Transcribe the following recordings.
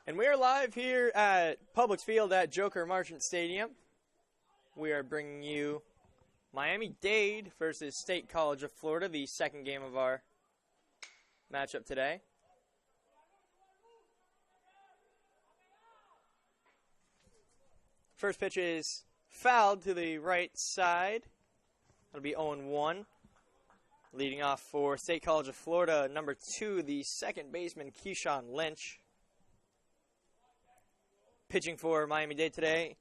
And we are live here at Publix Field at Joker Marchant Stadium. We are bringing you Miami-Dade versus State College of Florida, the second game of our matchup today. First pitch is fouled to the right side. It'll be 0-1. Leading off for State College of Florida, number 2, the second baseman, Keyshawn Lynch. Pitching for Miami-Dade today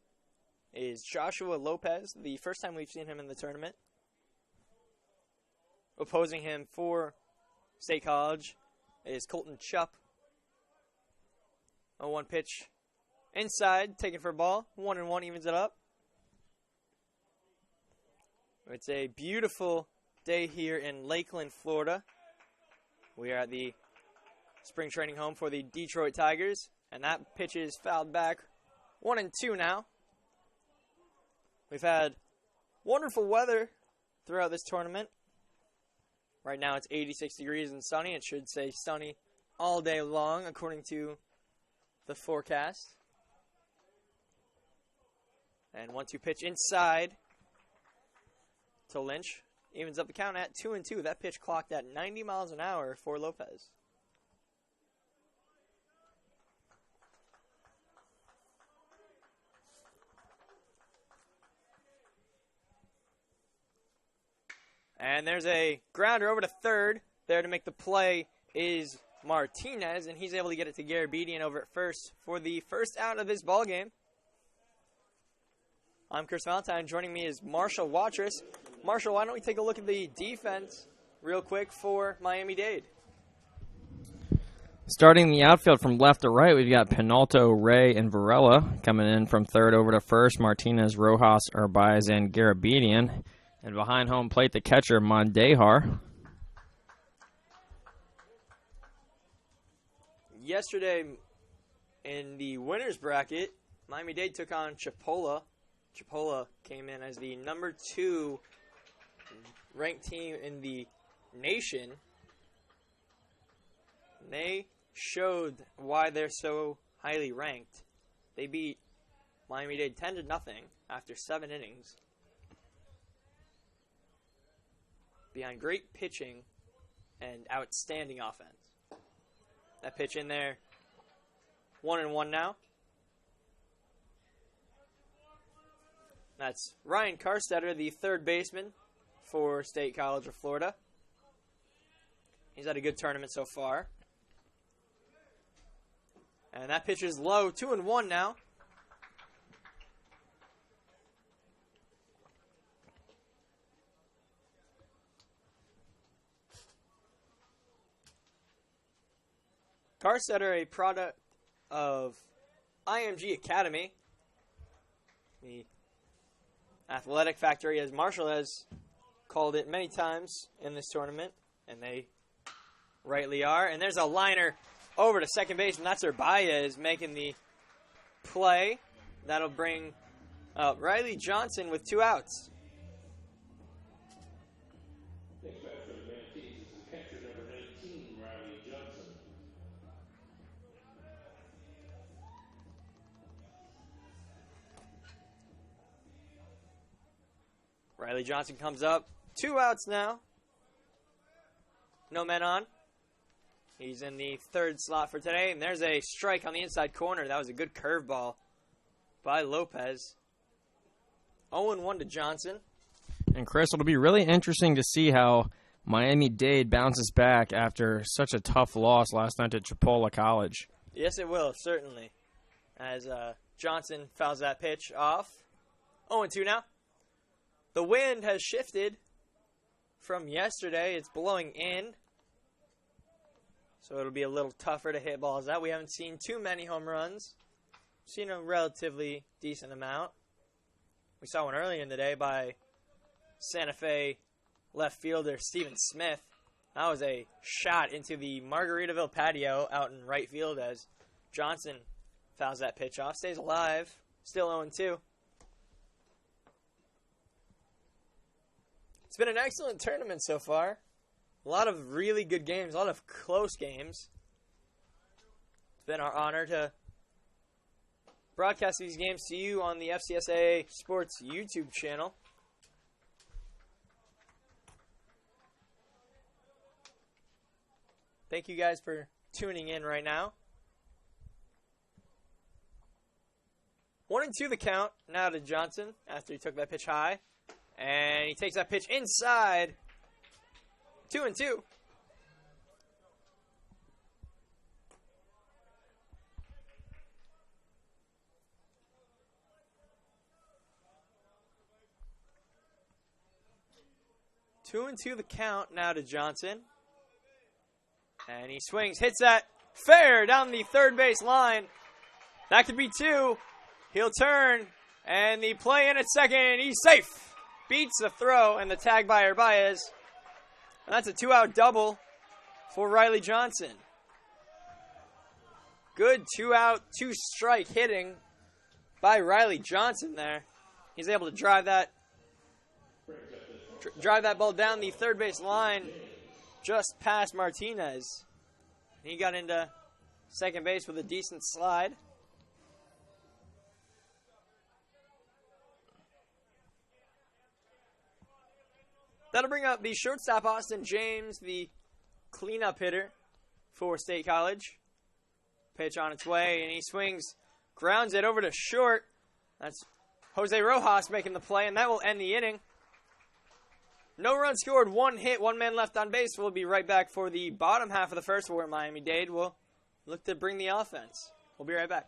is Joshua Lopez, the first time we've seen him in the tournament. Opposing him for State College is Colton Chupp. 0-1 pitch inside, taken for a ball. 1-1 evens it up. It's a beautiful day here in Lakeland, Florida. We are at the spring training home for the Detroit Tigers. And that pitch is fouled back. 1-2 now. We've had wonderful weather throughout this tournament. Right now it's 86 degrees and sunny. It should say sunny all day long according to the forecast. And 1-2 pitch inside to Lynch. Evens up the count at 2-2. That pitch clocked at 90 miles an hour for Lopez. And there's a grounder over to third. There to make the play is Martinez, and he's able to get it to Garabedian over at first for the first out of this ballgame. I'm Chris Valentine. Joining me is Marshall Watrous. Marshall, why don't we take a look at the defense real quick for Miami-Dade? Starting the outfield from left to right, we've got Pinalto, Ray, and Varela. Coming in from third over to first, Martinez, Rojas, Urbaiz, and Garabedian. And behind home plate, the catcher, Mondejar. Yesterday, in the winner's bracket, Miami-Dade took on Chipola. Chipola came in as the number 2 ranked team in the nation. They showed why they're so highly ranked. They beat Miami-Dade 10-0 after 7 innings. Behind great pitching and outstanding offense. That pitch in there, 1-1 now. That's Ryan Carstetter, the third baseman for State College of Florida. He's had a good tournament so far. And that pitch is low, 2-1 now. Carstetter, a product of IMG Academy, the athletic factory, as Marshall has called it many times in this tournament, and they rightly are. And there's a liner over to second base, and that's Urbaiz making the play. That'll bring up Riley Johnson with 2 outs. Riley Johnson comes up. 2 outs now. No men on. He's in the third slot for today. And there's a strike on the inside corner. That was a good curveball by Lopez. 0-1 to Johnson. And Chris, it'll be really interesting to see how Miami-Dade bounces back after such a tough loss last night at Chipola College. Yes, it will, certainly. As Johnson fouls that pitch off. 0-2 now. The wind has shifted from yesterday. It's blowing in. So it'll be a little tougher to hit balls out. We haven't seen too many home runs. We've seen a relatively decent amount. We saw one earlier in the day by Santa Fe left fielder Steven Smith. That was a shot into the Margaritaville patio out in right field as Johnson fouls that pitch off. Stays alive. Still 0-2. It's been an excellent tournament so far. A lot of really good games, a lot of close games. It's been our honor to broadcast these games to you on the FCSAA Sports YouTube channel. Thank you guys for tuning in right now. 1-2 the count now to Johnson after he took that pitch high. And he takes that pitch inside. 2-2. Two and two the count now to Johnson. And he swings, hits that fair down the third base line. That could be two. He'll turn, and the play in at second. He's safe. Beats the throw and the tag by Baez. And that's a 2-out double for Riley Johnson. Good 2-out, 2-strike hitting by Riley Johnson there. He's able to drive that ball down the third base line just past Martinez. He got into second base with a decent slide. That'll bring up the shortstop, Austin James, the cleanup hitter for State College. Pitch on its way, and he swings, grounds it over to short. That's Jose Rojas making the play, and that will end the inning. No run scored, 1 hit, 1 man left on base. We'll be right back for the bottom half of the first, where Miami-Dade will look to bring the offense. We'll be right back.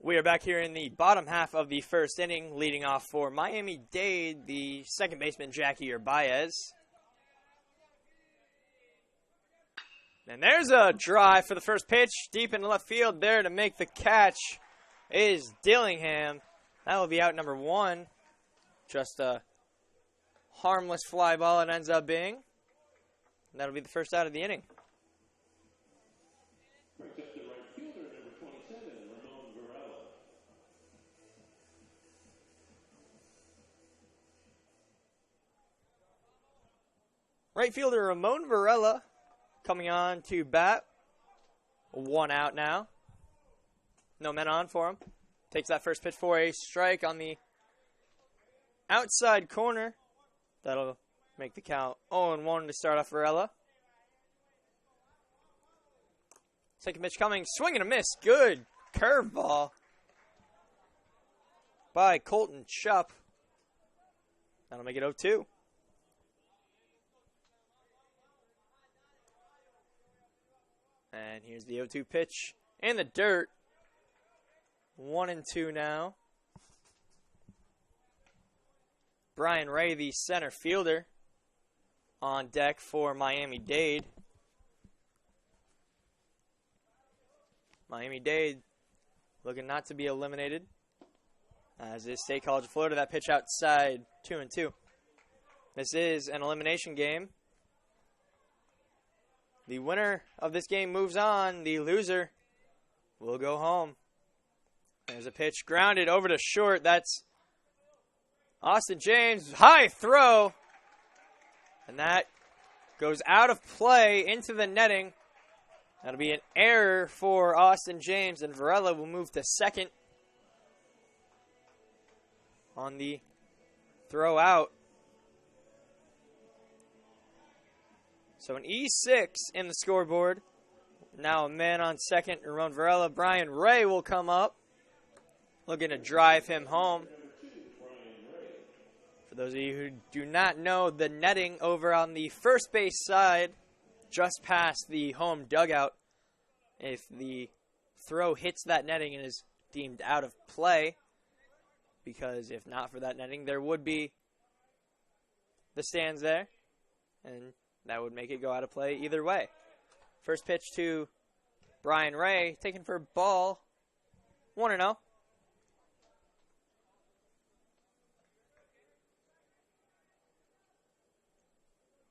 We are back here in the bottom half of the first inning, leading off for Miami-Dade, the second baseman, Jackie Baez. And there's a drive for the first pitch, deep in left field. There to make the catch is Dillingham. That will be out number 1. Just a harmless fly ball it ends up being. And that'll be the first out of the inning. Right fielder Ramon Varela coming on to bat. 1 out now. No men on for him. Takes that first pitch for a strike on the outside corner. That'll make the count 0-1 to start off Varela. Second pitch coming. Swing and a miss. Good curveball by Colton Chupp. That'll make it 0-2. And here's the 0-2 pitch in the dirt. 1-2 now. Brian Ray, the center fielder, on deck for Miami-Dade. Miami-Dade looking not to be eliminated. As is State College of Florida, that pitch outside 2-2. This is an elimination game. The winner of this game moves on. The loser will go home. There's a pitch grounded over to short. That's Austin James. High throw. And that goes out of play into the netting. That'll be an error for Austin James. And Varela will move to second on the throw out. So an E6 in the scoreboard. Now a man on second, Ramon Varela. Brian Ray will come up, looking to drive him home. For those of you who do not know, the netting over on the first base side, just past the home dugout, if the throw hits that netting and is deemed out of play, because if not for that netting, there would be the stands there, and that would make it go out of play either way. First pitch to Brian Ray, taken for a ball. 1-0.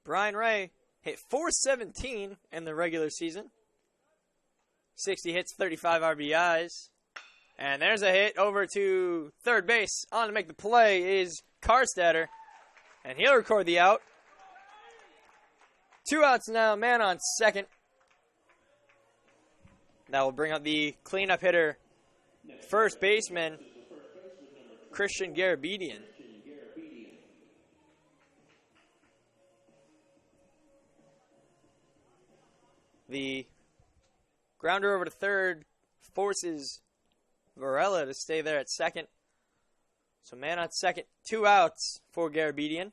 Brian Ray hit .417 in the regular season. 60 hits, 35 RBIs. And there's a hit over to third base. On to make the play is Karstatter. And he'll record the out. 2 outs now, man on second. That will bring up the cleanup hitter, first baseman, Christian Garabedian. The grounder over to third forces Varela to stay there at second. So man on second, 2 outs for Garabedian.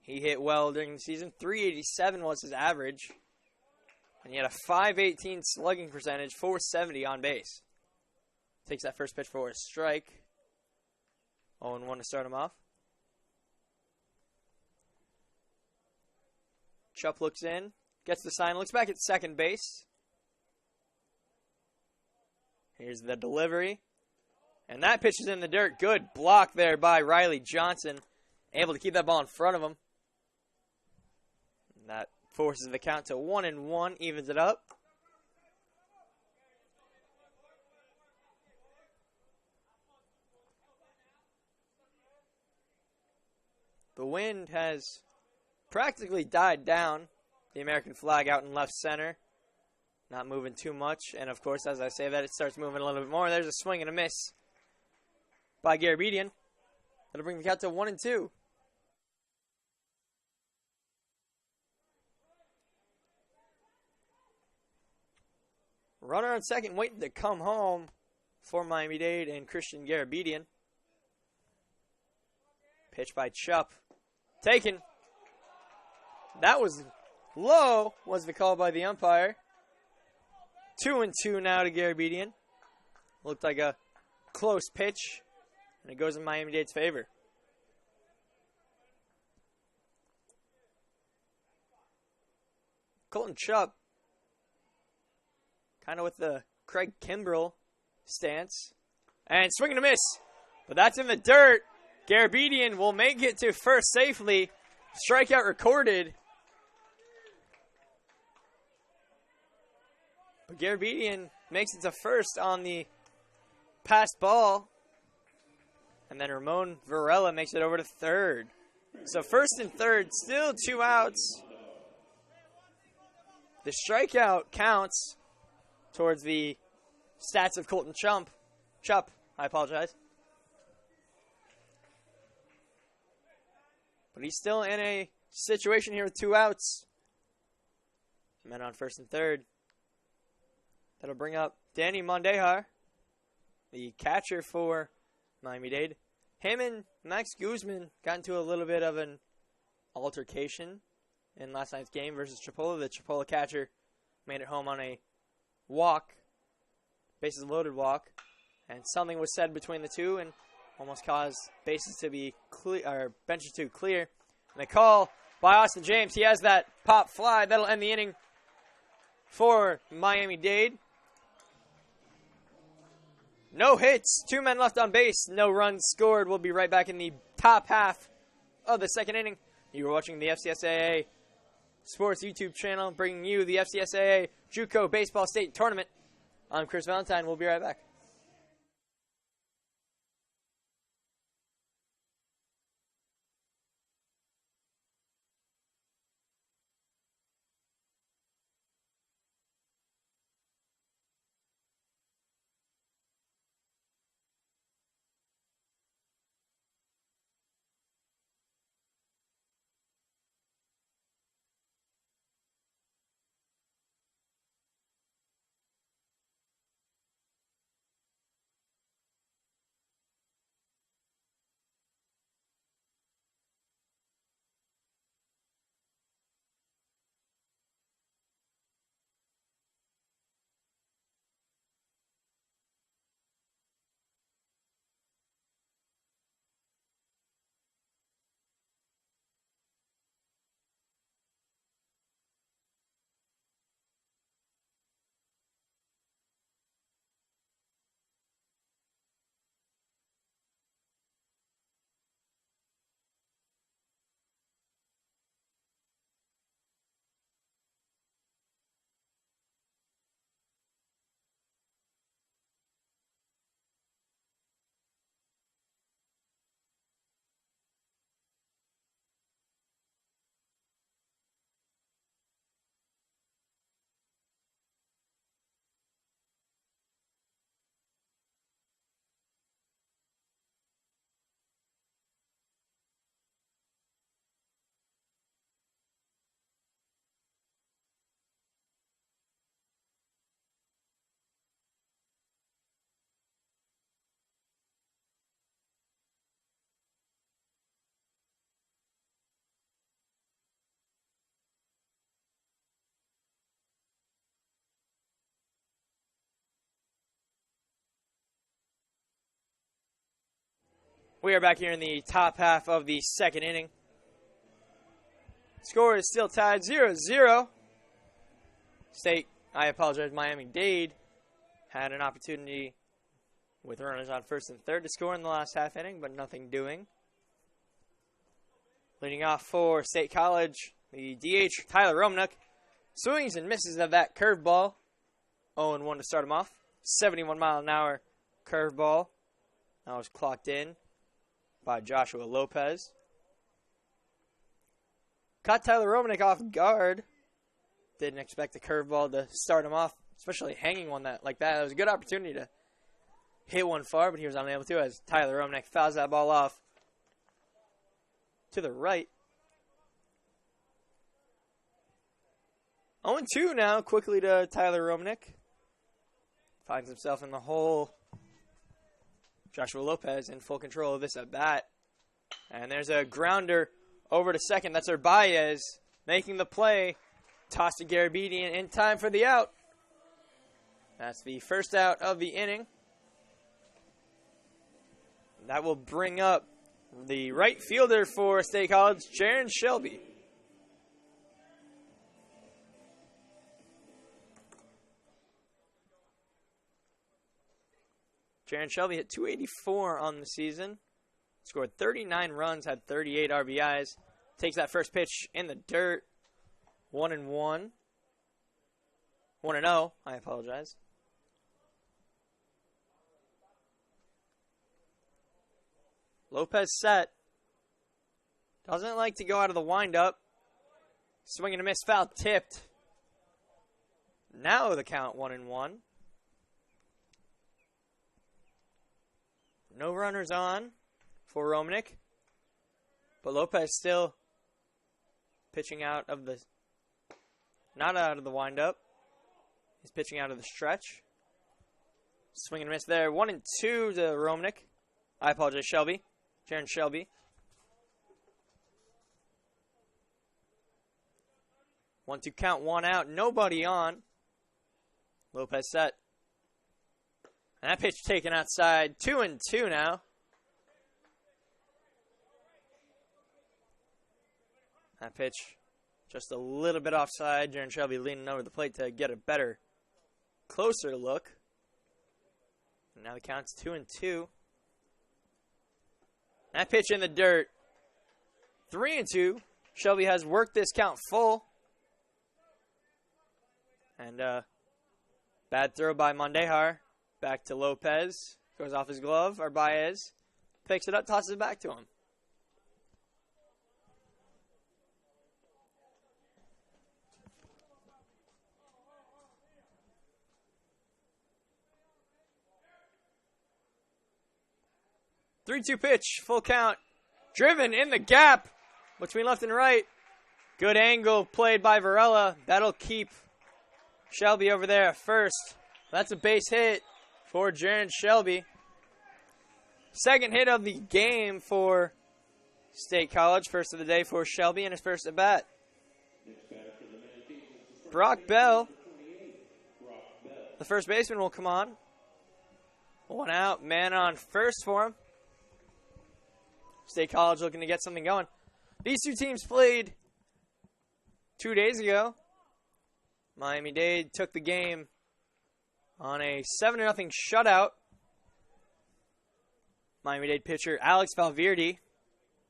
He hit well during the season. .387 was his average. And he had a .518 slugging percentage, .470 on base. Takes that first pitch for a strike. 0-1 to start him off. Chupp looks in, gets the sign, looks back at second base. Here's the delivery. And that pitch is in the dirt. Good block there by Riley Johnson. Able to keep that ball in front of him. And that forces the count to 1-1, evens it up. The wind has practically died down. The American flag out in left center. Not moving too much. And, of course, as I say that, it starts moving a little bit more. There's a swing and a miss by Garabedian. That'll bring the count to 1-2. Runner on second waiting to come home for Miami-Dade and Christian Garabedian. Pitch by Chupp. Taken. That was low, was the call by the umpire. 2-2 now to Garabedian. Looked like a close pitch, and it goes in Miami-Dade's favor. Colton Chupp, kind of with the Craig Kimbrell stance. And swing and a miss, but that's in the dirt. Garabedian will make it to first safely. Strikeout recorded. But Garabedian makes it to first on the passed ball. And then Ramon Varela makes it over to third. So first and third, still 2 outs. The strikeout counts towards the stats of Colton Chupp, I apologize. But he's still in a situation here with 2 outs. Men on first and third. That'll bring up Danny Mondejar, the catcher for Miami-Dade. Him and Max Guzman got into a little bit of an altercation in last night's game versus Chipola. The Chipola catcher made it home on a walk, bases loaded walk, and something was said between the two and almost caused bases to be clear, or benches to clear. And the call by Austin James, he has that pop fly. That'll end the inning for Miami-Dade. No hits, 2 men left on base, no runs scored. We'll be right back in the top half of the second inning. You are watching the FCSAA Sports YouTube channel, bringing you the FCSAA JUCO Baseball State Tournament. I'm Chris Valentine. We'll be right back. We are back here in the top half of the second inning. Score is still tied 0-0. Miami-Dade had an opportunity with runners on first and third to score in the last half inning, but nothing doing. Leading off for State College, the DH, Tyler Romnick, swings and misses of that curveball. 0-1 to start him off. 71-mile-an-hour curveball. That was clocked in by Joshua Lopez. Caught Tyler Romnick off guard. Didn't expect the curveball to start him off, especially hanging one like that. It was a good opportunity to hit one far, but he was unable to as Tyler Romnick fouls that ball off to the right. 0-2 now, quickly to Tyler Romnick. Finds himself in the hole. Joshua Lopez in full control of this at bat. And there's a grounder over to second. That's Baez making the play. Toss to Garabedian in time for the out. That's the first out of the inning. That will bring up the right fielder for State College, Jaron Shelby. Jaron Shelby hit .284 on the season. Scored 39 runs, had 38 RBIs. Takes that first pitch in the dirt. 1-1. 1-0, I apologize. Lopez set. Doesn't like to go out of the windup. Swing and a miss, foul tipped. Now the count 1-1. No runners on for Romanek. But Lopez still pitching out of the, not out of the windup. He's pitching out of the stretch. Swing and a miss there. 1-2 to Romanek. I apologize, Shelby. Jaron Shelby. 1-2 count, 1 out. Nobody on. Lopez set. And that pitch taken outside. 2-2 now. That pitch just a little bit offside. Jaron Shelby leaning over the plate to get a better, closer look. And now the count's 2-2. That pitch in the dirt. 3-2. Shelby has worked this count full. And bad throw by Mondejar. Back to Lopez. Goes off his glove. Baez picks it up, tosses it back to him. Three-two pitch, full count. Driven in the gap between left and right. Good angle played by Varela. That'll keep Shelby over there at first. That's a base hit for Jaron Shelby. Second hit of the game for State College. First of the day for Shelby in his first at bat. Brock Bell, the first baseman, will come on. 1 out, man on first for him. State College looking to get something going. These two teams played 2 days ago. Miami-Dade took the game on a 7-0 shutout. Miami-Dade pitcher Alex Valverde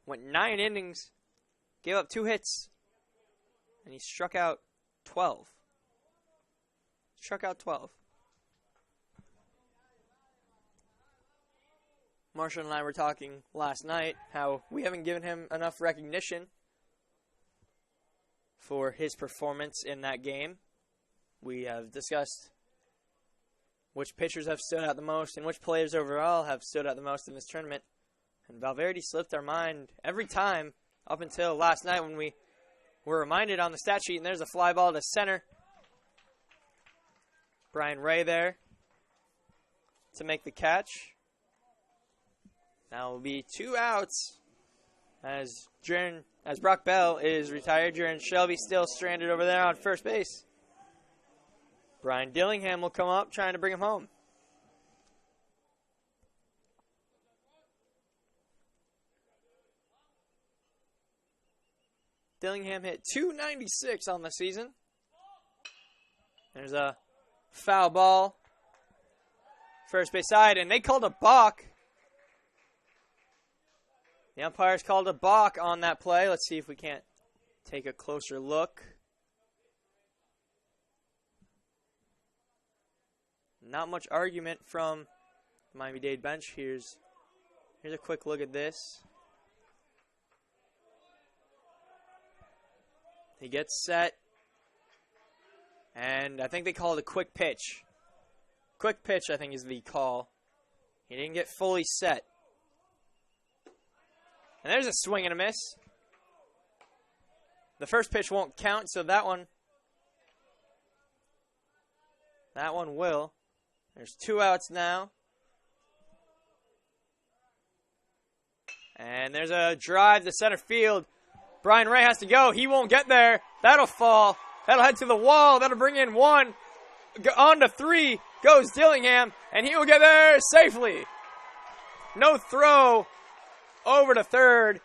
went 9 innings, gave up 2 hits, and he struck out 12. Marshall and I were talking last night how we haven't given him enough recognition for his performance in that game. We have discussed which pitchers have stood out the most and which players overall have stood out the most in this tournament. And Valverde slipped our mind every time up until last night when we were reminded on the stat sheet, and there's a fly ball to center. Brian Ray there to make the catch. Now will be 2 outs as Brock Bell is retired. Jaron Shelby still stranded over there on first base. Brian Dillingham will come up trying to bring him home. Dillingham hit .296 on the season. There's a foul ball. First base side, and they called a balk. The umpires called a balk on that play. Let's see if we can't take a closer look. Not much argument from the Miami-Dade bench. Here's a quick look at this. He gets set. And I think they call it a quick pitch. Quick pitch, I think, is the call. He didn't get fully set. And there's a swing and a miss. The first pitch won't count, so that one will. There's 2 outs now. And there's a drive to center field. Brian Ray has to go. He won't get there. That'll fall. That'll head to the wall. That'll bring in 1. On to 3. goes Dillingham, and he will get there safely. No throw over to third,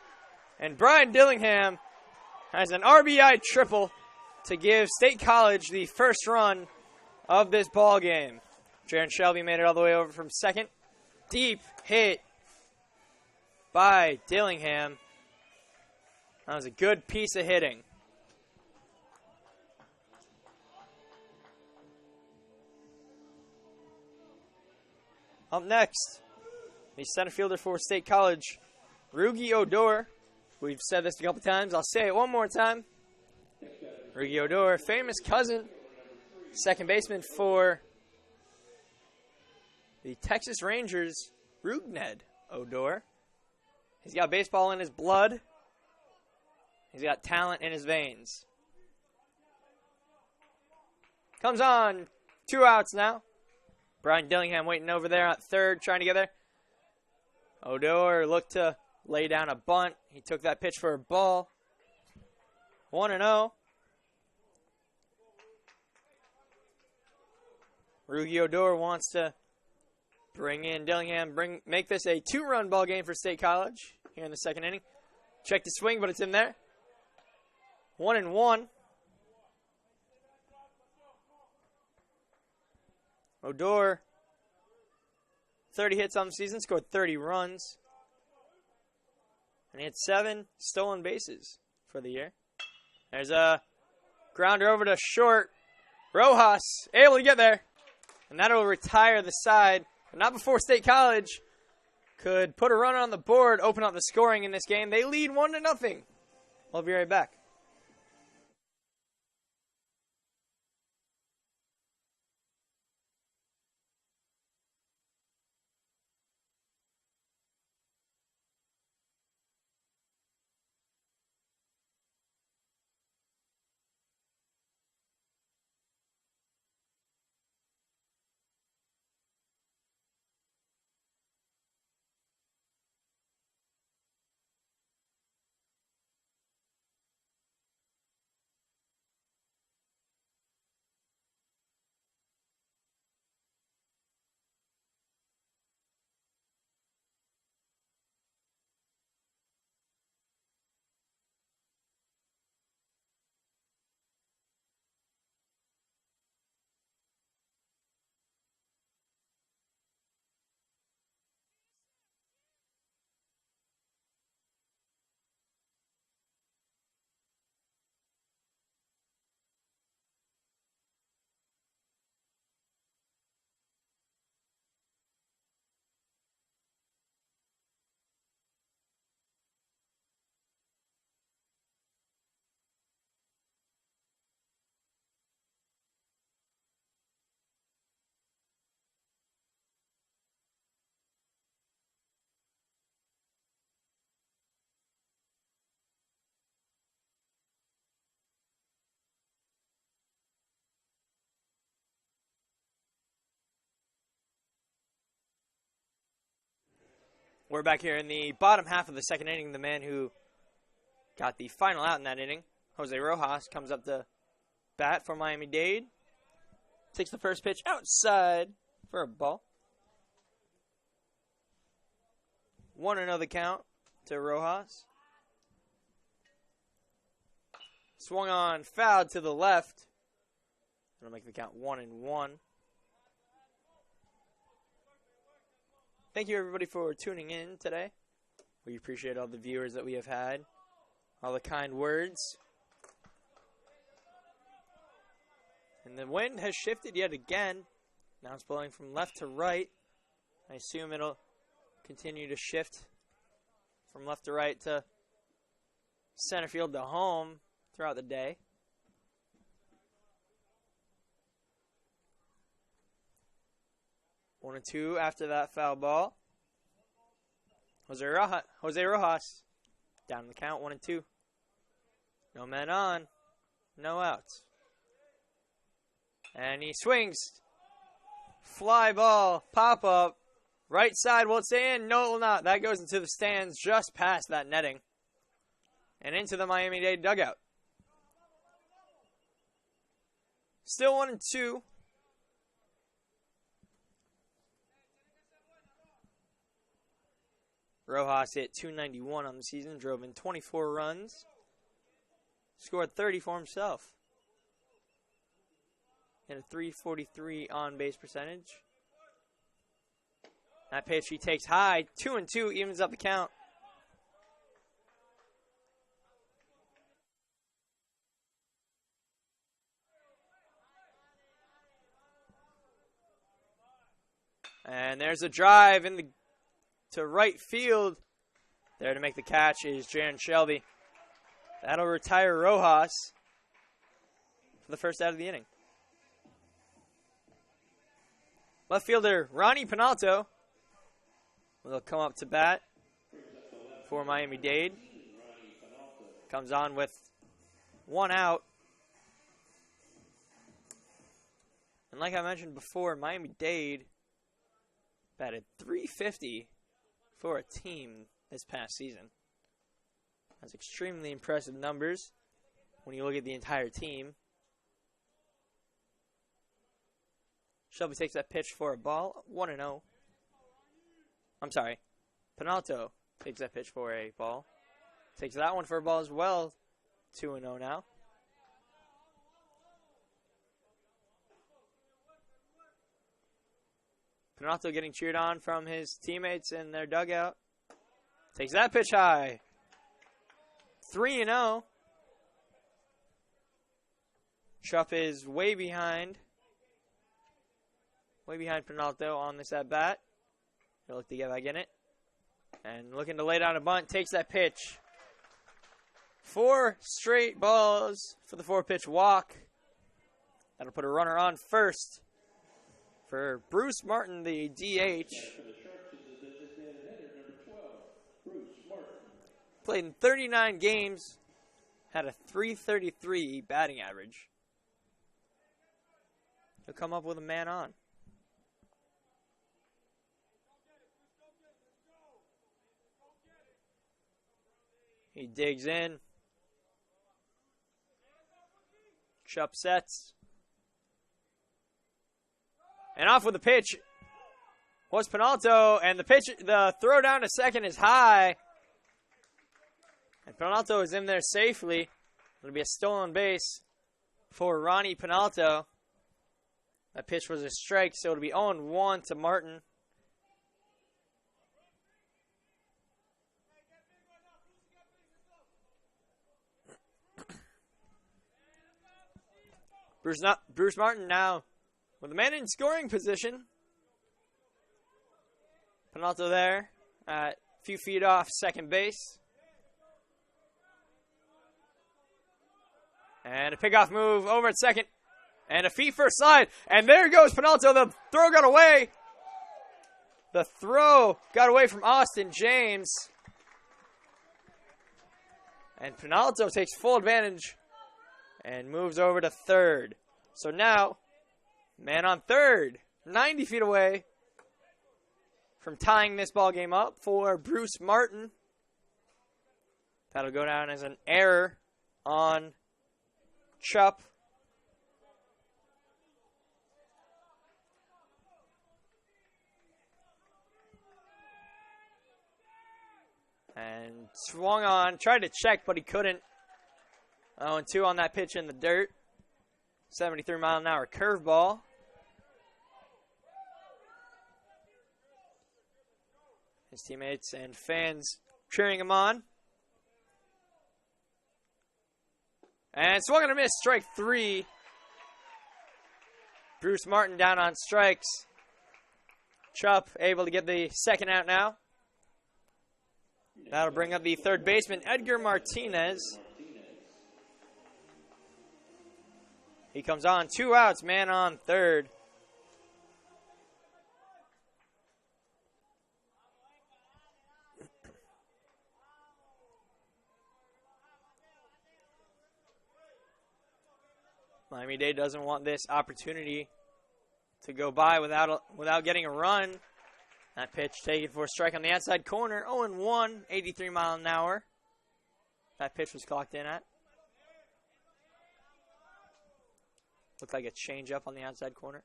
and Brian Dillingham has an RBI triple to give State College the first run of this ball game. Jaron Shelby made it all the way over from second. Deep hit by Dillingham. That was a good piece of hitting. Up next, the center fielder for State College, Rugi Odor. We've said this a couple times. I'll say it one more time. Rugi Odor, famous cousin, second baseman for the Texas Rangers, Rugned Odor. He's got baseball in his blood. He's got talent in his veins. Comes on. 2 outs now. Brian Dillingham waiting over there at third, trying to get there. Odor looked to lay down a bunt. He took that pitch for a ball. 1-0. Rugi Odor wants to bring in Dillingham, make this a 2-run ball game for State College here in the second inning. Check the swing, but it's in there. 1-1. Odor, 30 hits on the season, scored 30 runs. And he had 7 stolen bases for the year. There's a grounder over to short. Rojas able to get there. And that'll retire the side. But not before State College could put a runner on the board, open up the scoring in this game. They lead 1-0. We'll be right back. We're back here in the bottom half of the second inning. The man who got the final out in that inning, Jose Rojas, comes up to bat for Miami-Dade. Takes the first pitch outside for a ball. 1-0 the count to Rojas. Swung on, fouled to the left. That'll make the count 1-1. Thank you, everybody, for tuning in today. We appreciate all the viewers that we have had, all the kind words. And the wind has shifted yet again. Now it's blowing from left to right. I assume it'll continue to shift from left to right to center field to home throughout the day. 1-2 after that foul ball. Jose Rojas down the count, 1-2. No men on, no outs. And he swings. Fly ball, pop up. Right side, will it stay in? No, it will not. That goes into the stands just past that netting. And into the Miami-Dade dugout. Still 1-2. Rojas hit .291 on the season, drove in 24 runs, scored 30 for himself. Hit a .343 on-base percentage. That pitch he takes high, 2-2, evens up the count. And there's a drive to right field. There to make the catch is Jaron Shelby. That'll retire Rojas for the first out of the inning. Left fielder Ronnie Penalto will come up to bat for Miami-Dade. Comes on with 1 out. And like I mentioned before, Miami-Dade batted .350 for a team this past season. That's extremely impressive numbers when you look at the entire team. Shelby takes that pitch for a ball, 1-0. I'm sorry, Penalto takes that pitch for a ball. Takes that one for a ball as well, 2-0 now. Penalto getting cheered on from his teammates in their dugout. Takes that pitch high. 3-0. Schupp is way behind. Way behind Penalto on this at bat. He'll look to get back in it. And looking to lay down a bunt. Takes that pitch. 4 straight balls for the 4-pitch walk. That'll put a runner on first for Bruce Martin, the DH. Played in 39 games, had a .333 batting average. He'll come up with a man on. He digs in. Schupp sets. And off with the pitch was Penalto, and the throw down to second is high. And Penalto is in there safely. It'll be a stolen base for Ronnie Penalto. That pitch was a strike, so it'll be 0-1 to Martin. Bruce Martin now with a man in scoring position. Penalto there at a few feet off second base. And a pickoff move over at second. And a feet first slide. And there goes Penalto. The throw got away. The throw got away from Austin James. And Penalto takes full advantage and moves over to third. So now, man on third, 90 feet away from tying this ball game up for Bruce Martin. That'll go down as an error on Schupp. And swung on, tried to check, but he couldn't. 0-2 on that pitch in the dirt. 73-mile-an-hour curveball. His teammates and fans cheering him on. And swung and a miss, strike 3. Bruce Martin down on strikes. Schupp able to get the second out now. That'll bring up the third baseman, Edgar Martinez. He comes on, 2 outs, man on third. Miami-Dade doesn't want this opportunity to go by without getting a run. That pitch taken for a strike on the outside corner. 0-1, 83 mile an hour. That pitch was clocked in at. Looked like a change up on the outside corner.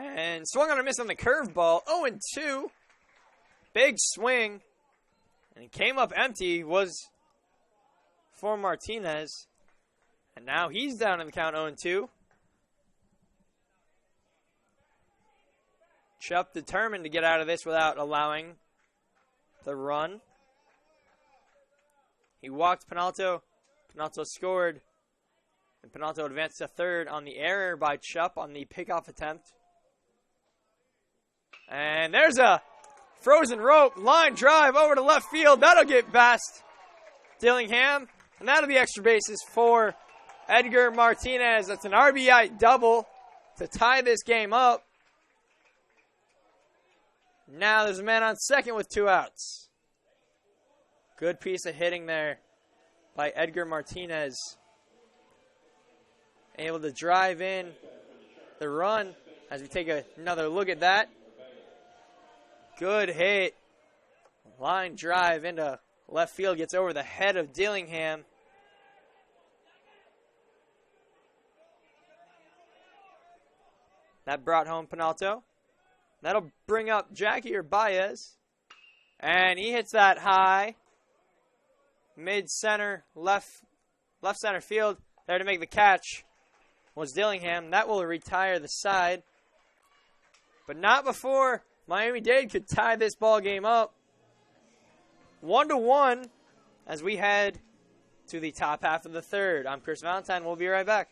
And swung on a miss on the curveball. 0-2. Big swing. And it came up empty. Was for Martinez. And now he's down in the count 0-2. Chup determined to get out of this without allowing the run. He walked Penalto. Penalto scored. And Penalto advanced to third on the error by Chup on the pickoff attempt. And there's a frozen rope line drive over to left field. That'll get past Dillingham. And that'll be extra bases for Edgar Martinez. That's an RBI double to tie this game up. Now there's a man on second with 2 outs. Good piece of hitting there by Edgar Martinez. Able to drive in the run as we take another look at that. Good hit. Line drive into left field. Gets over the head of Dillingham. That brought home Penalto. That'll bring up Jackie or Baez. And he hits that high. Mid-center, left center field. There to make the catch was Dillingham. That will retire the side. But not before Miami-Dade could tie this ball game up. 1-1 as we head to the top half of the third. I'm Chris Valentine. We'll be right back.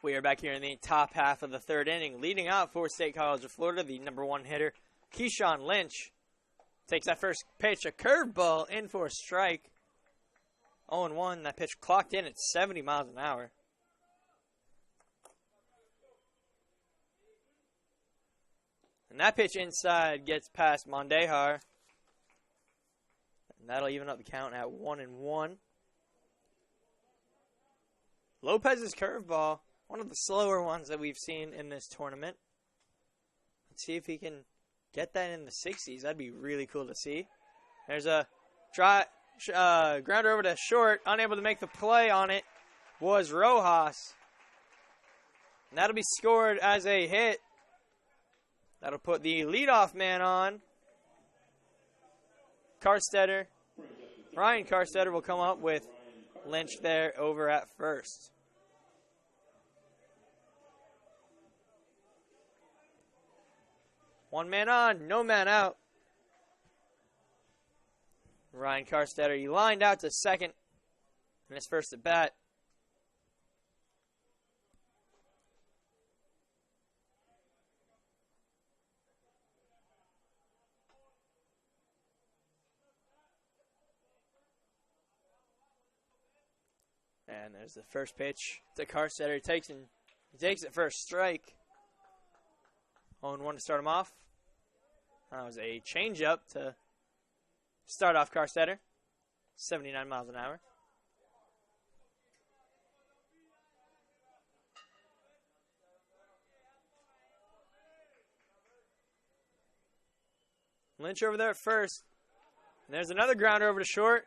We are back here in the top half of the third inning. Leading out for State College of Florida, the number 1 hitter, Keyshawn Lynch. Takes that first pitch, a curveball in for a strike. 0-1, that pitch clocked in at 70 miles an hour. And that pitch inside gets past Mondejar. And that'll even up the count at 1-1. Lopez's curveball. One of the slower ones that we've seen in this tournament. Let's see if he can get that in the 60s. That'd be really cool to see. There's a grounder over to short. Unable to make the play on it was Rojas. And that'll be scored as a hit. That'll put the leadoff man on. Karstetter. Ryan Karstetter will come up with Lynch there over at first. One man on, no man out. Ryan Karstetter, he lined out to second in his first at bat. And there's the first pitch to Karstetter. He takes it for a strike. 0-1 to start him off. That was a changeup to start off Carstetter, 79 miles an hour. Lynch over there at first. And there's another grounder over to short.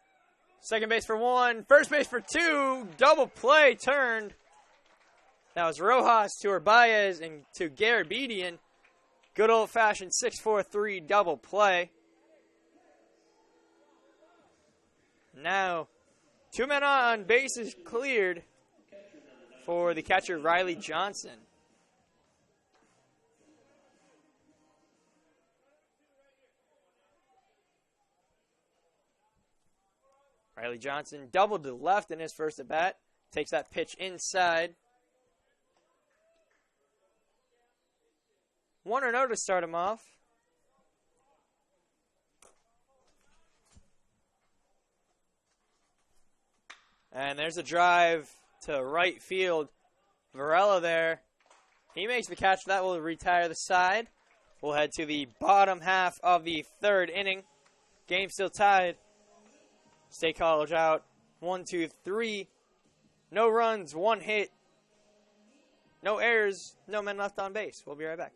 Second base for one. First base for two. Double play turned. That was Rojas to Urbaez and to Garabedian. Good old-fashioned 6-4-3 double play. Now, two men on, bases cleared for the catcher, Riley Johnson. Riley Johnson doubled to left in his first at-bat. Takes that pitch inside. 1-0 to start him off. And there's a drive to right field. Varela there. He makes the catch. That will retire the side. We'll head to the bottom half of the third inning. Game still tied. State College out. 1, 2, 3. No runs, one hit. No errors, no men left on base. We'll be right back.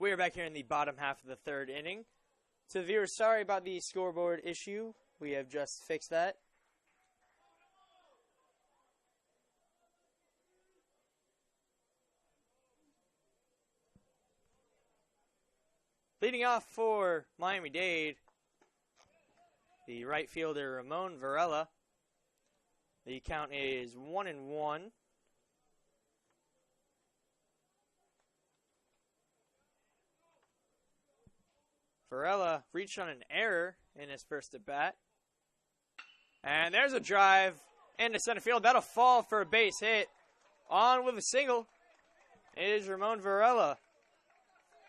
We are back here in the bottom half of the third inning. To the viewers, sorry about the scoreboard issue. We have just fixed that. Leading off for Miami-Dade, the right fielder Ramon Varela. The count is 1-1. Varela reached on an error in his first at-bat. And there's a drive into center field. That'll fall for a base hit. On with a single is Ramon Varela.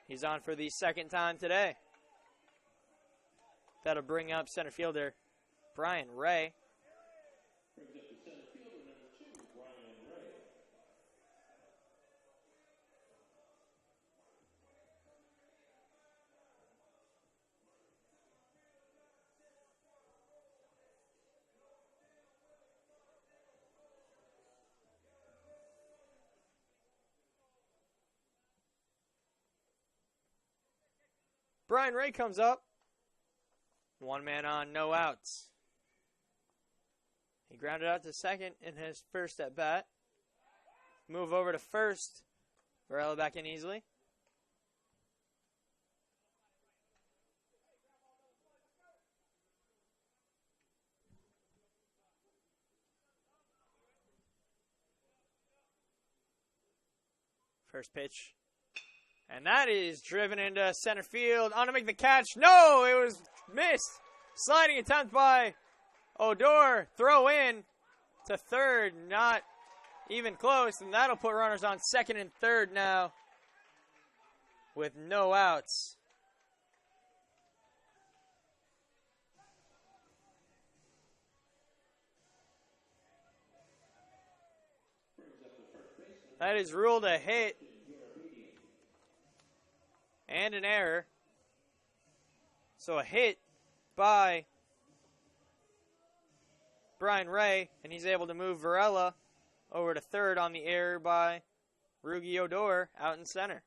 He's on for the second time today. That'll bring up center fielder Brian Ray. Brian Ray comes up. One man on, no outs. He grounded out to second in his first at-bat. Move over to first. Varela back in easily. First pitch. And that is driven into center field. On to make the catch. No, it was missed. Sliding attempt by Odor. Throw in to third. Not even close. And that'll put runners on second and third now with no outs. That is ruled a hit and an error. So a hit by Brian Ray, and he's able to move Varela over to third on the error by Rugi Odor out in center.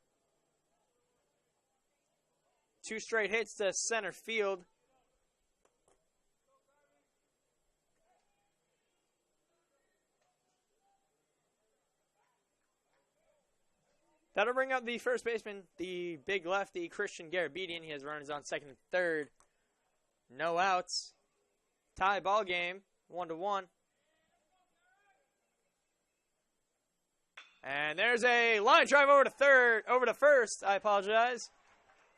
2 straight hits to center field. That'll bring up the first baseman, the big lefty, Christian Garabedian. He has runners on second and third. No outs. Tie ball game, 1-1. And there's a line drive over to first. I apologize.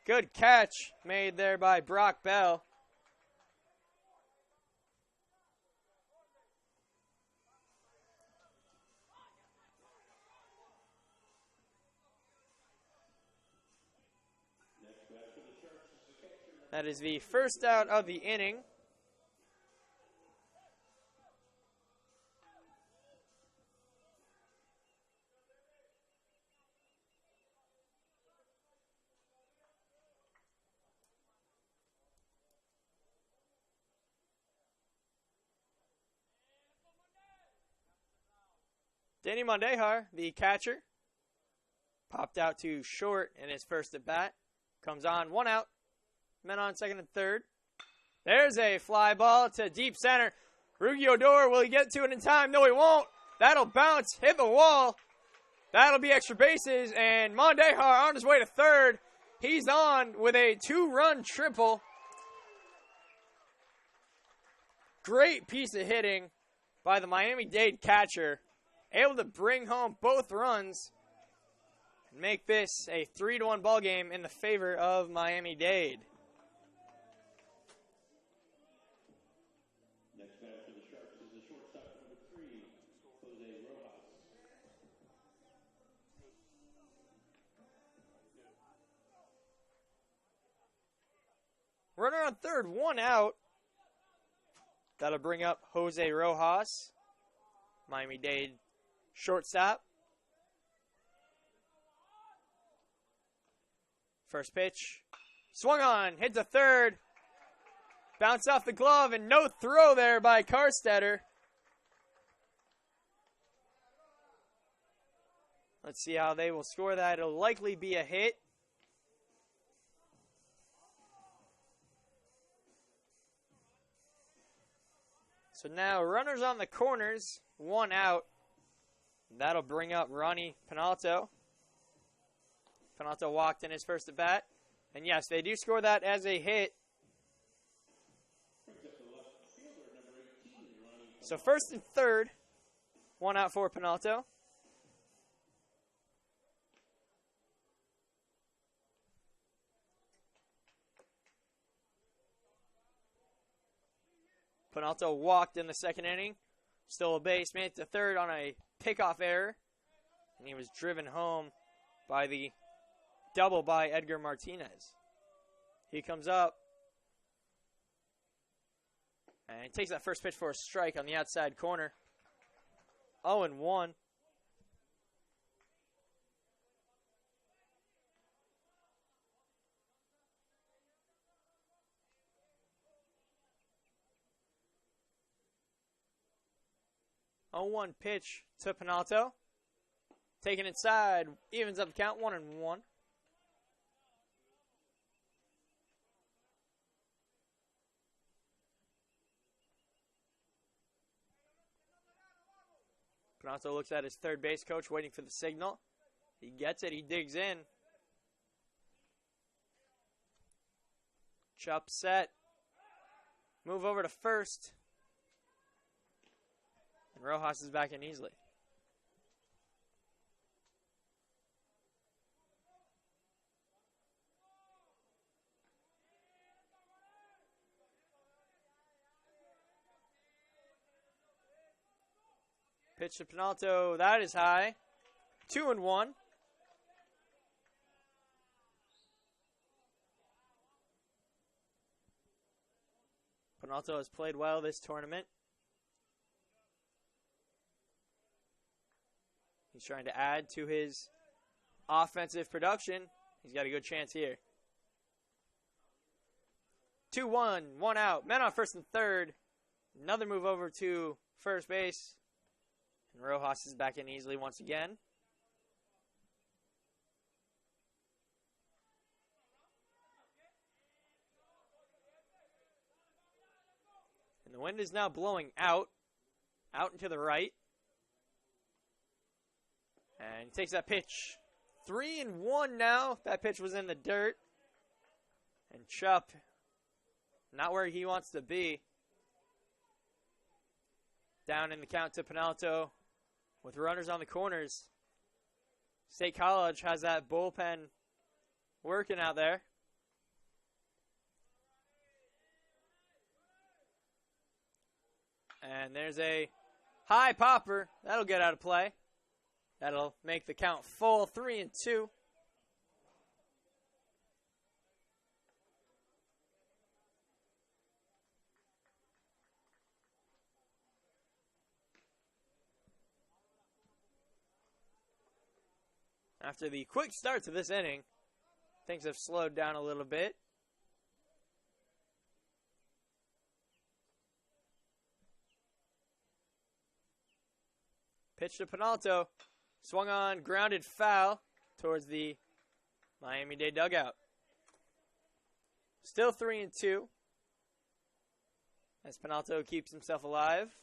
Good catch made there by Brock Bell. That is the first out of the inning. Danny Mondejar, the catcher, popped out to short in his first at bat. Comes on, 1 out. Men on second and third. There's a fly ball to deep center. Rugi Odor, will he get to it in time? No, he won't. That'll bounce, hit the wall. That'll be extra bases, and Mondejar on his way to third. He's on with a 2-run triple. Great piece of hitting by the Miami-Dade catcher. Able to bring home both runs and make this a 3-1 ball game in the favor of Miami-Dade. Runner on third, 1 out. That'll bring up Jose Rojas, Miami-Dade shortstop. First pitch. Swung on, hit to third. Bounce off the glove, and no throw there by Karstetter. Let's see how they will score that. It'll likely be a hit. So now runners on the corners, 1 out. That'll bring up Ronnie Penalto. Penalto walked in his first at bat. And yes, they do score that as a hit. So first and third, 1 out for Penalto. Penalto walked in the second inning. Still a base, made it to third on a pickoff error. And he was driven home by the double by Edgar Martinez. He comes up. And he takes that first pitch for a strike on the outside corner. 0-1. A 0-1 pitch to Penalto. Taking it inside, evens up the count, 1-1. Penalto looks at his third base coach, waiting for the signal. He gets it, he digs in. Chop set. Move over to first. And Rojas is back in easily. Pitch to Penalto. That is high. 2-1. Penalto has played well this tournament. He's trying to add to his offensive production. He's got a good chance here. 2-1, one out. Men on first and third. Another move over to first base. And Rojas is back in easily once again. And the wind is now blowing out into the right. And he takes that pitch. 3-1 now. That pitch was in the dirt. And Chupp, not where he wants to be. Down in the count to Penalto with runners on the corners. State College has that bullpen working out there. And there's a high popper. That'll get out of play. That'll make the count full, 3-2. After the quick start to this inning, things have slowed down a little bit. Pitch to Penalto. Swung on, grounded foul towards the Miami-Dade dugout. Still 3-2 as Penalto keeps himself alive.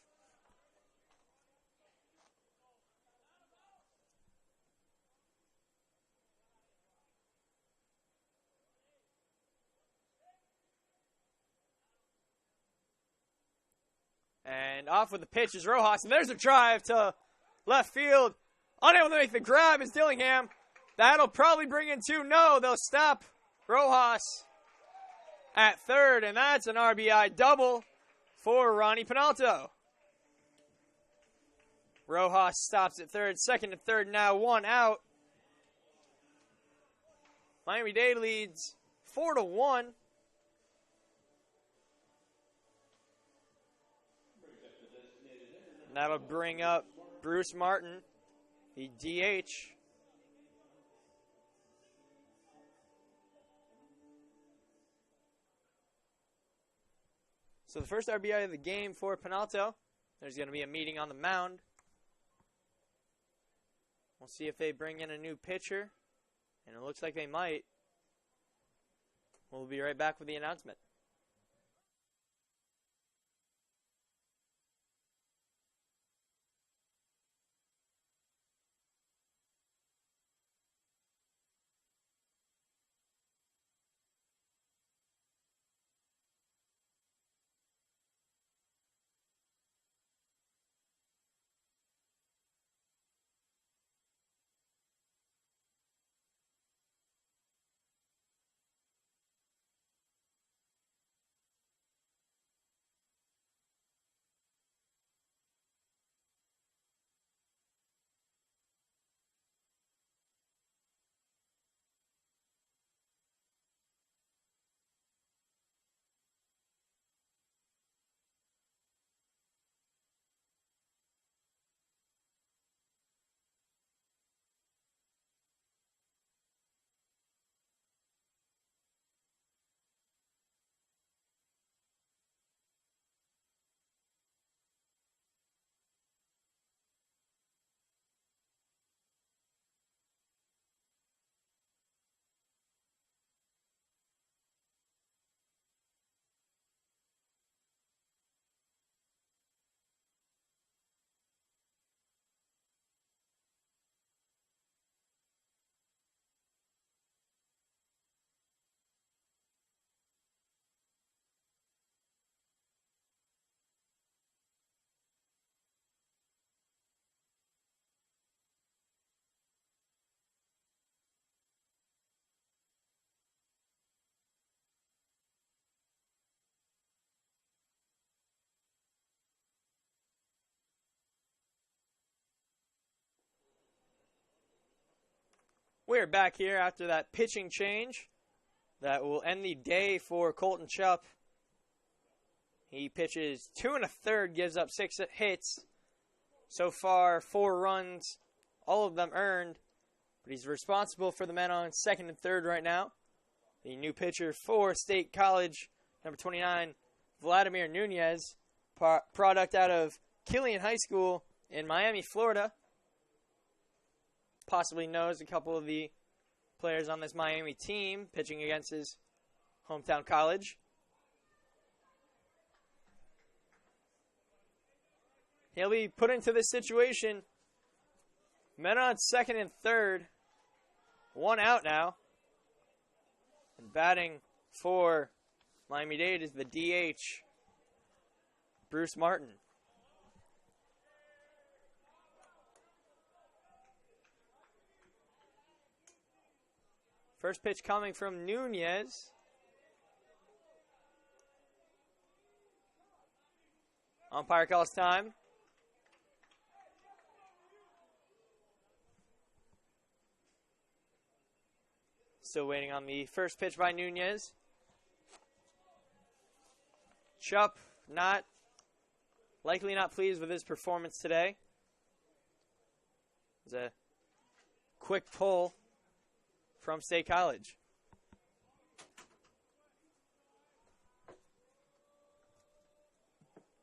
And off with the pitch is Rojas. And there's a drive to left field. Unable to make the grab is Dillingham. That'll probably bring in two. No, they'll stop Rojas at third. And that's an RBI double for Ronnie Penalto. Rojas stops at third. Second and third now, one out. Miami-Dade leads 4-1. That'll bring up Bruce Martin, the DH. So the first RBI of the game for Penalto. There's going to be a meeting on the mound. We'll see if they bring in a new pitcher. And it looks like they might. We'll be right back with the announcement. We're back here after that pitching change that will end the day for Colton Chupp. He pitches 2 1/3, gives up 6 hits. So far, 4 runs, all of them earned. But he's responsible for the men on second and third right now. The new pitcher for State College, number 29, Vladimir Nunez, product out of Killian High School in Miami, Florida. Possibly knows a couple of the players on this Miami team pitching against his hometown college. He'll be put into this situation. Men on second and third. 1 out now. And batting for Miami-Dade is the DH, Bruce Martin. First pitch coming from Nunez. Umpire calls time. Still waiting on the first pitch by Nunez. Chupp likely not pleased with his performance today. It was a quick pull from State College.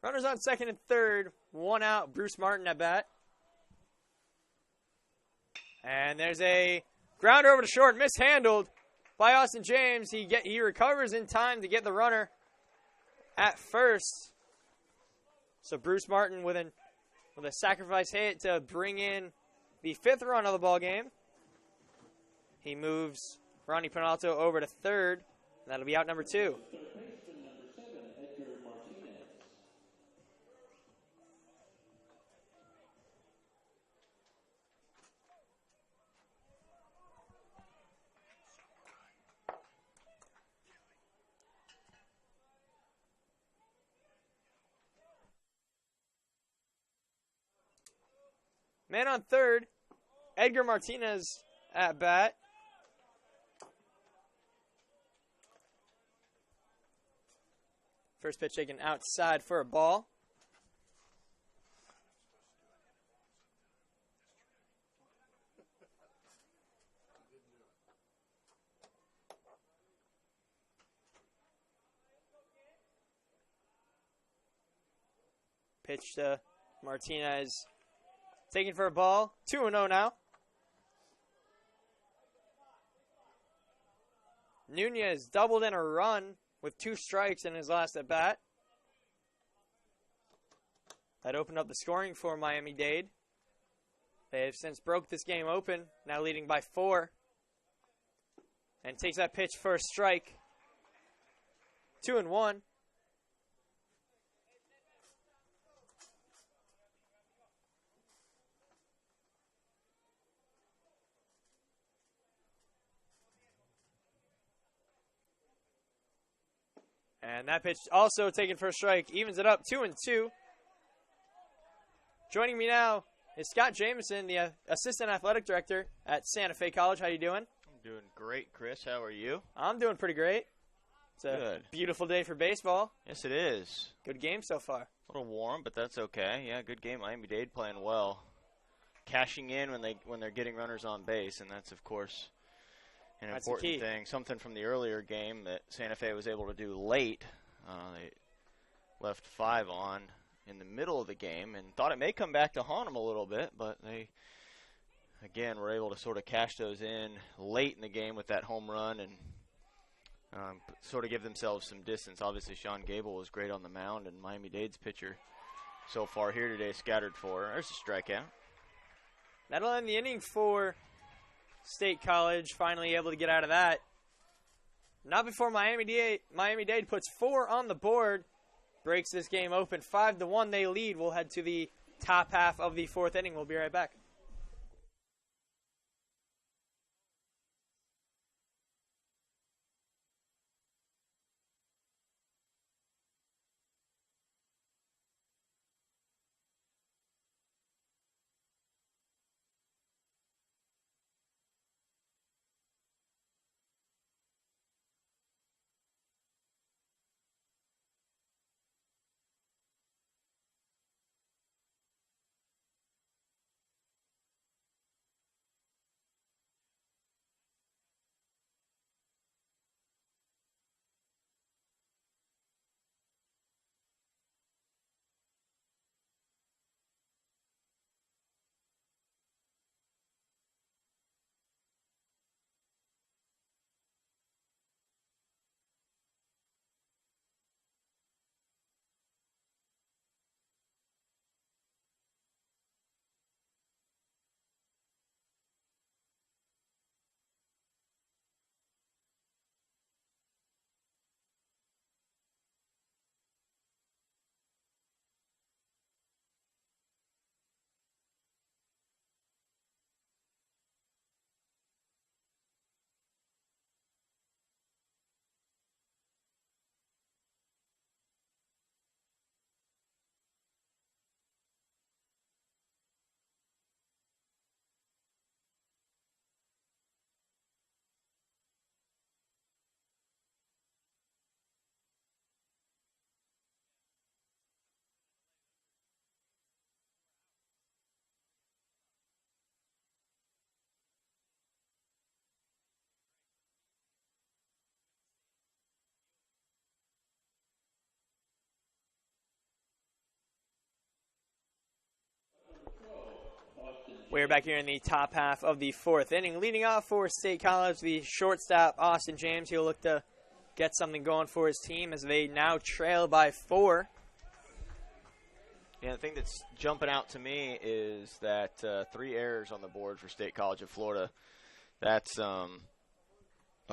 Runners on second and third. 1 out. Bruce Martin at bat. And there's a grounder over to short, mishandled by Austin James. He recovers in time to get the runner at first. So Bruce Martin with a sacrifice hit to bring in the 5th run of the ball game. He moves Ronnie Penalto over to third. And that'll be out number 2. Man on third, Edgar Martinez at bat. First pitch taken outside for a ball. Pitch to Martinez. Taken for a ball. 2-0 now. Nunez doubled in a run with 2 strikes in his last at bat. That opened up the scoring for Miami-Dade. They have since broke this game open, now leading by 4. And takes that pitch for a strike. 2-1. And that pitch also taken for a strike, evens it up 2-2. Joining me now is Scott Jameson, the assistant athletic director at Santa Fe College. How you doing? I'm doing great, Chris. How are you? I'm doing pretty great. It's a beautiful day for baseball. Yes, it is. Good game so far. A little warm, but that's okay. Yeah, good game. Miami-Dade playing well, cashing in when they're getting runners on base, and that's of course an important thing. Something from the earlier game that Santa Fe was able to do late. They left 5 on in the middle of the game and thought it may come back to haunt them a little bit, but they, again, were able to sort of cash those in late in the game with that home run and sort of give themselves some distance. Obviously, Sean Gable was great on the mound, and Miami-Dade's pitcher so far here today scattered 4. There's a strikeout. That'll end the inning for State College, finally able to get out of that. Not before Miami-Dade puts 4 on the board, breaks this game open 5-1. They lead. We'll head to the top half of the 4th inning. We'll be right back. We're back here in the top half of the fourth inning. Leading off for State College, the shortstop, Austin James. He'll look to get something going for his team as they now trail by 4. Yeah, the thing that's jumping out to me is that 3 errors on the board for State College of Florida. That's a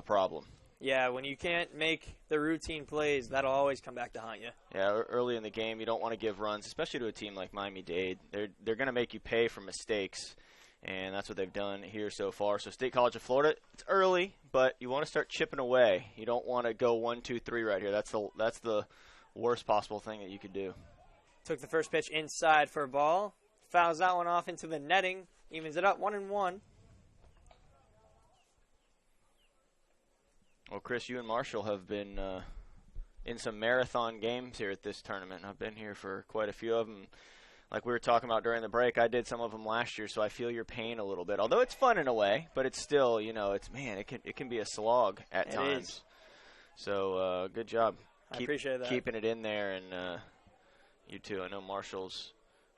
problem. Yeah, when you can't make the routine plays, that'll always come back to haunt you. Yeah, early in the game, you don't want to give runs, especially to a team like Miami-Dade. They're going to make you pay for mistakes, and that's what they've done here so far. So State College of Florida, it's early, but you want to start chipping away. You don't want to go 1, 2, 3 right here. That's the worst possible thing that you could do. Took the first pitch inside for a ball. Fouls that one off into the netting. Evens it up 1-1. Well, Chris, you and Marshall have been in some marathon games here at this tournament. I've been here for quite a few of them. Like we were talking about during the break, I did some of them last year, so I feel your pain a little bit. Although it's fun in a way, but it's still, it can be a slog at times. Is. So good job. I appreciate that. Keeping it in there, and you too. I know Marshall's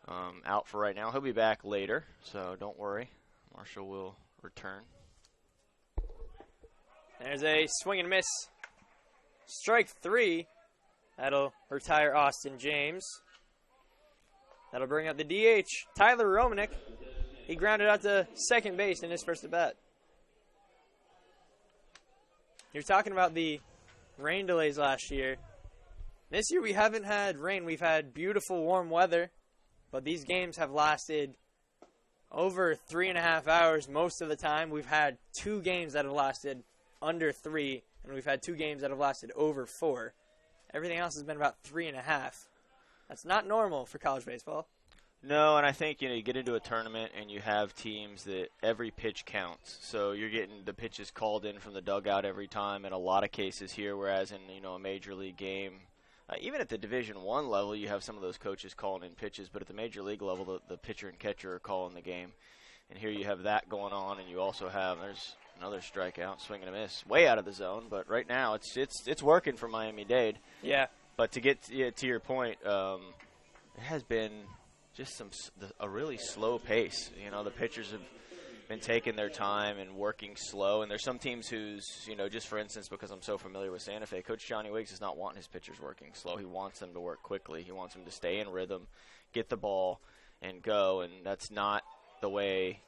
out for right now. He'll be back later, so don't worry. Marshall will return. There's a swing and miss. Strike 3. That'll retire Austin James. That'll bring up the DH, Tyler Romanek. He grounded out to second base in his first at bat. You're talking about the rain delays last year. This year we haven't had rain. We've had beautiful warm weather, but these games have lasted over 3.5 hours most of the time. We've had 2 games that have lasted under 3, and we've had 2 games that have lasted over 4. Everything else has been about 3.5. That's not normal for college baseball. No, and I think, you get into a tournament and you have teams that every pitch counts. So you're getting the pitches called in from the dugout every time in a lot of cases here, whereas in, a major league game, even at the Division I level, you have some of those coaches calling in pitches, but at the major league level, the pitcher and catcher are calling the game. And here you have that going on, and you also have, there's another strikeout, swing and a miss, way out of the zone. But right now, it's working for Miami-Dade. Yeah. But to get to your point, it has been just a really slow pace. The pitchers have been taking their time and working slow. And there's some teams who's, just for instance, because I'm so familiar with Santa Fe, Coach Johnny Wiggs does not want his pitchers working slow. He wants them to work quickly. He wants them to stay in rhythm, get the ball, and go. And that's not the way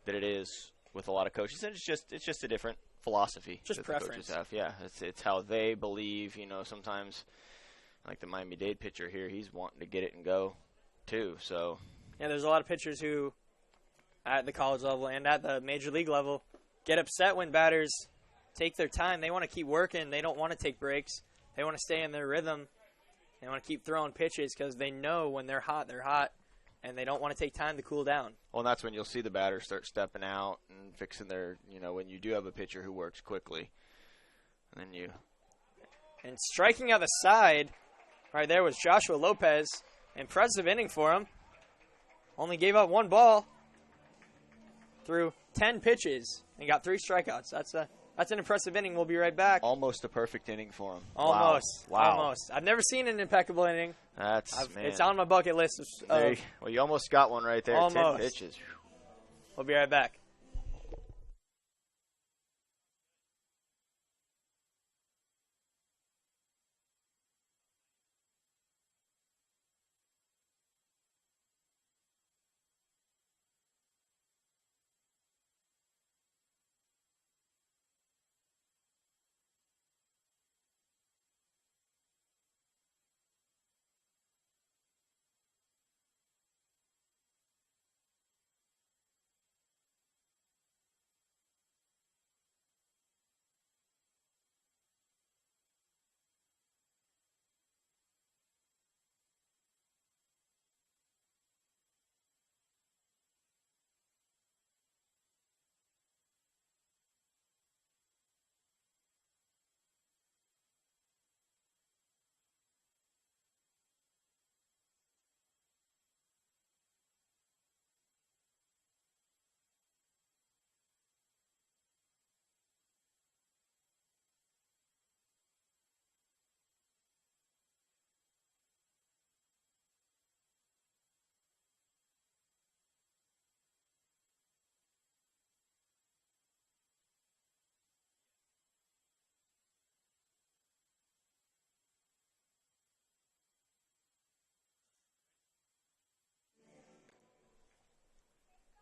that it is with a lot of coaches, and it's just a different philosophy just that preference. The coaches have. Yeah, it's how they believe. Sometimes like the Miami-Dade pitcher here, he's wanting to get it and go too. So yeah, there's a lot of pitchers who, at the college level and at the major league level, get upset when batters take their time. They want to keep working. They don't want to take breaks. They want to stay in their rhythm. They want to keep throwing pitches because they know when they're hot, and they don't want to take time to cool down. Well, and that's when you'll see the batters start stepping out and fixing their, when you do have a pitcher who works quickly. And then you. And striking out the side, right there was Joshua Lopez. Impressive inning for him. Only gave up 1 ball through 10 pitches and got 3 strikeouts. That's an impressive inning. We'll be right back. Almost a perfect inning for him. Almost. Wow. Almost. I've never seen an impeccable inning. Man. It's on my bucket list. Well, you almost got one right there. Almost. 10 pitches. We'll be right back.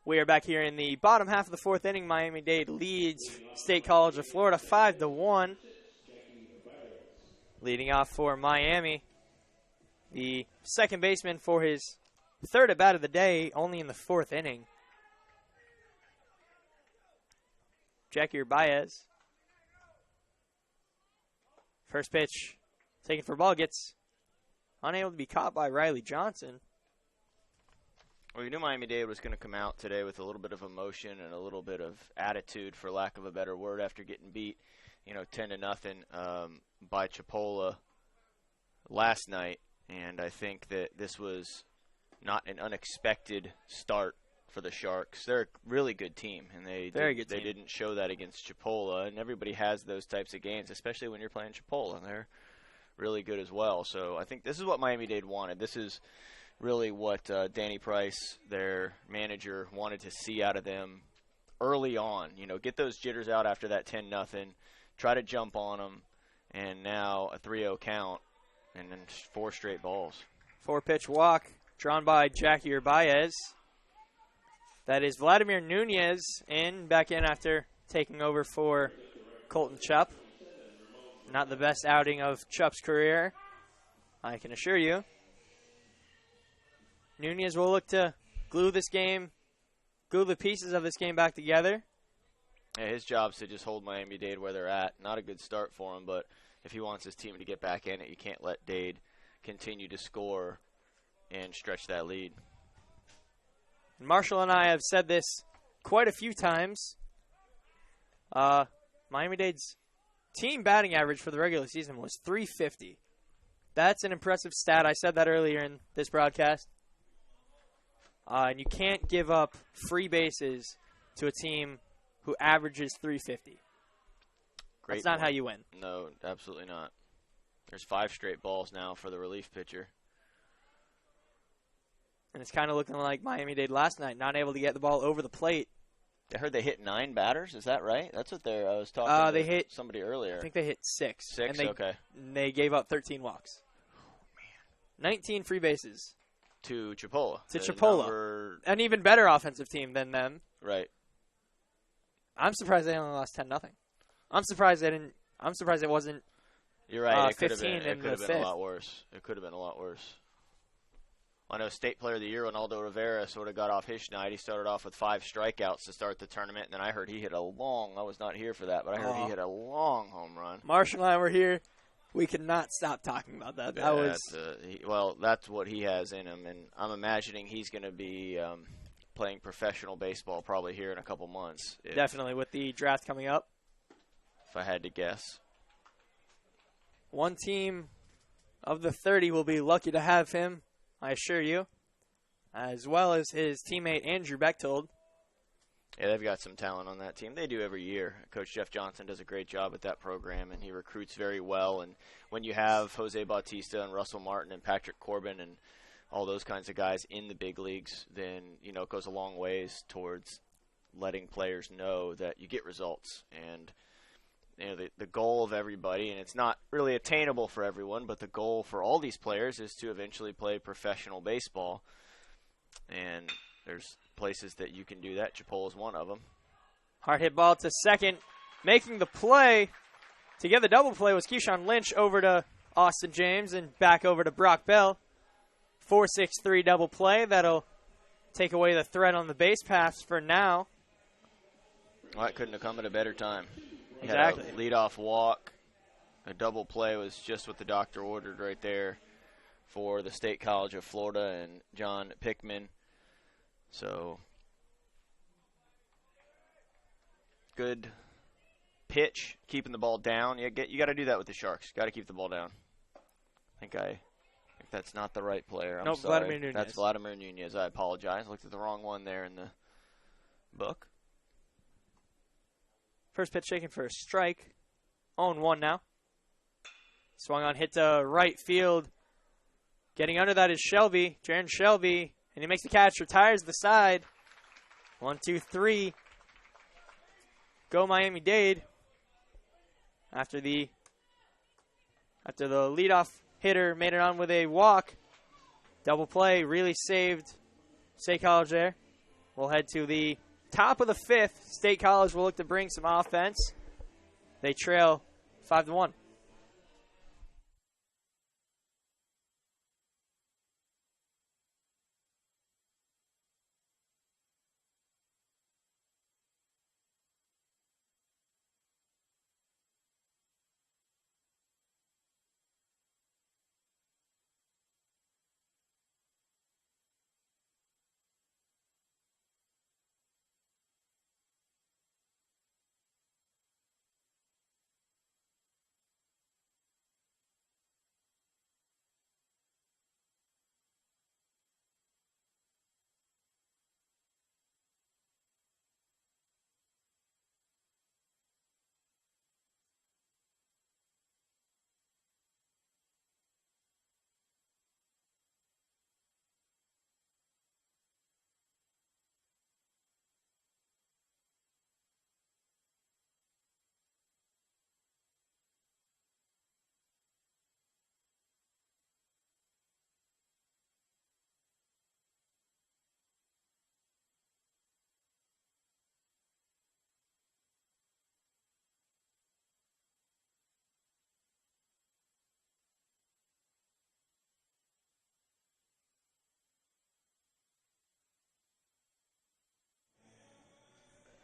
We are back here in the bottom half of the fourth inning. Miami-Dade leads State College of Florida 5-1. Leading off for Miami, the second baseman for his third at bat of the day, only in the fourth inning. Jackie Baez. First pitch taken for ball, gets unable to be caught by Riley Johnson. Well, you knew Miami-Dade was going to come out today with a little bit of emotion and a little bit of attitude, for lack of a better word, after getting beat, 10-0 by Chipola last night. And I think that this was not an unexpected start for the Sharks. They're a really good team, and they didn't show that against Chipola. And everybody has those types of games, especially when you're playing Chipola. They're really good as well. So I think this is what Miami-Dade wanted. This is really what Danny Price, their manager, wanted to see out of them early on. Get those jitters out after that 10-0, try to jump on them, and now a 3-0 count, and then 4 straight balls. 4-pitch walk drawn by Jackie Baez. That is Vladimir Nunez back in after taking over for Colton Chupp. Not the best outing of Chupp's career, I can assure you. Nunez will look to glue the pieces of this game back together. Yeah, his job's to just hold Miami-Dade where they're at. Not a good start for him, but if he wants his team to get back in it, you can't let Dade continue to score and stretch that lead. Marshall and I have said this quite a few times. Miami-Dade's team batting average for the regular season was .350. That's an impressive stat. I said that earlier in this broadcast. And you can't give up free bases to a team who averages .350. That's not how you win. No, absolutely not. There's 5 straight balls now for the relief pitcher. And it's kind of looking like Miami-Dade last night, not able to get the ball over the plate. I heard they hit 9 batters. Is that right? That's what I was talking they hit somebody earlier. I think they hit 6. 6, okay. And they gave up 13 walks. Oh, man. 19 free bases. To Chipola. An even better offensive team than them. Right. I'm surprised they only lost 10-0. I'm surprised it wasn't. You're right. It 15 could have been a lot worse. It could have been a lot worse. I know State Player of the Year, Ronaldo Rivera, sort of got off his schneid. He started off with 5 strikeouts to start the tournament, and then I heard he hit I was not here for that, but I heard he hit a long home run. Marshall and I were here. We could not stop talking about that. That's what he has in him, and I'm imagining he's going to be playing professional baseball probably here in a couple months. Definitely, with the draft coming up. If I had to guess. One team of the 30 will be lucky to have him, I assure you, as well as his teammate Andrew Bechtold. Yeah, they've got some talent on that team. They do every year. Coach Jeff Johnson does a great job at that program, and he recruits very well. And when you have Jose Bautista and Russell Martin and Patrick Corbin and all those kinds of guys in the big leagues, then, it goes a long ways towards letting players know that you get results. And, the goal of everybody, and it's not really attainable for everyone, but the goal for all these players is to eventually play professional baseball. And there's places that you can do that. Chipola is one of them. Hard hit ball to second. Making the play to get the double play was Keyshawn Lynch over to Austin James and back over to Brock Bell. 4-6-3 double play. That'll take away the threat on the base paths for now. Well, that couldn't have come at a better time. Exactly. Had a leadoff walk. A double play was just what the doctor ordered right there for the State College of Florida and John Pickman. So, good pitch, keeping the ball down. You got to do that with the Sharks. Got to keep the ball down. I think that's not the right player. I'm sorry. Vladimir Nunez. That's Vladimir Nunez. I apologize. Looked at the wrong one there in the book. First pitch taken for a strike. 0-1 now. Swung on, hit to right field. Getting under that is Shelby, Jaron Shelby, and he makes the catch, retires the side. 1-2-3. Go Miami-Dade. After the leadoff hitter made it on with a walk. Double play really saved State College there. We'll head to the top of the 5th. State College will look to bring some offense. They trail 5-1.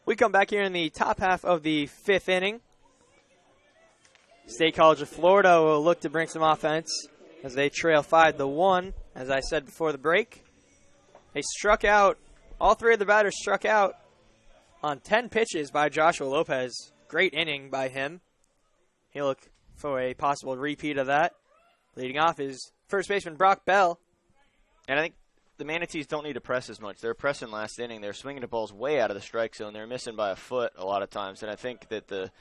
We come back here in the top half of the 5th inning. State College of Florida will look to bring some offense as they trail 5-1, as I said before the break. They struck out, all 3 of the batters struck out on 10 pitches by Joshua Lopez. Great inning by him. He'll look for a possible repeat of that. Leading off is first baseman Brock Bell. And I think the Manatees don't need to press as much. They're pressing last inning. They're swinging the balls way out of the strike zone. They're missing by a foot a lot of times. And I think that the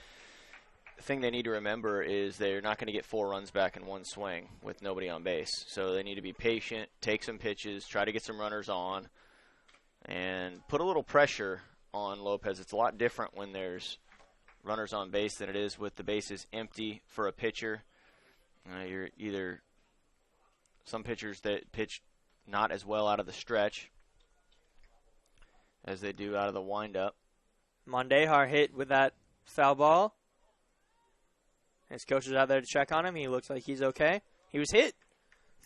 thing they need to remember is they're not going to get 4 runs back in one swing with nobody on base. So they need to be patient, take some pitches, try to get some runners on, and put a little pressure on Lopez. It's a lot different when there's runners on base than it is with the bases empty for a pitcher. You're either some pitchers that pitch not as well out of the stretch as they do out of the windup. Mondejar hit with that foul ball. His coach is out there to check on him. He looks like he's okay. He was hit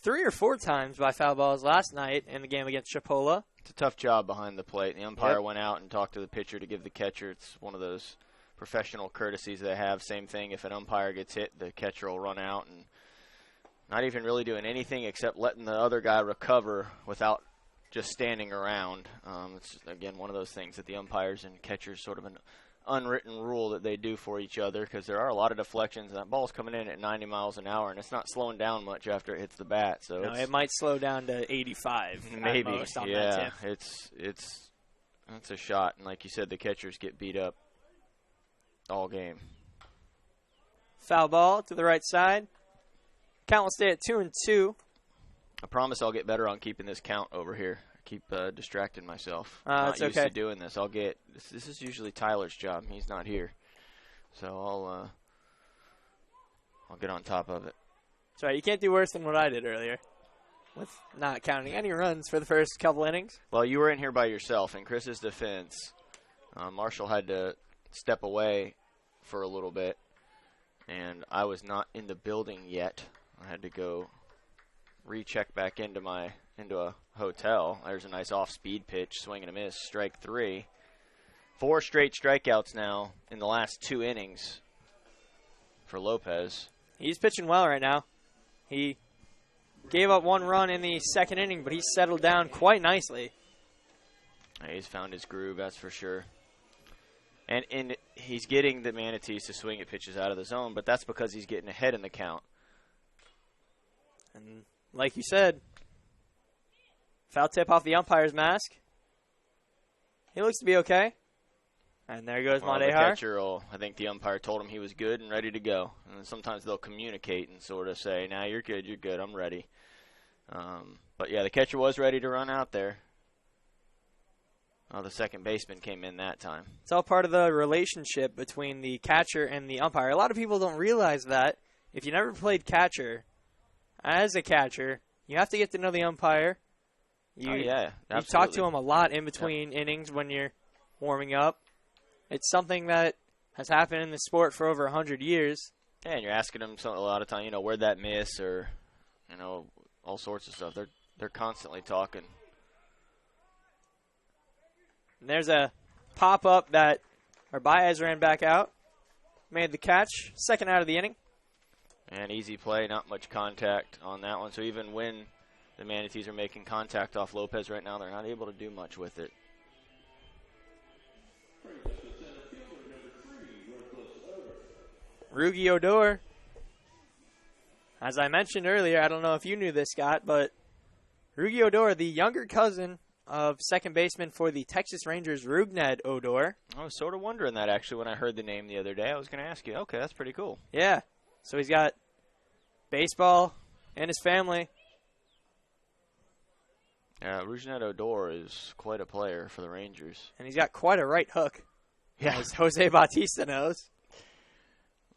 3 or 4 times by foul balls last night in the game against Chipola. It's a tough job behind the plate. The umpire went out and talked to the pitcher to give the catcher. It's one of those professional courtesies they have. Same thing, if an umpire gets hit, the catcher will run out and not even really doing anything except letting the other guy recover without just standing around. It's, again, one of those things that the umpires and catchers sort of an unwritten rule that they do for each other, because there are a lot of deflections. That ball's coming in at 90 miles an hour, and it's not slowing down much after it hits the bat. So no, it might slow down to 85 maybe. At most on yeah, that tip. That's a shot. And like you said, the catchers get beat up all game. Foul ball to the right side. Count will stay at 2-2. I promise I'll get better on keeping this count over here. I keep distracting myself. It's not used okay. to doing this. This is usually Tyler's job. He's not here, so I'll get on top of it. That's right. You can't do worse than what I did earlier, with not counting any runs for the first couple innings. Well, you were in here by yourself. In Chris's defense, Marshall had to step away for a little bit, and I was not in the building yet. I had to go recheck back into a hotel. There's a nice off-speed pitch, swing and a miss, strike 3. 4 straight strikeouts now in the last 2 innings for Lopez. He's pitching well right now. He gave up 1 run in the second inning, but he's settled down quite nicely. He's found his groove, that's for sure. And he's getting the Manatees to swing at pitches out of the zone, but that's because he's getting ahead in the count. And like you said, foul tip off the umpire's mask. He looks to be okay. And there goes Mondejar. The catcher I think the umpire told him he was good and ready to go. And sometimes they'll communicate and sort of say, "Nah, you're good, I'm ready." But yeah, the catcher was ready to run out there. Oh, the second baseman came in that time. It's all part of the relationship between the catcher and the umpire. A lot of people don't realize that. If you never played catcher, as a catcher, you have to get to know the umpire. You absolutely. talk to him a lot in between innings when you're warming up. It's something that has happened in the sport for over 100 years. Yeah, and you're asking them a lot of time, where'd that miss, or all sorts of stuff. They're constantly talking. And there's a pop-up that Baez ran back out, made the catch, second out of the inning. And easy play, not much contact on that one. So even when the Manatees are making contact off Lopez right now, they're not able to do much with it. Rugi Odor, as I mentioned earlier, I don't know if you knew this, Scott, but Rugi Odor, the younger cousin of second baseman for the Texas Rangers, Rougned Odor. I was sort of wondering that, actually, when I heard the name the other day. I was going to ask you. Okay, that's pretty cool. Yeah, so he's got baseball in his family. Yeah, Rougned Odor is quite a player for the Rangers. And he's got quite a right hook, as Jose Bautista knows.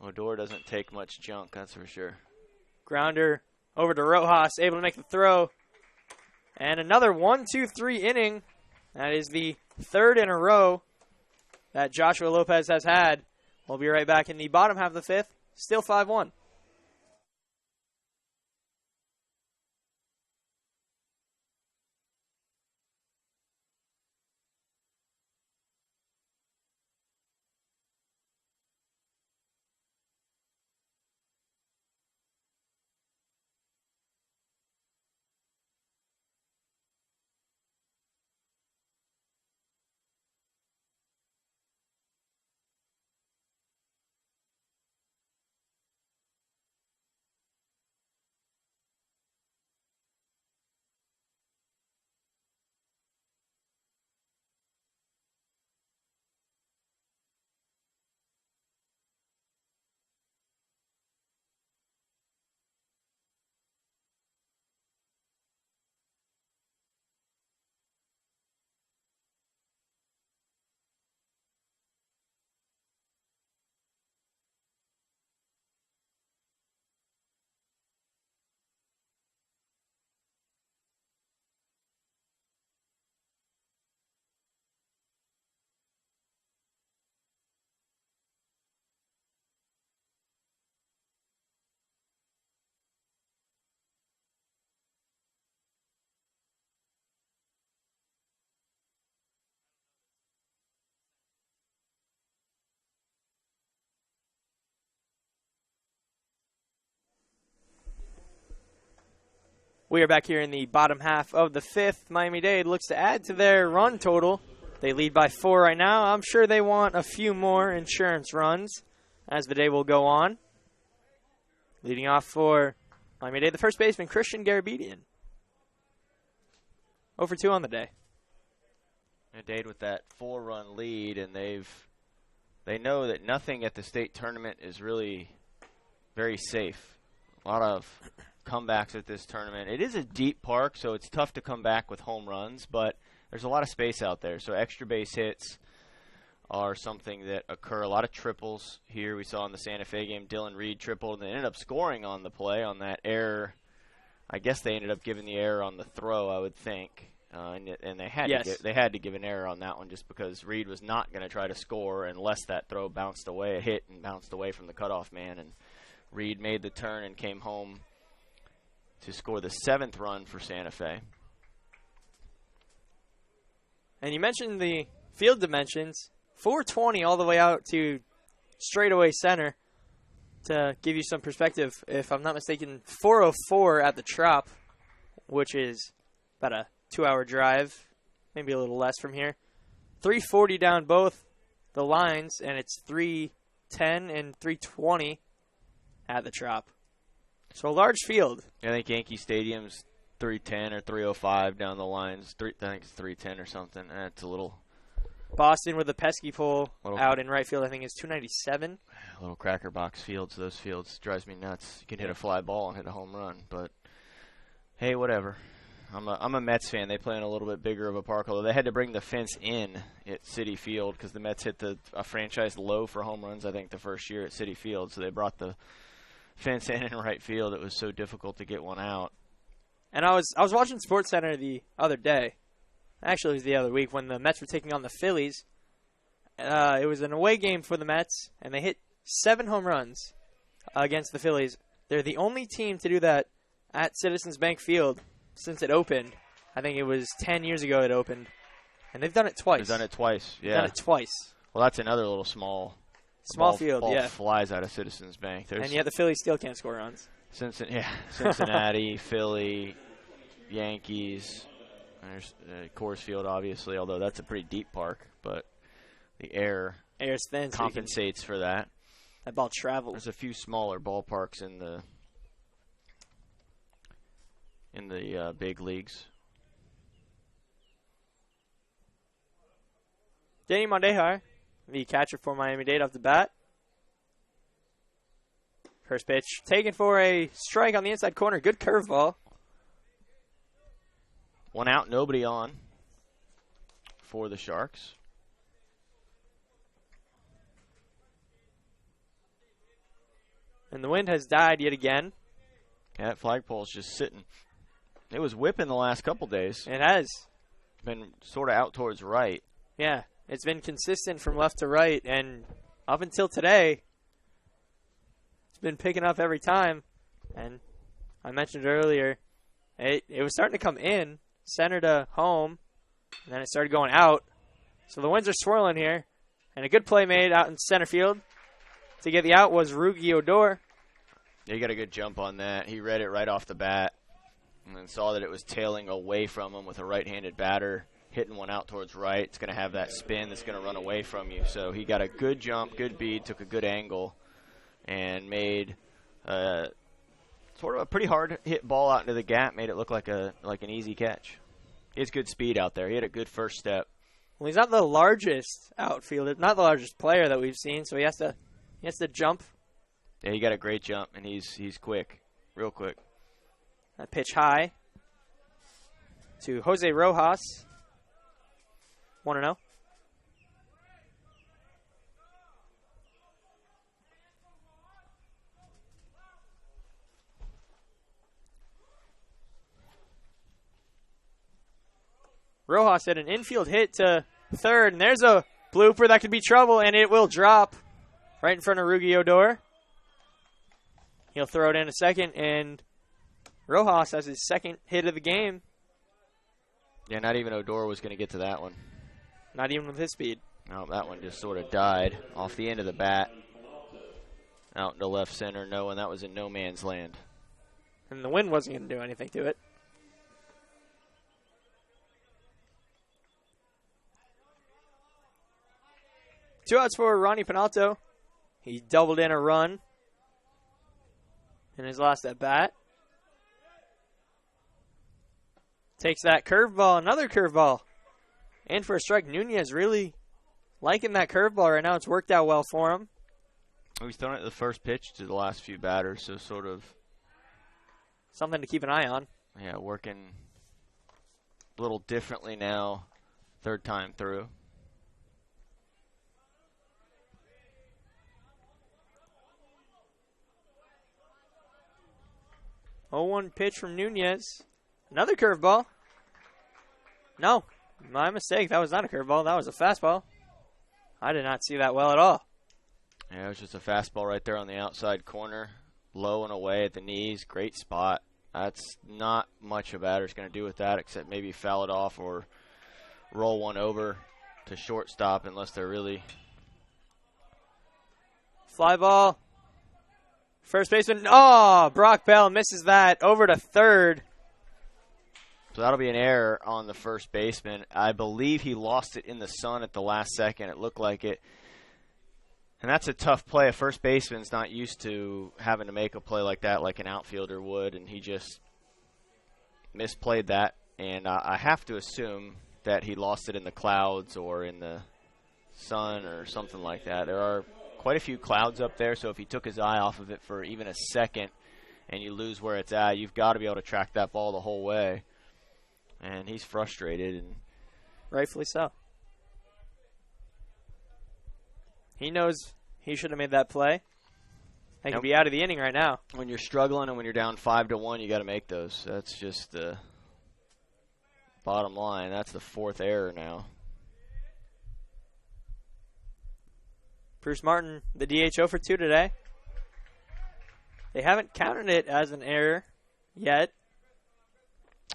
Odor doesn't take much junk, that's for sure. Grounder over to Rojas, able to make the throw. And another 1-2-3 inning. That is the third in a row that Joshua Lopez has had. We'll be right back in the bottom half of the fifth. Still 5-1. We are back here in the bottom half of the fifth. Miami-Dade looks to add to their run total. They lead by 4 right now. I'm sure they want a few more insurance runs as the day will go on. Leading off for Miami-Dade, the first baseman, Christian Garabedian. 0 for 2 on the day. And Dade with that 4-run lead, and they know that nothing at the state tournament is really very safe. A lot of comebacks at this tournament. It is a deep park, so it's tough to come back with home runs, but there's a lot of space out there. So extra base hits are something that occur. A lot of triples here. We saw in the Santa Fe game, Dylan Reed tripled, and they ended up scoring on the play on that error. I guess they ended up giving the error on the throw, I would think. And they had to give an error on that one just because Reed was not going to try to score unless that throw bounced away, a hit and bounced away from the cutoff man. And Reed made the turn and came home to score the 7th run for Santa Fe. And you mentioned the field dimensions. 420 all the way out to straightaway center. To give you some perspective, if I'm not mistaken, 404 at the Trop, which is about a 2-hour drive, maybe a little less from here. 340 down both the lines, and it's 310 and 320 at the Trop. So a large field. I think Yankee Stadium's 310 or 305 down the lines. I think it's 310 or something. It's a little. Boston with a pesky pole out in right field, I think, is 297. A little cracker box fields. Those fields drives me nuts. You can hit a fly ball and hit a home run, but hey, whatever. I'm a Mets fan. They play in a little bit bigger of a park, although they had to bring the fence in at Citi Field because the Mets hit a franchise low for home runs, I think, the first year at Citi Field. So they brought the fence in right field. It was so difficult to get one out. And I was watching SportsCenter the other day. Actually, it was the other week when the Mets were taking on the Phillies. It was an away game for the Mets, and they hit 7 home runs against the Phillies. They're the only team to do that at Citizens Bank Field since it opened. I think it was 10 years ago it opened. And they've done it twice. They've done it twice, yeah. Done it twice. Well, that's another little small field, ball yeah. Flies out of Citizens Bank. And yet the Phillies still can't score runs. Cincinnati, Philly, Yankees. There's Coors Field, obviously, although that's a pretty deep park, but the air's thin, compensates for that. That ball travels. There's a few smaller ballparks in the big leagues. Danny Mondejar, the catcher for Miami-Dade off the bat. First pitch taken for a strike on the inside corner. Good curveball. 1 out, nobody on for the Sharks. And the wind has died yet again. Yeah, that flagpole's just sitting. It was whipping the last couple days. It has. Been sort of out towards right. Yeah, it's been consistent from left to right, and up until today, it's been picking up every time. And I mentioned earlier, it was starting to come in, center to home, and then it started going out. So the winds are swirling here, and a good play made out in center field to get the out was Rugi Odor. Yeah, he got a good jump on that. He read it right off the bat and then saw that it was tailing away from him with a right-handed batter, hitting one out towards right. It's going to have that spin that's going to run away from you. So he got a good jump, good bead, took a good angle, and made sort of a pretty hard-hit ball out into the gap, made it look like an easy catch. He has good speed out there. He had a good first step. Well, he's not the largest outfielder, not the largest player that we've seen, so he has to jump. Yeah, he got a great jump, and he's quick, real quick. That pitch high to Jose Rojas. 1-0. Rojas had an infield hit to third, and there's a blooper that could be trouble, and it will drop right in front of Rugi Odor. He'll throw it in a second, and Rojas has his second hit of the game. Yeah, not even Odor was going to get to that one. Not even with his speed. No, that one just sort of died off the end of the bat. Out into left center, knowing that was in no man's land. And the wind wasn't going to do anything to it. Two outs for Ronnie Pinalto. He doubled in a run in his last at bat. Takes that curveball, another curveball. And for a strike, Nunez really liking that curveball right now. It's worked out well for him. He's thrown it the first pitch to the last few batters, so sort of something to keep an eye on. Yeah, working a little differently now, third time through. 0-1 pitch from Nunez. Another curveball. No, my mistake. That was not a curveball. That was a fastball. I did not see that well at all. Yeah, it was just a fastball right there on the outside corner. Low and away at the knees. Great spot. That's not much a batter's going to do with that except maybe foul it off or roll one over to shortstop unless they're really... Fly ball. First baseman. Oh, Brock Bell misses that over to third. So that'll be an error on the first baseman. I believe he lost it in the sun at the last second. It looked like it. And that's a tough play. A first baseman's not used to having to make a play like that like an outfielder would, and he just misplayed that. And I have to assume that he lost it in the clouds or in the sun or something like that. There are quite a few clouds up there, so if he took his eye off of it for even a second and you lose where it's at, you've got to be able to track that ball the whole way. And he's frustrated. And rightfully so. He knows he should have made that play. They could be out of the inning right now. When you're struggling and when you're down 5-1, you got to make those. That's just the bottom line. That's the fourth error now. Bruce Martin, the DH 0 for 2 today. They haven't counted it as an error yet.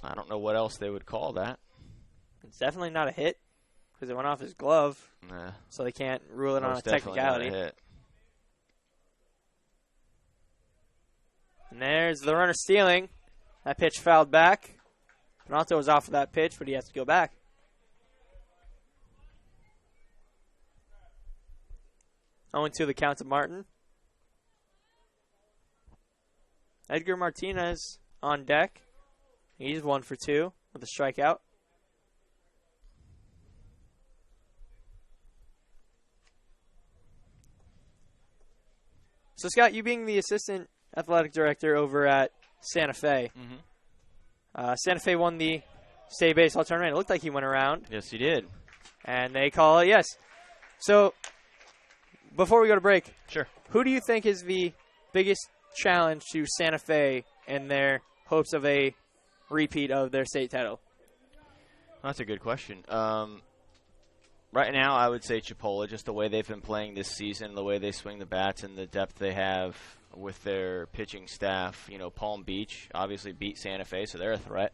I don't know what else they would call that. It's definitely not a hit because it went off his glove. Nah. So they can't rule it on a Definitely technicality. not a hit. And there's the runner stealing. That pitch fouled back. Penalto was off of that pitch, but he has to go back. Oh, 2 the count to Martin. Edgar Martinez on deck. He's 1 for 2 with a strikeout. So, Scott, you being the assistant athletic director over at Santa Fe, Santa Fe won the state baseball tournament. It looked like he went around. Yes, he did. And they call it yes. So, before we go to break, sure. Who do you think is the biggest challenge to Santa Fe in their hopes of a repeat of their state title? That's a good question. Right now, I would say Chipola, just the way they've been playing this season, the way they swing the bats and the depth they have with their pitching staff. You know, Palm Beach obviously beat Santa Fe, so they're a threat.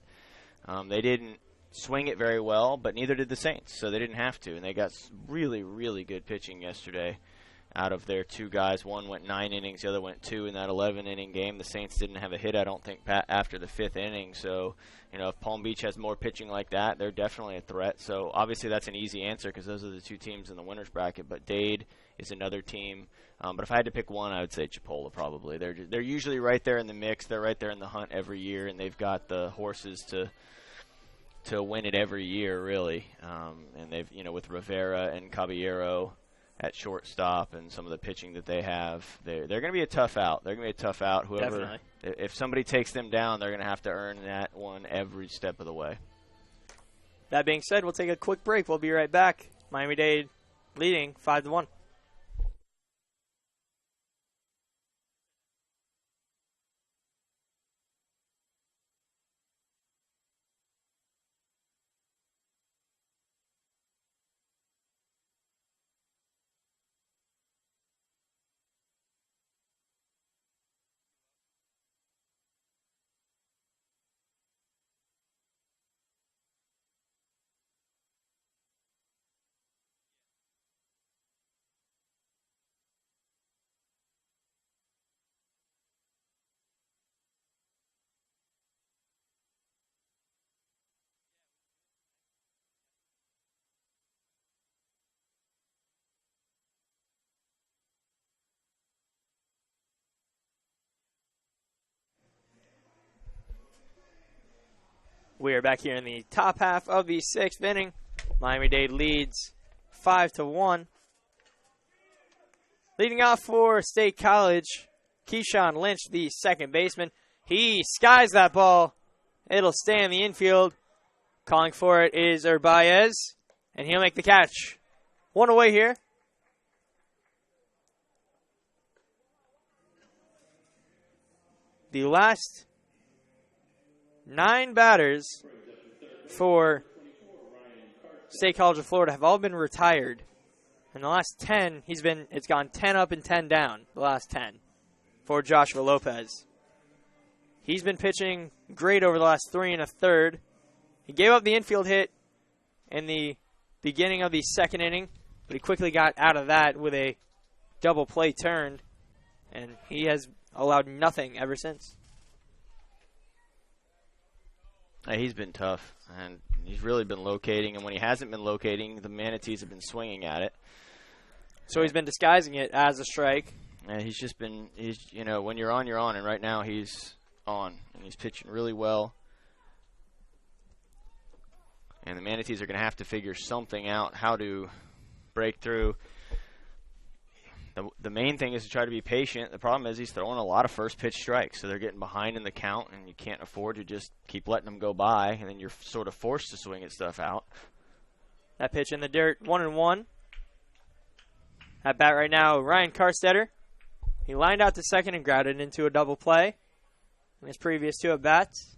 They didn't swing it very well, but neither did the Saints, so they didn't have to. And they got really, really good pitching yesterday out of their 2 guys. One went 9 innings, the other went 2 in that 11-inning game. The Saints didn't have a hit, I don't think, after the 5th inning. So, you know, if Palm Beach has more pitching like that, they're definitely a threat. So, obviously, that's an easy answer because those are the 2 teams in the winner's bracket. But Dade is another team. But if I had to pick one, I would say Chipola probably. They're usually right there in the mix. They're right there in the hunt every year, and they've got the horses to win it every year, really. And they've, you know, with Rivera and Caballero at shortstop and some of the pitching that they have, they're going to be a tough out. They're going to be a tough out. Whoever, if somebody takes them down, they're going to have to earn that one every step of the way. That being said, we'll take a quick break. We'll be right back. Miami-Dade leading 5-1. We are back here in the top half of the 6th inning. Miami-Dade leads 5-1. Leading off for State College, Keyshawn Lynch, the second baseman. He skies that ball. It'll stay in the infield. Calling for it is Urbaez, and he'll make the catch. 1 away here. The last 9 batters for State College of Florida have all been retired. In the last 10, it's gone 10 up and 10 down, the last 10, for Joshua Lopez. He's been pitching great over the last 3 1/3. He gave up the infield hit in the beginning of the 2nd inning, but he quickly got out of that with a double play turned, and he has allowed nothing ever since. He's been tough, and he's really been locating, and when he hasn't been locating, the Manatees have been swinging at it. So he's been disguising it as a strike. And he's just been, you know, when you're on, and right now he's on, and he's pitching really well. And the Manatees are going to have to figure something out, how to break through. The main thing is to try to be patient. The problem is he's throwing a lot of first pitch strikes, so they're getting behind in the count, and you can't afford to just keep letting them go by, and then you're sort of forced to swing at stuff out. That pitch in the dirt, 1-1. At bat right now, Ryan Carstetter. He lined out to second and grounded into a double play in his previous 2 at-bats.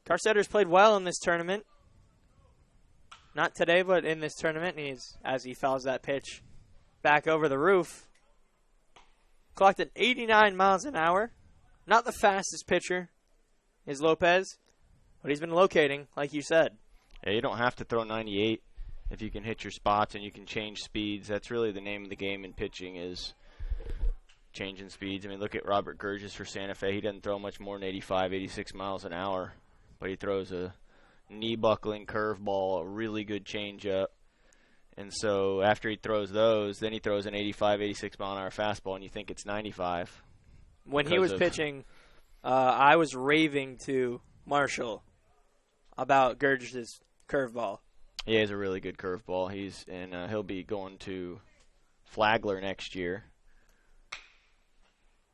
Carsetter's played well in this tournament. Not today, but in this tournament. And as he fouls that pitch back over the roof. Clocked at 89 miles an hour. Not the fastest pitcher is Lopez, but he's been locating, like you said. Yeah, you don't have to throw 98 if you can hit your spots and you can change speeds. That's really the name of the game in pitching, is changing speeds. I mean, look at Robert Gurgis for Santa Fe. He doesn't throw much more than 85, 86 miles an hour, but he throws a knee-buckling curveball, a really good changeup. And so after he throws those, then he throws an 85, 86 mile an hour fastball, and you think it's 95. When he was pitching, I was raving to Marshall about Gurgis' curveball. He has a really good curveball. He'll be going to Flagler next year.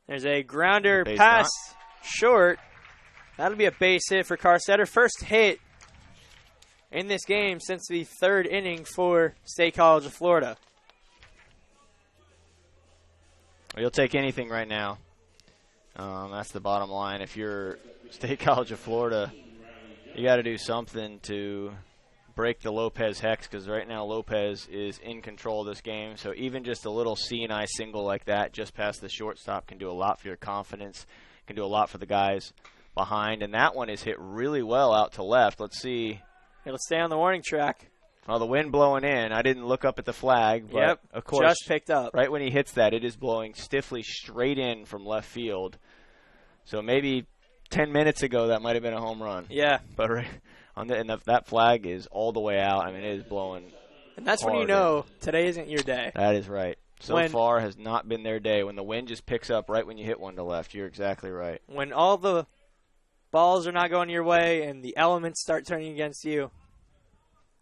There's a grounder pass short. That'll be a base hit for Carsetter. First hit in this game since the 3rd inning for State College of Florida. You'll take anything right now. That's the bottom line. If you're State College of Florida, you got to do something to break the Lopez hex, because right now Lopez is in control of this game. So even just a little C&I single like that just past the shortstop can do a lot for your confidence, can do a lot for the guys behind. And that one is hit really well out to left. Let's see. It'll stay on the warning track. Well, the wind blowing in. I didn't look up at the flag, but yep, of course, just picked up. Right when he hits that, it is blowing stiffly straight in from left field. So maybe 10 minutes ago that might have been a home run. Yeah. But that flag is all the way out. I mean, it is blowing. And that's when you know today isn't your day. That is right. So far has not been their day. When the wind just picks up right when you hit one to left, you're exactly right. When all the balls are not going your way and the elements start turning against you,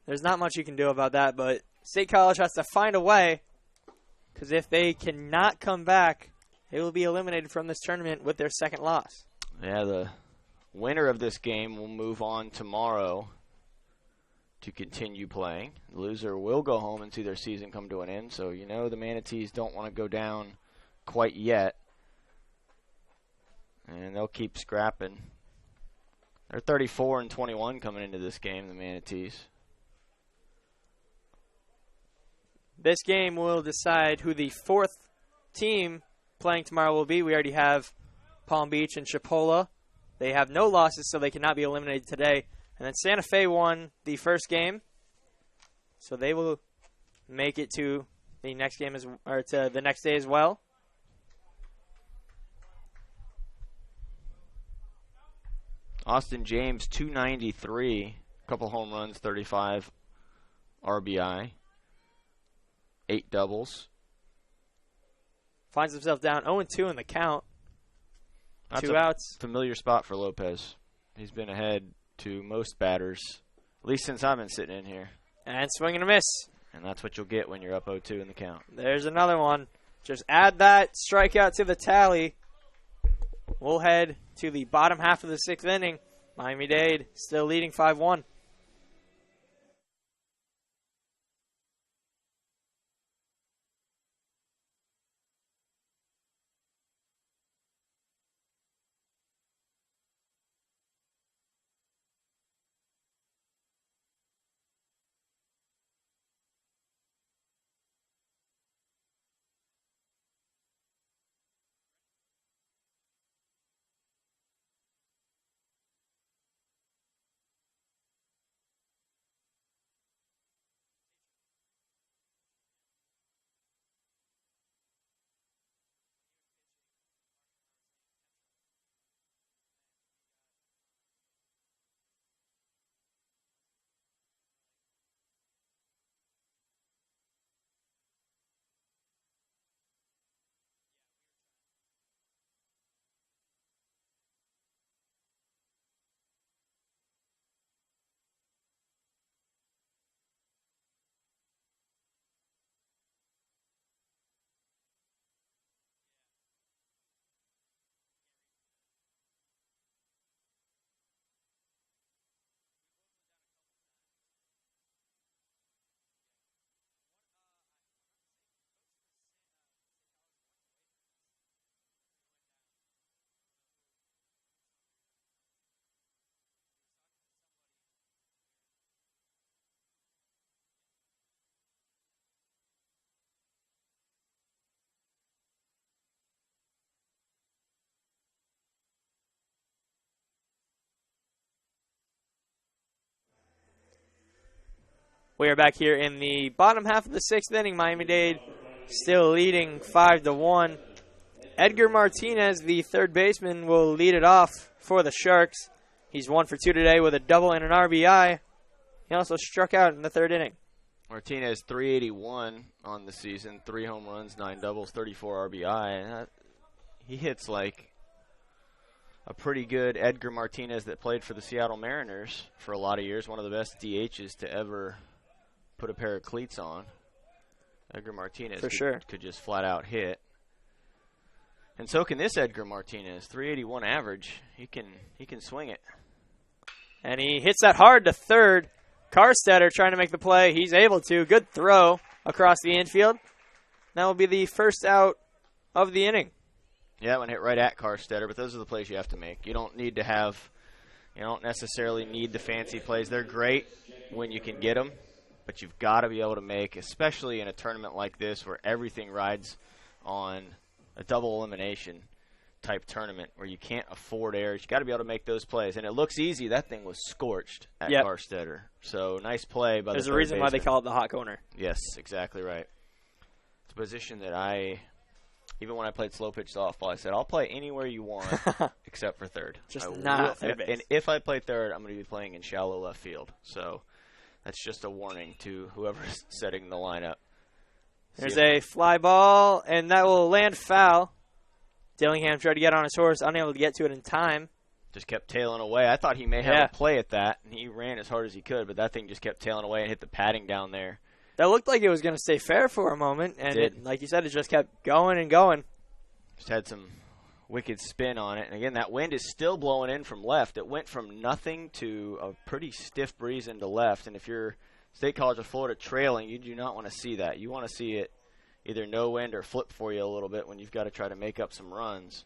there's not much you can do about that. But State College has to find a way, because if they cannot come back, they will be eliminated from this tournament with their 2nd loss. Yeah, the winner of this game will move on tomorrow to continue playing. The loser will go home and see their season come to an end. So, the Manatees don't want to go down quite yet. And they'll keep scrapping. They're 34-21 coming into this game, the Manatees. This game will decide who the 4th team playing tomorrow will be. We already have Palm Beach and Chipola. They have no losses, so they cannot be eliminated today. And then Santa Fe won the first game, so they will make it to the next game to the next day as well. Austin James, 293, couple home runs, 35 RBI, 8 doubles. Finds himself down 0-2 in the count. That's 2 outs. Familiar spot for Lopez. He's been ahead to most batters, at least since I've been sitting in here. And swing and a miss. And that's what you'll get when you're up 0-2 in the count. There's another one. Just add that strikeout to the tally. We'll head to the bottom half of the 6th inning. Miami-Dade still leading 5-1. We are back here in the bottom half of the 6th inning. Miami-Dade still leading 5-1. Edgar Martinez, the third baseman, will lead it off for the Sharks. He's 1 for 2 today with a double and an RBI. He also struck out in the 3rd inning. Martinez, 381 on the season, 3 home runs, 9 doubles, 34 RBI. He hits like a pretty good Edgar Martinez that played for the Seattle Mariners for a lot of years, one of the best DHs to ever put a pair of cleats on. Edgar Martinez could just flat out hit. And so can this Edgar Martinez, 381 average. He can swing it. And he hits that hard to third. Carstetter trying to make the play. He's able to. Good throw across the infield. That will be the first out of the inning. Yeah, that one hit right at Carstetter, but those are the plays you have to make. You don't necessarily need the fancy plays. They're great when you can get them, but you've got to be able to make, especially in a tournament like this where everything rides on a double elimination type tournament where you can't afford errors. You got to be able to make those plays. And it looks easy. That thing was scorched at Carstetter. So nice play by the third baseman. There's a reason why they call it the hot corner. Yes, exactly right. It's a position that even when I played slow pitch softball, I said, I'll play anywhere you want except for third. Just not third base. And if I play third, I'm going to be playing in shallow left field. So that's just a warning to whoever's setting the lineup. There's a fly ball, and that will land foul. Dillingham tried to get on his horse, unable to get to it in time. Just kept tailing away. I thought he may have a play at that, and he ran as hard as he could, but that thing just kept tailing away and hit the padding down there. That looked like it was going to stay fair for a moment, and like you said, it just kept going and going. Just had some wicked spin on it. And again, that wind is still blowing in from left. It went from nothing to a pretty stiff breeze into left, and if you're State College of Florida trailing, you do not want to see that. You want to see it either no wind or flip for you a little bit when you've got to try to make up some runs.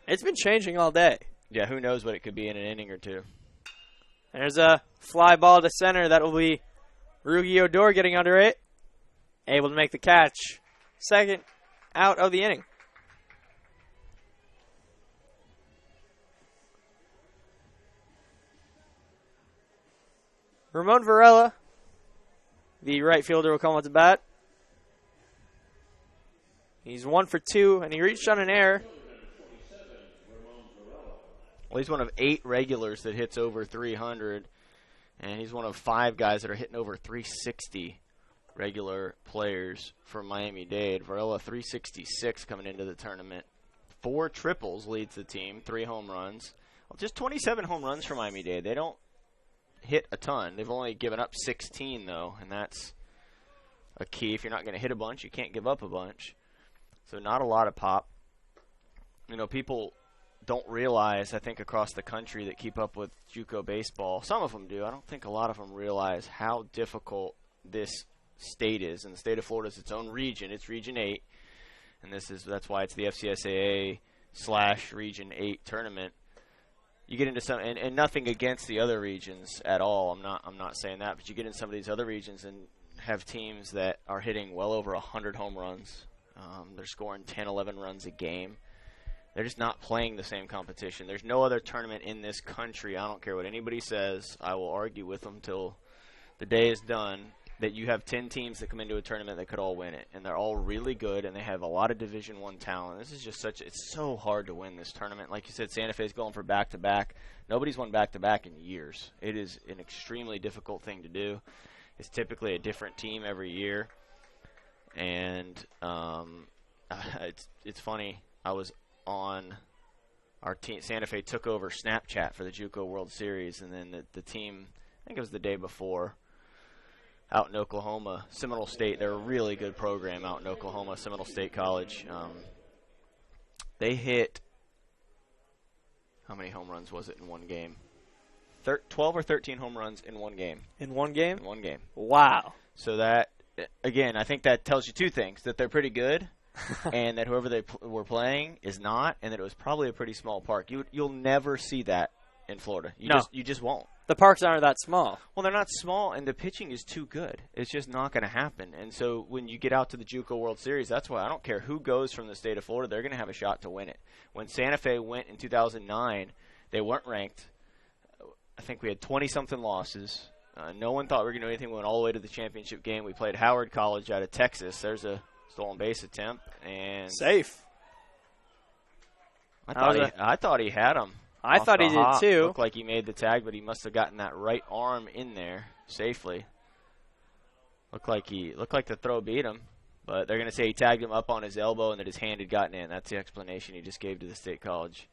It's been changing all day. Yeah, who knows what it could be in an inning or two. There's a fly ball to center. That will be Rugi Odor getting under it. Able to make the catch. Second out of the inning. Ramon Varela, the right fielder, will come up to bat. He's 1 for 2, and he reached on an error. Well, he's one of 8 regulars that hits over 300, and he's one of 5 guys that are hitting over 360 regular players for Miami-Dade. Varela, 366 coming into the tournament. 4 triples leads the team, 3 home runs. Well, just 27 home runs for Miami-Dade. They don't hit a ton. They've only given up 16, though, and that's a key. If you're not going to hit a bunch, you can't give up a bunch. So not a lot of pop. You know, people don't realize, I think, across the country that keep up with JUCO baseball. Some of them do. I don't think a lot of them realize how difficult this state is. And the state of Florida is its own region. It's Region 8. And that's why it's the FCSAA / Region 8 tournament. You get into some, and nothing against the other regions at all. I'm not saying that, but you get in some of these other regions and have teams that are hitting well over 100 home runs. They're scoring 10, 11 runs a game. They're just not playing the same competition. There's no other tournament in this country. I don't care what anybody says. I will argue with them till the day is done that you have 10 teams that come into a tournament that could all win it, and they're all really good, and they have a lot of Division I talent. This is just it's so hard to win this tournament. Like you said, Santa Fe's going for back-to-back. Nobody's won back-to-back in years. It is an extremely difficult thing to do. It's typically a different team every year, and it's funny. I was on our team. Santa Fe took over Snapchat for the JUCO World Series, and then the team, I think it was the day before, out in Oklahoma, Seminole State. They're a really good program out in Oklahoma, Seminole State College. They hit, how many home runs was it in one game? 12 or 13 home runs in one game. In one game? In one game. Wow. So that, again, I think that tells you 2 things, that they're pretty good and that whoever they were playing is not, and that it was probably a pretty small park. You'll never see that in Florida. You just won't. The parks aren't that small. Well, they're not small, and the pitching is too good. It's just not going to happen. And so when you get out to the JUCO World Series, that's why I don't care who goes from the state of Florida, they're going to have a shot to win it. When Santa Fe went in 2009, they weren't ranked. I think we had 20-something losses. No one thought we were going to do anything. We went all the way to the championship game. We played Howard College out of Texas. There's a stolen base attempt. And safe. I thought he had him. I thought he did too. Looked like he made the tag, but he must have gotten that right arm in there safely. Looked like the throw beat him, but they're going to say he tagged him up on his elbow and that his hand had gotten in. That's the explanation he just gave to the State College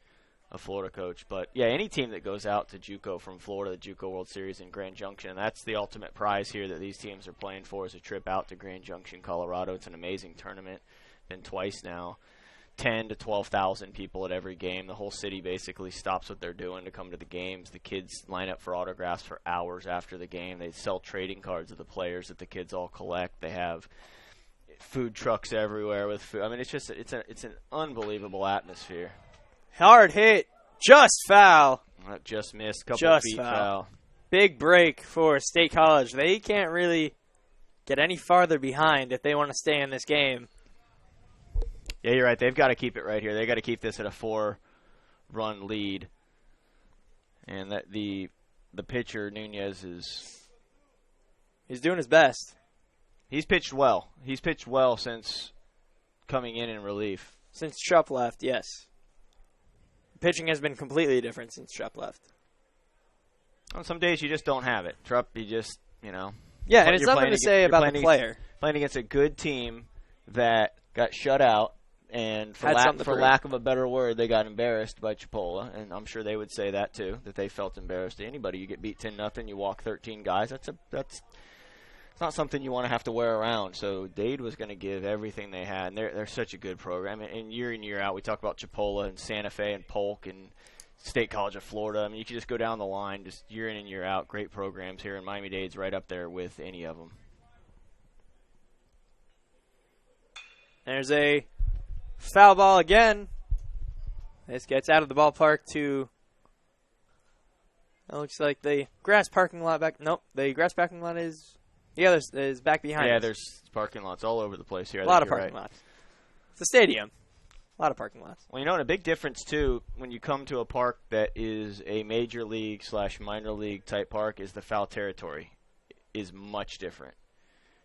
of Florida coach. But yeah, any team that goes out to JUCO from Florida, the JUCO World Series in Grand Junction, that's the ultimate prize here that these teams are playing for, is a trip out to Grand Junction, Colorado. It's an amazing tournament. Been twice now. 10 to 12,000 people at every game. The whole city basically stops what they're doing to come to the games. The kids line up for autographs for hours after the game. They sell trading cards of the players that the kids all collect. They have food trucks everywhere with food. I mean, it's an unbelievable atmosphere. Hard hit, just foul. Just missed, couple feet foul. Big break for State College. They can't really get any farther behind if they want to stay in this game. Yeah, you're right. They've got to keep it right here. They've got to keep this at a 4-run lead. And that the pitcher, Nunez, he's doing his best. He's pitched well. He's pitched well since coming in relief. Since Trupp left, yes. Pitching has been completely different since Trupp left. On some days you just don't have it. Trupp, you just, Yeah, and it's nothing to say about the player. Playing against a good team that got shut out. And for lack of a better word, they got embarrassed by Chipola, and I'm sure they would say that too, that they felt embarrassed. Anybody, you get beat 10-0, you walk 13 guys. That's it's not something you want to have to wear around. So Dade was going to give everything they had. And they're such a good program, and year in year out, we talk about Chipola and Santa Fe and Polk and State College of Florida. I mean, you can just go down the line, just year in and year out. Great programs here, and Miami-Dade's right up there with any of them. There's a foul ball again. This gets out of the ballpark to, it looks like the grass parking lot back. Nope, the grass parking lot is back behind us. There's parking lots all over the place here. A lot of parking lots. It's a stadium. A lot of parking lots. Well, and a big difference, too, when you come to a park that is a major league / minor league type park, is the foul territory is much different.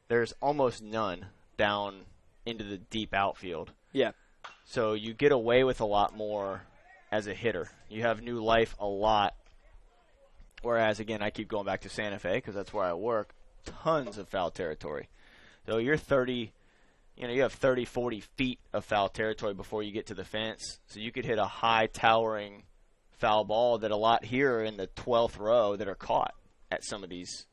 There's almost none down into the deep outfield. Yeah. So you get away with a lot more as a hitter. You have new life a lot. Whereas, again, I keep going back to Santa Fe because that's where I work. Tons of foul territory. So you're 30, you have 30, 40 feet of foul territory before you get to the fence. So you could hit a high towering foul ball that a lot here in the 12th row that are caught at some of these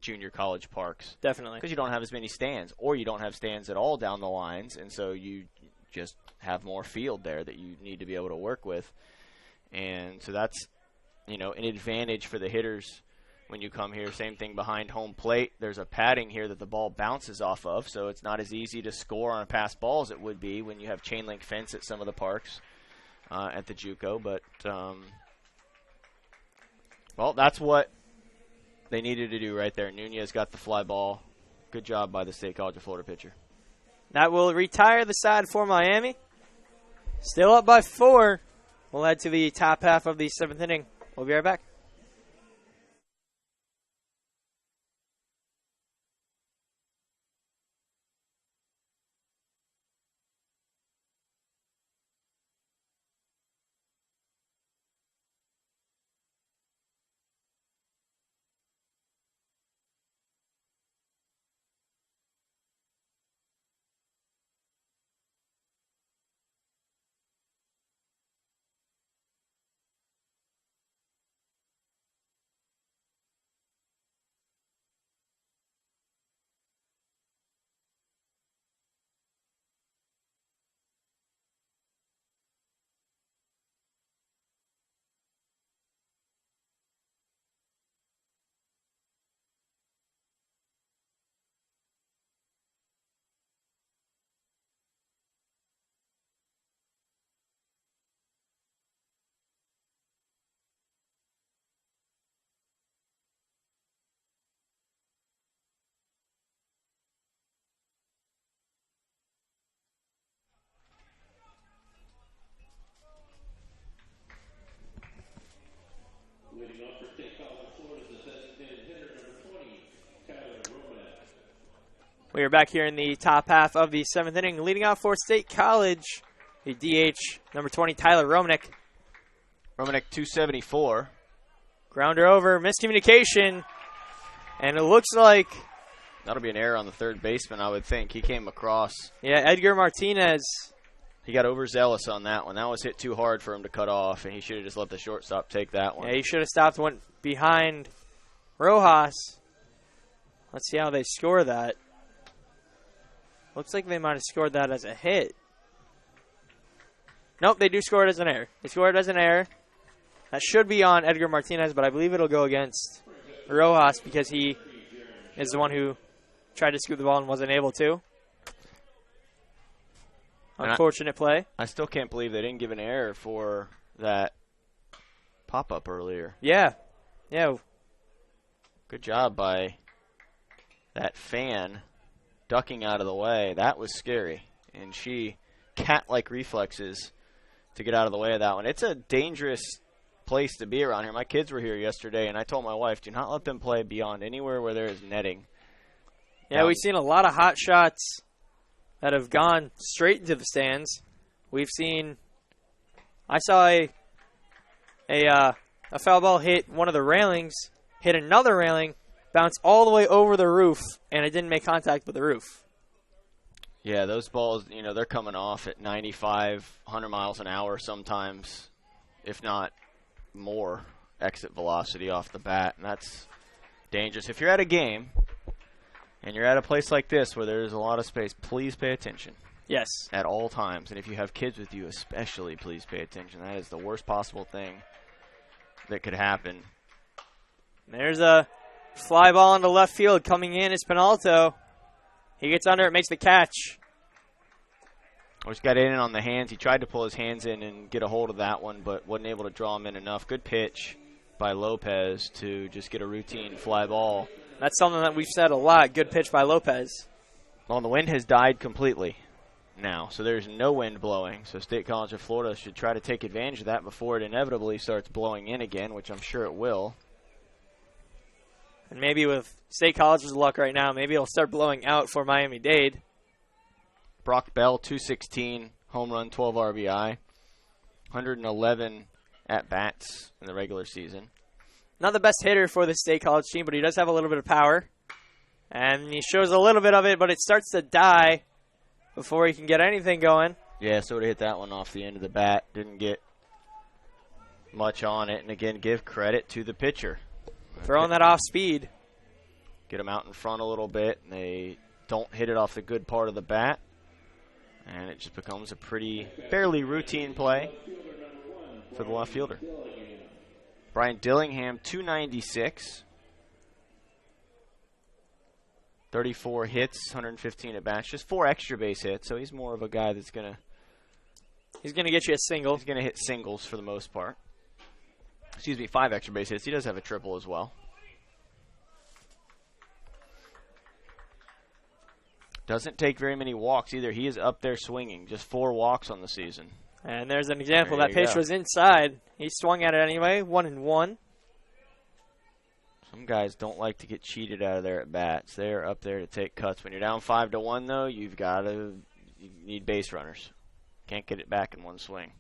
junior college parks. Definitely. Because you don't have as many stands, or you don't have stands at all down the lines, and so you just have more field there that you need to be able to work with. And so that's, an advantage for the hitters when you come here. Same thing behind home plate. There's a padding here that the ball bounces off of, so it's not as easy to score on a pass ball as it would be when you have chain link fence at some of the parks at the JUCO. But, that's what they needed to do right there. Nunez got the fly ball. Good job by the State College of Florida pitcher. That will retire the side for Miami. Still up by 4. We'll head to the top half of the 7th inning. We'll be right back. We are back here in the top half of the 7th inning. Leading off for State College, the DH, number 20, Tyler Romanek. Romanek 274. Grounder over, miscommunication, and it looks like... That'll be an error on the third baseman, I would think. He came across. Yeah, Edgar Martinez. He got overzealous on that one. That was hit too hard for him to cut off, and he should have just let the shortstop take that one. Yeah, he should have stopped, went behind Rojas. Let's see how they score that. Looks like they might have scored that as a hit. Nope, they do score it as an error. They score it as an error. That should be on Edgar Martinez, but I believe it'll go against Rojas because he is the one who tried to scoop the ball and wasn't able to. Unfortunate play. I still can't believe they didn't give an error for that pop-up earlier. Yeah. Yeah. Good job by that fan ducking out of the way. That was scary. And she, cat-like reflexes to get out of the way of that one. It's a dangerous place to be around here. My kids were here yesterday, and I told my wife, do not let them play beyond anywhere where there is netting. Yeah, we've seen a lot of hot shots that have gone straight into the stands. We've seen, I saw a foul ball hit one of the railings, hit another railing, bounce all the way over the roof, and it didn't make contact with the roof. Yeah, those balls, they're coming off at 95, 100 miles an hour sometimes, if not more exit velocity off the bat, and that's dangerous. If you're at a game and you're at a place like this where there's a lot of space, please pay attention. Yes. At all times. And if you have kids with you, especially, please pay attention. That is the worst possible thing that could happen. There's a fly ball into left field. Coming in is Penalto. He gets under it, makes the catch. Just got in on the hands. He tried to pull his hands in and get a hold of that one, but wasn't able to draw him in enough. Good pitch by Lopez to just get a routine fly ball. That's something that we've said a lot. Good pitch by Lopez. Well, the wind has died completely now, so there's no wind blowing. So State College of Florida should try to take advantage of that before it inevitably starts blowing in again, which I'm sure it will. And maybe with State College's luck right now, maybe it'll start blowing out for Miami-Dade. Brock Bell, 216, home run, 12 RBI, 111 at-bats in the regular season. Not the best hitter for the State College team, but he does have a little bit of power. And he shows a little bit of it, but it starts to die before he can get anything going. Yeah, sort of hit that one off the end of the bat. Didn't get much on it. And again, give credit to the pitcher. Throwing that off speed. Get him out in front a little bit. And they don't hit it off the good part of the bat. And it just becomes a fairly routine play for the left fielder. Brian Dillingham, 296. 34 hits, 115 at-bats. Just 4 extra base hits, so he's more of a guy that's going to... He's going to get you a single. He's going to hit singles for the most part. 5 extra base hits. He does have a triple as well. Doesn't take very many walks either. He is up there swinging. Just 4 walks on the season. And there's an example. That pitch was inside. He swung at it anyway, 1-1. Some guys don't like to get cheated out of their at-bats. They're up there to take cuts. When you're down 5-1, though, you need base runners. Can't get it back in one swing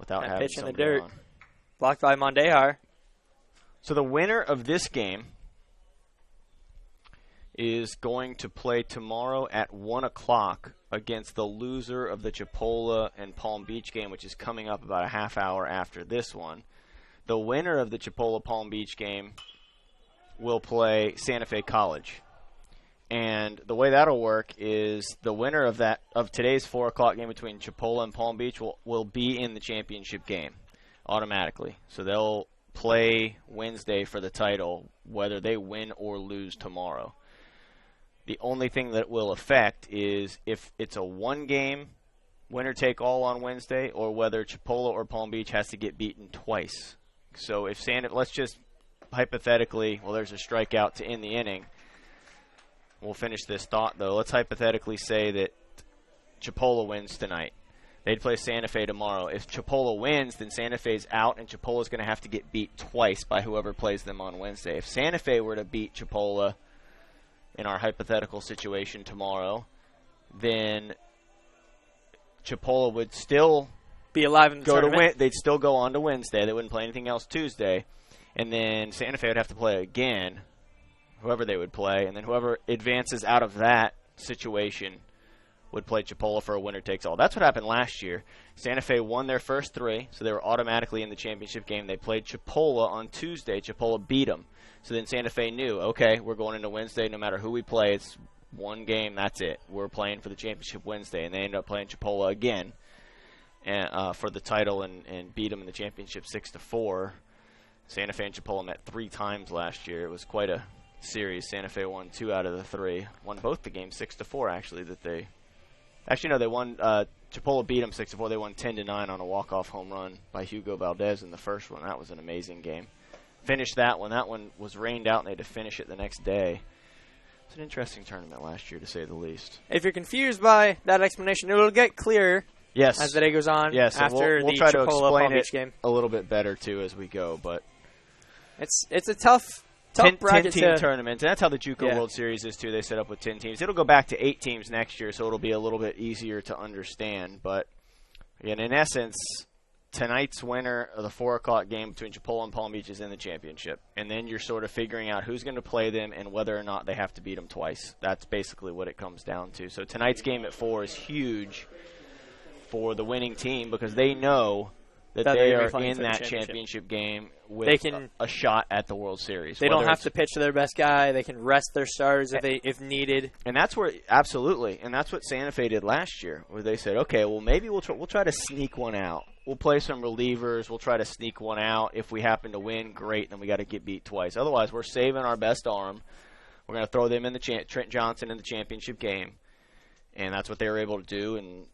without having pitch in the somebody dirt. on. Blocked by Mondejar. So the winner of this game is going to play tomorrow at 1 o'clock against the loser of the Chipola and Palm Beach game, which is coming up about a half hour after this one. The winner of the Chipola-Palm Beach game will play Santa Fe College. And the way that'll work is the winner of today's 4 o'clock game between Chipola and Palm Beach will be in the championship game automatically. So they'll play Wednesday for the title, whether they win or lose tomorrow. The only thing that will affect is if it's a one-game winner-take-all on Wednesday, or whether Chipola or Palm Beach has to get beaten twice. So if let's just hypothetically, there's a strikeout to end the inning. We'll finish this thought, though. Let's hypothetically say that Chipola wins tonight. They'd play Santa Fe tomorrow. If Chipola wins, then Santa Fe's out, and Chipola's going to have to get beat twice by whoever plays them on Wednesday. If Santa Fe were to beat Chipola in our hypothetical situation tomorrow, then Chipola would still be alive in the tournament. They'd still go on to Wednesday. They wouldn't play anything else Tuesday. And then Santa Fe would have to play again, whoever they would play. And then whoever advances out of that situation would play Chipola for a winner-takes-all. That's what happened last year. Santa Fe won their first 3, so they were automatically in the championship game. They played Chipola on Tuesday. Chipola beat them. So then Santa Fe knew, okay, we're going into Wednesday. No matter who we play, it's one game, that's it. We're playing for the championship Wednesday. And they ended up playing Chipola again for the title and beat them in the championship 6-4. Santa Fe and Chipola met 3 times last year. It was quite a series. Santa Fe won 2 out of the 3. Won both the games 6-4, actually, that they... Actually, no, they won. Chipola beat them 6-4. They won 10-9 on a walk-off home run by Hugo Valdez in the first one. That was an amazing game. Finished that one. That one was rained out, and they had to finish it the next day. It's an interesting tournament last year, to say the least. If you're confused by that explanation, it'll get clearer as the day goes on. Yes, after we'll the try to Chipola explain Palm Beach game. A little bit better too as we go. But it's a tough 10-team tournament. And that's how the JUCO World Series is, too. They set up with 10 teams. It'll go back to 8 teams next year, so it'll be a little bit easier to understand. But, again, in essence, tonight's winner of the 4 o'clock game between Chipola and Palm Beach is in the championship. And then you're sort of figuring out who's going to play them and whether or not they have to beat them twice. That's basically what it comes down to. So tonight's game at 4 is huge for the winning team because they know that they are in that championship game with a shot at the World Series. They don't have to pitch to their best guy. They can rest their starters if needed. And that's where absolutely, and that's what Santa Fe did last year, where they said, okay, well maybe we'll try to sneak one out. We'll play some relievers. We'll try to sneak one out. If we happen to win, great. Then we got to get beat twice. Otherwise, we're saving our best arm. We're going to throw them in the Trent Johnson in the championship game, and that's what they were able to do. And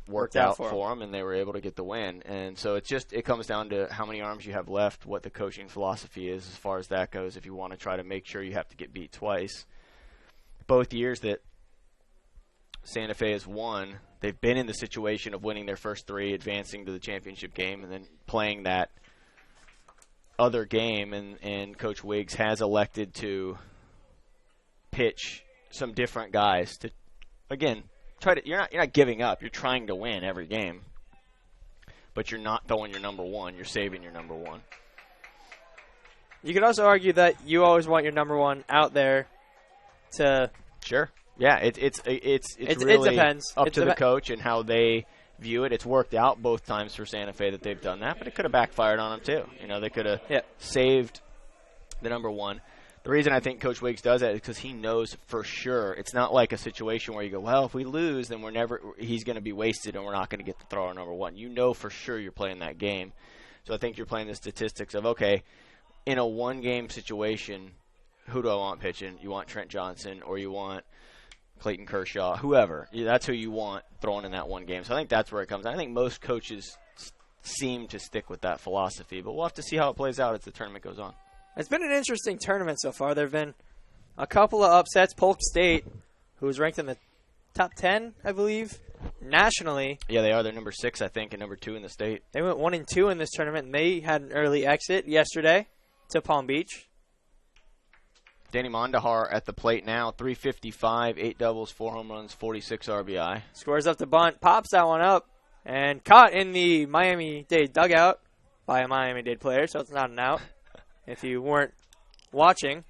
worked out for them, and they were able to get the win. And so it comes down to how many arms you have left, what the coaching philosophy is as far as that goes, if you want to try to make sure you have to get beat twice. Both years that Santa Fe has won, they've been in the situation of winning their first 3, advancing to the championship game, and then playing that other game, and Coach Wiggs has elected to pitch some different guys to, again, you're not giving up. You're trying to win every game, but you're not throwing your number one. You're saving your number one. You could also argue that you always want your number one out there to. Sure. Yeah. It's really it depends. up to the coach and how they view it. It's worked out both times for Santa Fe that they've done that, but it could have backfired on them too. They could have saved the number one. The reason I think Coach Wiggs does that is because he knows for sure. It's not like a situation where you go, well, if we lose, then he's going to be wasted and we're not going to get to throw our number one. You know for sure you're playing that game. So I think you're playing the statistics of, okay, in a one-game situation, who do I want pitching? You want Trent Johnson or you want Clayton Kershaw, whoever. That's who you want throwing in that one game. So I think that's where it comes. I think most coaches seem to stick with that philosophy, but we'll have to see how it plays out as the tournament goes on. It's been an interesting tournament so far. There have been a couple of upsets. Polk State, who was ranked in the top 10, I believe, nationally. Yeah, they are. They're number 6, I think, and number 2 in the state. They went 1-2 in this tournament, and they had an early exit yesterday to Palm Beach. Danny Mondahar at the plate now, 355, 8 doubles, 4 home runs, 46 RBI. Scores up the bunt, pops that one up, and caught in the Miami-Dade dugout by a Miami-Dade player, so it's not an out. If you weren't watching.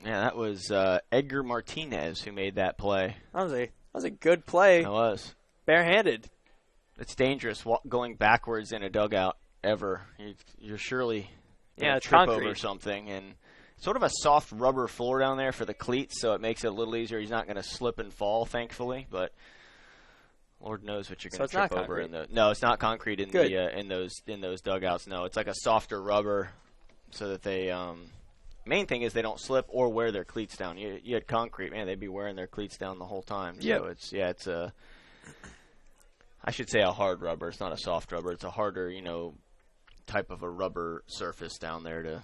Yeah, that was Edgar Martinez who made that play. That was a good play. It was. Barehanded. It's dangerous going backwards in a dugout ever. You're surely going to trip concrete over something. And sort of a soft rubber floor down there for the cleats, so it makes it a little easier. He's not going to slip and fall, thankfully, but Lord knows what you're going to trip over. No, it's not concrete in those dugouts. No, it's like a softer rubber. So that they, main thing is they don't slip or wear their cleats down. You had concrete, man, they'd be wearing their cleats down the whole time. Yep. So I should say a hard rubber. It's not a soft rubber. It's a harder, type of a rubber surface down there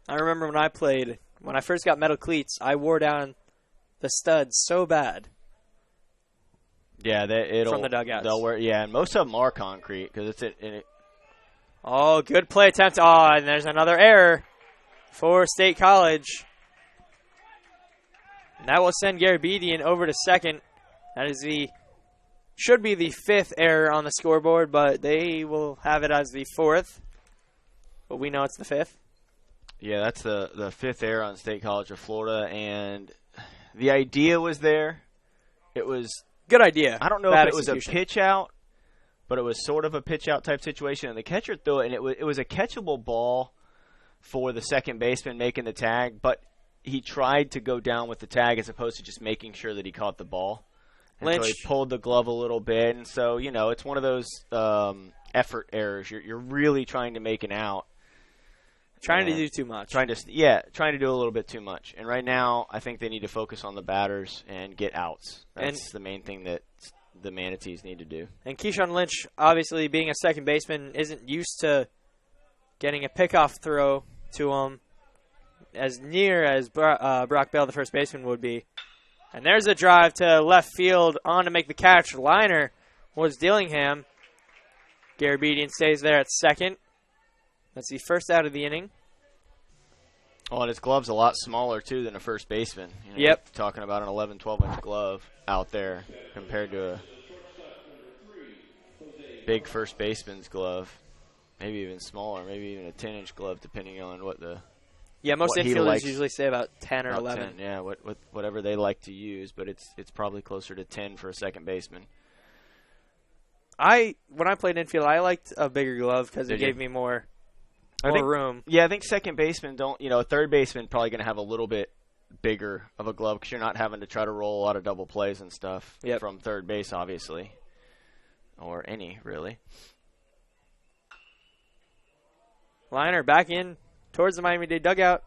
I remember when I first got metal cleats, I wore down the studs so bad. Yeah, from the dugouts. They'll wear, and most of them are concrete because it's Oh, good play attempt. Oh, and there's another error for State College. And that will send Garabedian over to second. That is should be the 5th error on the scoreboard, but they will have it as the 4th. But we know it's the 5th. Yeah, that's the 5th error on State College of Florida, and the idea was there. It was good idea. I don't know if it was a pitch out, but it was sort of a pitch out type situation, and the catcher threw it, and it was a catchable ball for the second baseman making the tag, but he tried to go down with the tag as opposed to just making sure that he caught the ball. And so he pulled the glove a little bit, and so it's one of those effort errors. You're really trying to make an out. Trying to do too much. Trying to do a little bit too much. And right now, I think they need to focus on the batters and get outs. That's the main thing that the Manatees need to do. And Keyshawn Lynch, obviously being a second baseman, isn't used to getting a pickoff throw to him as near as Brock Bell, the first baseman, would be. And there's a drive to left field on to make the catch. Liner was Dillingham. Garabedian stays there at second. That's the first out of the inning. Oh, and his glove's a lot smaller, too, than a first baseman. Yep. Talking about an 11, 12-inch glove out there compared to a big first baseman's glove. Maybe even smaller, maybe even a 10-inch glove, depending on what the... Yeah, most infielders usually say about 10 or 11. 10, yeah, whatever they like to use, but it's probably closer to 10 for a second baseman. When I played infield, I liked a bigger glove because it gave me more room. Yeah, I think second baseman a third baseman probably going to have a little bit bigger of a glove because you're not having to try to roll a lot of double plays and stuff from third base, obviously, or any, really. Liner back in towards the Miami-Dade dugout.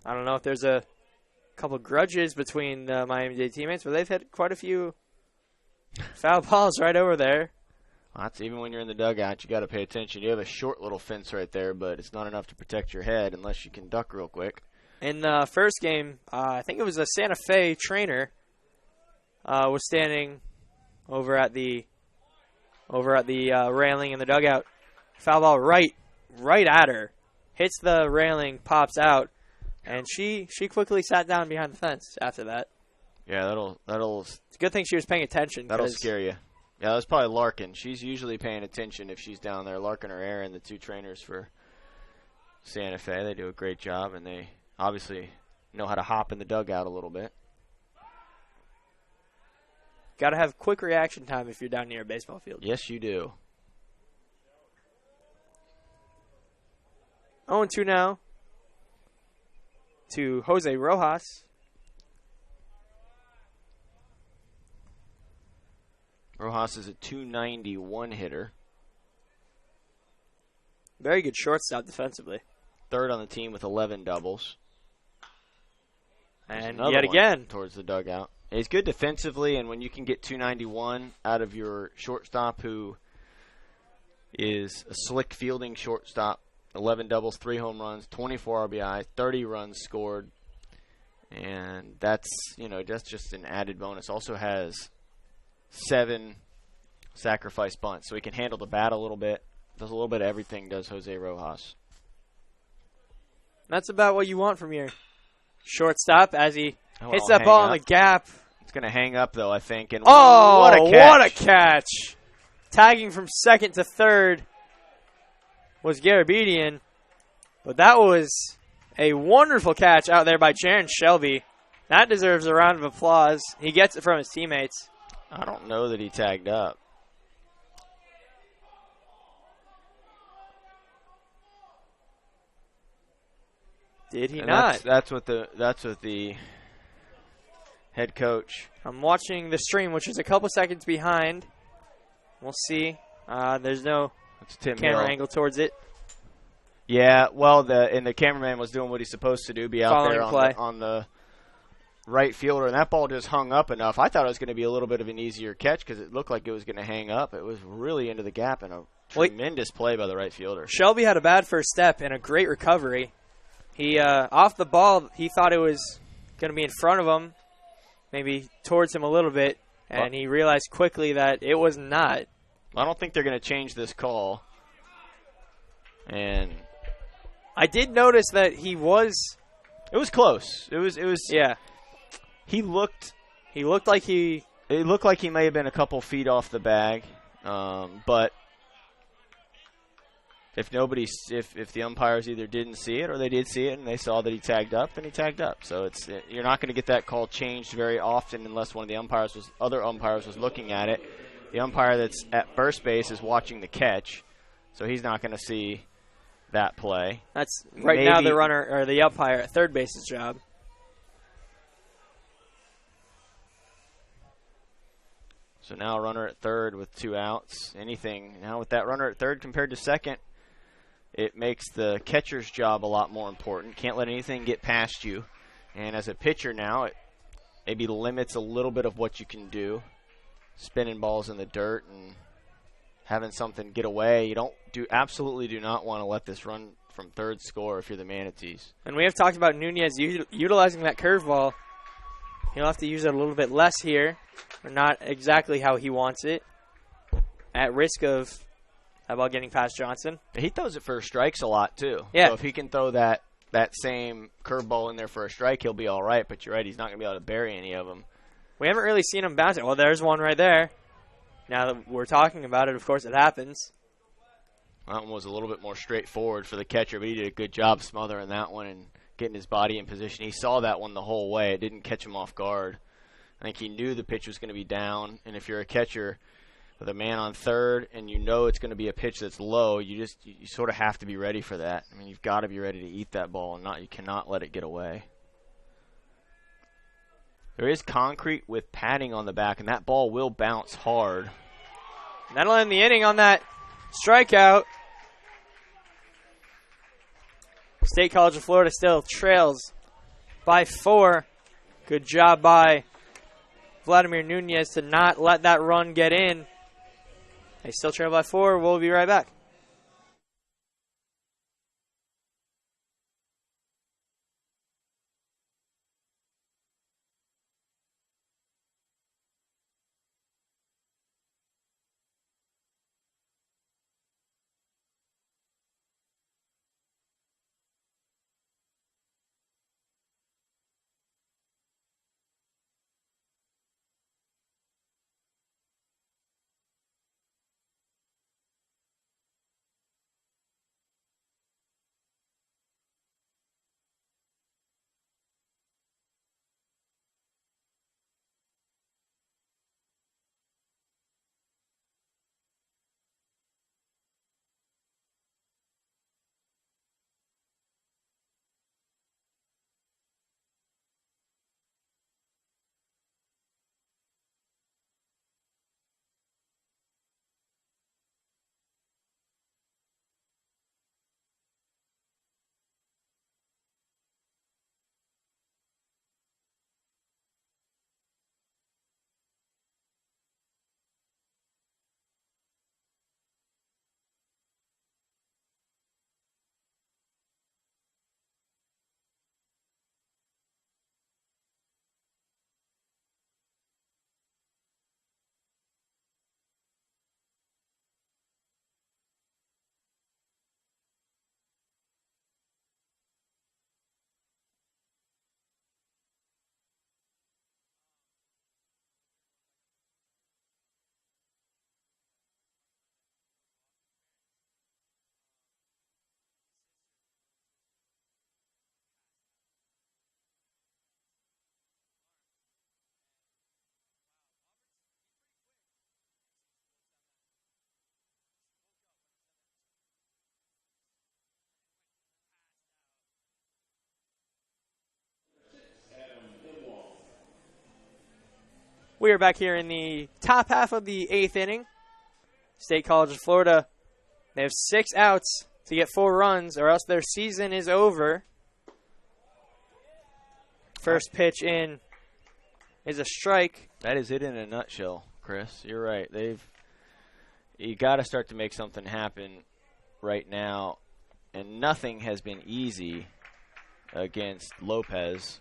I don't know if there's a couple grudges between the Miami-Dade teammates, but they've hit quite a few foul balls right over there. Well, that's even when you're in the dugout, you got to pay attention. You have a short little fence right there, but it's not enough to protect your head unless you can duck real quick. In the first game, I think it was a Santa Fe trainer was standing over at the railing in the dugout. Foul ball right at her. Hits the railing, pops out, and she quickly sat down behind the fence after that. Yeah, that'll. It's a good thing she was paying attention. That'll scare you. Yeah, that was probably Larkin. She's usually paying attention if she's down there. Larkin or Aaron, the two trainers for Santa Fe, they do a great job, and they obviously know how to hop in the dugout a little bit. Got to have quick reaction time if you're down near a baseball field. Yes, you do. 0-2 now to Jose Rojas. Rojas is a .291 hitter. Very good shortstop defensively. Third on the team with 11 doubles. And yet again. Towards the dugout. He's good defensively, and when you can get .291 out of your shortstop, who is a slick fielding shortstop, 11 doubles, 3 home runs, 24 RBI, 30 runs scored, and that's just an added bonus. Also has 7 sacrifice bunts, so he can handle the bat a little bit. Does a little bit of everything, does Jose Rojas. That's about what you want from your shortstop as he hits that ball in the gap. It's going to hang up, though, I think. And what a catch. Tagging from second to third was Garabedian, but that was a wonderful catch out there by Jaron Shelby. That deserves a round of applause. He gets it from his teammates. I don't know that he tagged up. Did he not? That's what the head coach. I'm watching the stream, which is a couple seconds behind. We'll see. There's no camera angle towards it. Yeah, well, the cameraman was doing what he's supposed to do, be out there on the right fielder, and that ball just hung up enough. I thought it was going to be a little bit of an easier catch because it looked like it was going to hang up. It was really into the gap, and a tremendous play by the right fielder. Shelby had a bad first step and a great recovery. He off the ball, he thought it was going to be in front of him, maybe towards him a little bit, and he realized quickly that it was not. I don't think they're going to change this call. And I did notice that he was. It was close. It was. Yeah. He looked like he. It looked like he may have been a couple feet off the bag, but if the umpires either didn't see it or they did see it and they saw that he tagged up, then he tagged up. So you're not going to get that call changed very often unless one of the other umpires was looking at it. The umpire that's at first base is watching the catch, so he's not going to see that play. That's now the runner or the umpire at third base's job. So now a runner at third with 2 outs. Now with that runner at third compared to second, it makes the catcher's job a lot more important. Can't let anything get past you. And as a pitcher now, it maybe limits a little bit of what you can do. Spinning balls in the dirt and having something get away. You absolutely do not want to let this run from third score if you're the Manatees. And we have talked about Nunez utilizing that curveball. He'll have to use it a little bit less here, or not exactly how he wants it, at risk of that ball getting past Johnson. He throws it for strikes a lot, too. Yeah. So if he can throw that same curveball in there for a strike, he'll be all right. But you're right, he's not going to be able to bury any of them. We haven't really seen him bounce it. Well, there's one right there. Now that we're talking about it, of course, it happens. That one was a little bit more straightforward for the catcher, but he did a good job smothering that one and getting his body in position. He saw that one the whole way. It didn't catch him off guard. I think he knew the pitch was going to be down, and if you're a catcher with a man on third and you know it's going to be a pitch that's low, you sort of have to be ready for that. I mean, you've got to be ready to eat that ball, and you cannot let it get away. There is concrete with padding on the back, and that ball will bounce hard. And that'll end the inning on that strikeout. State College of Florida still trails by 4. Good job by Vladimir Nunez to not let that run get in. They still trail by 4. We'll be right back. We are back here in the top half of the 8th inning. State College of Florida, they have 6 outs to get 4 runs, or else their season is over. First pitch in is a strike. That is it in a nutshell, Chris. You're right. You got to start to make something happen right now, and nothing has been easy against Lopez.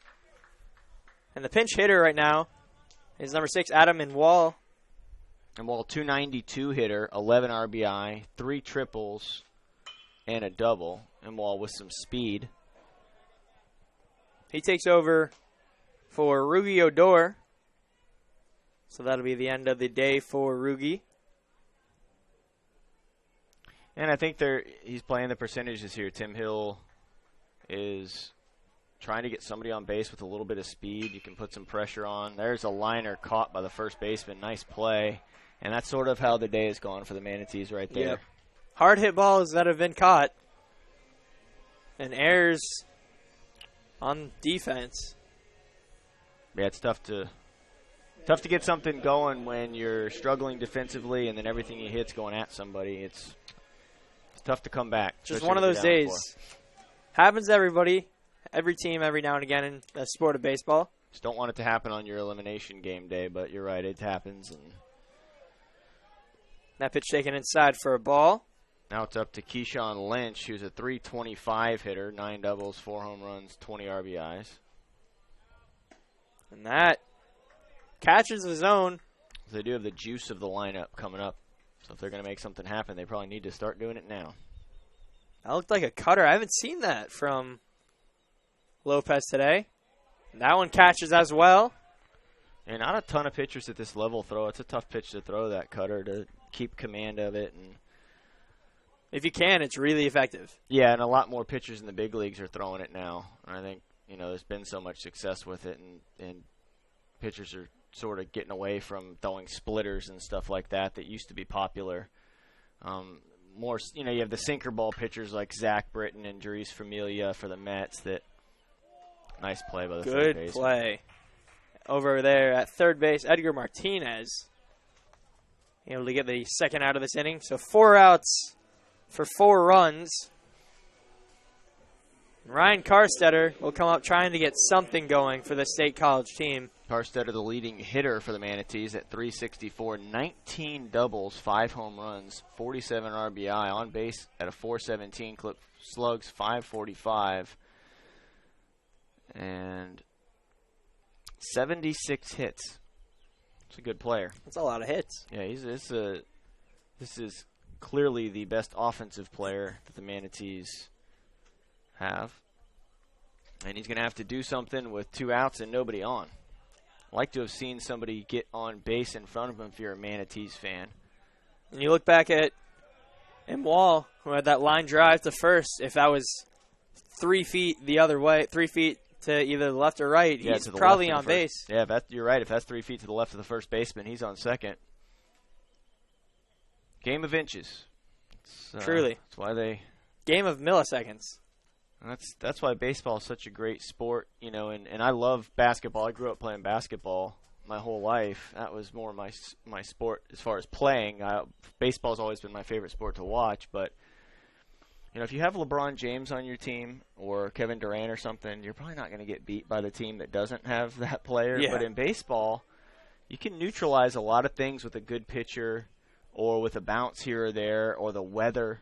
And the pinch hitter right now is number 6, Adam and Wall. And Wall, 292 hitter, 11 RBI, 3 triples, and a double. And Wall with some speed. He takes over for Rugi Odor. So that'll be the end of the day for Rugi. And I think he's playing the percentages here. Tim Hill is trying to get somebody on base with a little bit of speed. You can put some pressure on. There's a liner caught by the first baseman. Nice play. And that's sort of how the day has gone for the Manatees right there. Yep. Hard hit balls that have been caught. And errors on defense. Yeah, it's tough to get something going when you're struggling defensively and then everything you hit's going at somebody. It's tough to come back. Just one of those days. Happens to everybody, every team, every now and again in the sport of baseball. Just don't want it to happen on your elimination game day, but you're right, it happens. And that pitch taken inside for a ball. Now it's up to Keyshawn Lynch, who's a .325 hitter, 9 doubles, 4 home runs, 20 RBIs. And that catches the zone. They do have the juice of the lineup coming up. So if they're going to make something happen, they probably need to start doing it now. That looked like a cutter. I haven't seen that from Lopez today. And that one catches as well. And not a ton of pitchers at this level throw. It's a tough pitch to throw, that cutter, to keep command of it. And if you can, it's really effective. Yeah, and a lot more pitchers in the big leagues are throwing it now. And I think, there's been so much success with it, and pitchers are sort of getting away from throwing splitters and stuff like that used to be popular. You have the sinker ball pitchers like Zach Britton and Jeurys Familia for the Mets. Nice play by the third baseman. Good play. Over there at third base, Edgar Martinez able to get the second out of this inning. So 4 outs for 4 runs. Ryan Karstetter will come up trying to get something going for the State College team. Karstetter, the leading hitter for the Manatees at .364, 19 doubles, 5 home runs, 47 RBI, on base at a .417 clip, slugs .545, and 76 hits. It's a good player. That's a lot of hits. Yeah, this is clearly the best offensive player that the Manatees have. And he's going to have to do something with 2 outs and nobody on. I'd like to have seen somebody get on base in front of him if you're a Manatees fan. And you look back at Wall, who had that line drive to first. If that was 3 feet the other way, 3 feet to either the left or right, he's probably on base. Yeah, you're right. If that's 3 feet to the left of the first baseman, he's on second. Game of inches. Truly. That's why they... Game of milliseconds. That's why baseball is such a great sport, and I love basketball. I grew up playing basketball my whole life. That was more my sport as far as playing. Baseball's always been my favorite sport to watch, but if you have LeBron James on your team or Kevin Durant or something, you're probably not going to get beat by the team that doesn't have that player. Yeah. But in baseball, you can neutralize a lot of things with a good pitcher or with a bounce here or there, or the weather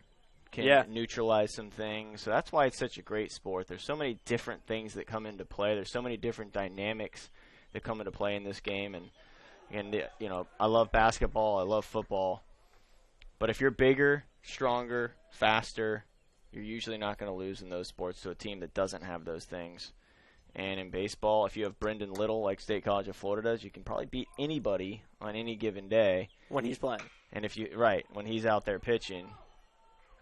can neutralize some things. So that's why it's such a great sport. There's so many different things that come into play. There's so many different dynamics that come into play in this game. And I love basketball. I love football. But if you're bigger, stronger, faster, you're usually not going to lose in those sports to a team that doesn't have those things. And in baseball, if you have Brendan Little, like State College of Florida does, you can probably beat anybody on any given day. When he's playing. And when he's out there pitching.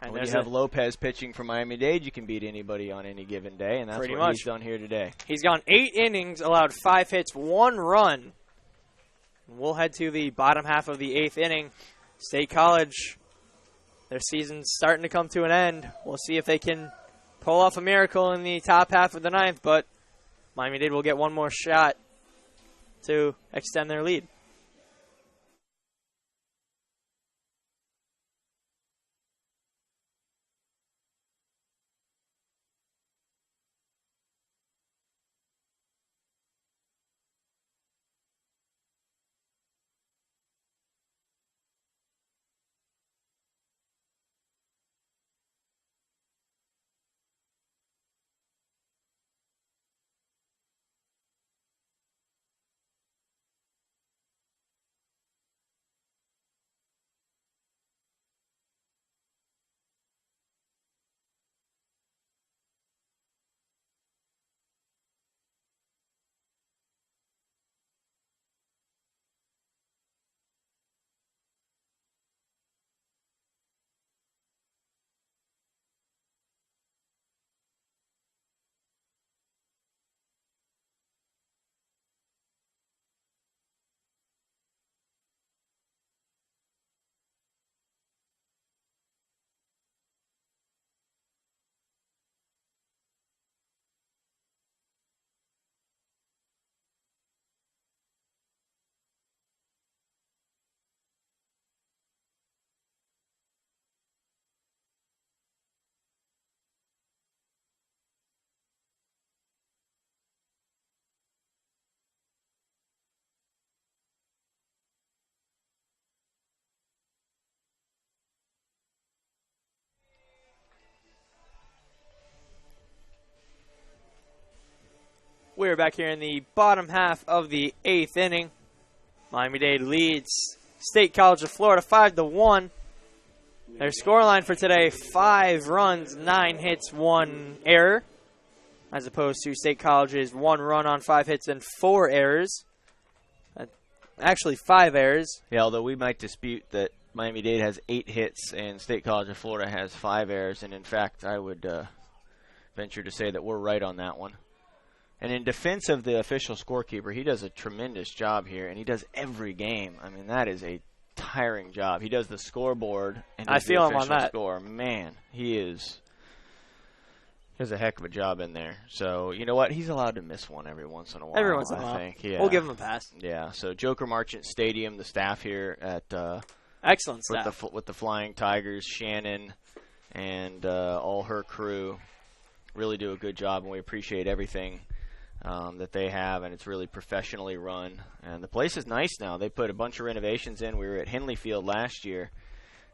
And when you have Lopez pitching for Miami-Dade, you can beat anybody on any given day, and that's what he's done here today. He's gone 8 innings, allowed 5 hits, 1 run. We'll head to the bottom half of the 8th inning. State College, their season's starting to come to an end. We'll see if they can pull off a miracle in the top half of the 9th, but Miami-Dade will get one more shot to extend their lead. We're back here in the bottom half of the 8th inning. Miami-Dade leads State College of Florida 5-1. Their scoreline for today, 5 runs, 9 hits, 1 error, as opposed to State College's 1 run on 5 hits and 4 errors. Actually, 5 errors. Yeah, although we might dispute that Miami-Dade has 8 hits and State College of Florida has 5 errors, and in fact, I would venture to say that we're right on that one. And in defense of the official scorekeeper, he does a tremendous job here, and he does every game. I mean, that is a tiring job. He does the scoreboard and I feel him on that score. Man, he does a heck of a job in there. So, you know what? He's allowed to miss one every once in a while. Every once in a while. I think. Yeah. We'll give him a pass. Yeah. So, Joker Marchant Stadium, the staff here at excellent staff with the Flying Tigers, Shannon, and all her crew really do a good job, and we appreciate everything that they have, and it's really professionally run. And the place is nice now. They put a bunch of renovations in. We were at Henley Field last year,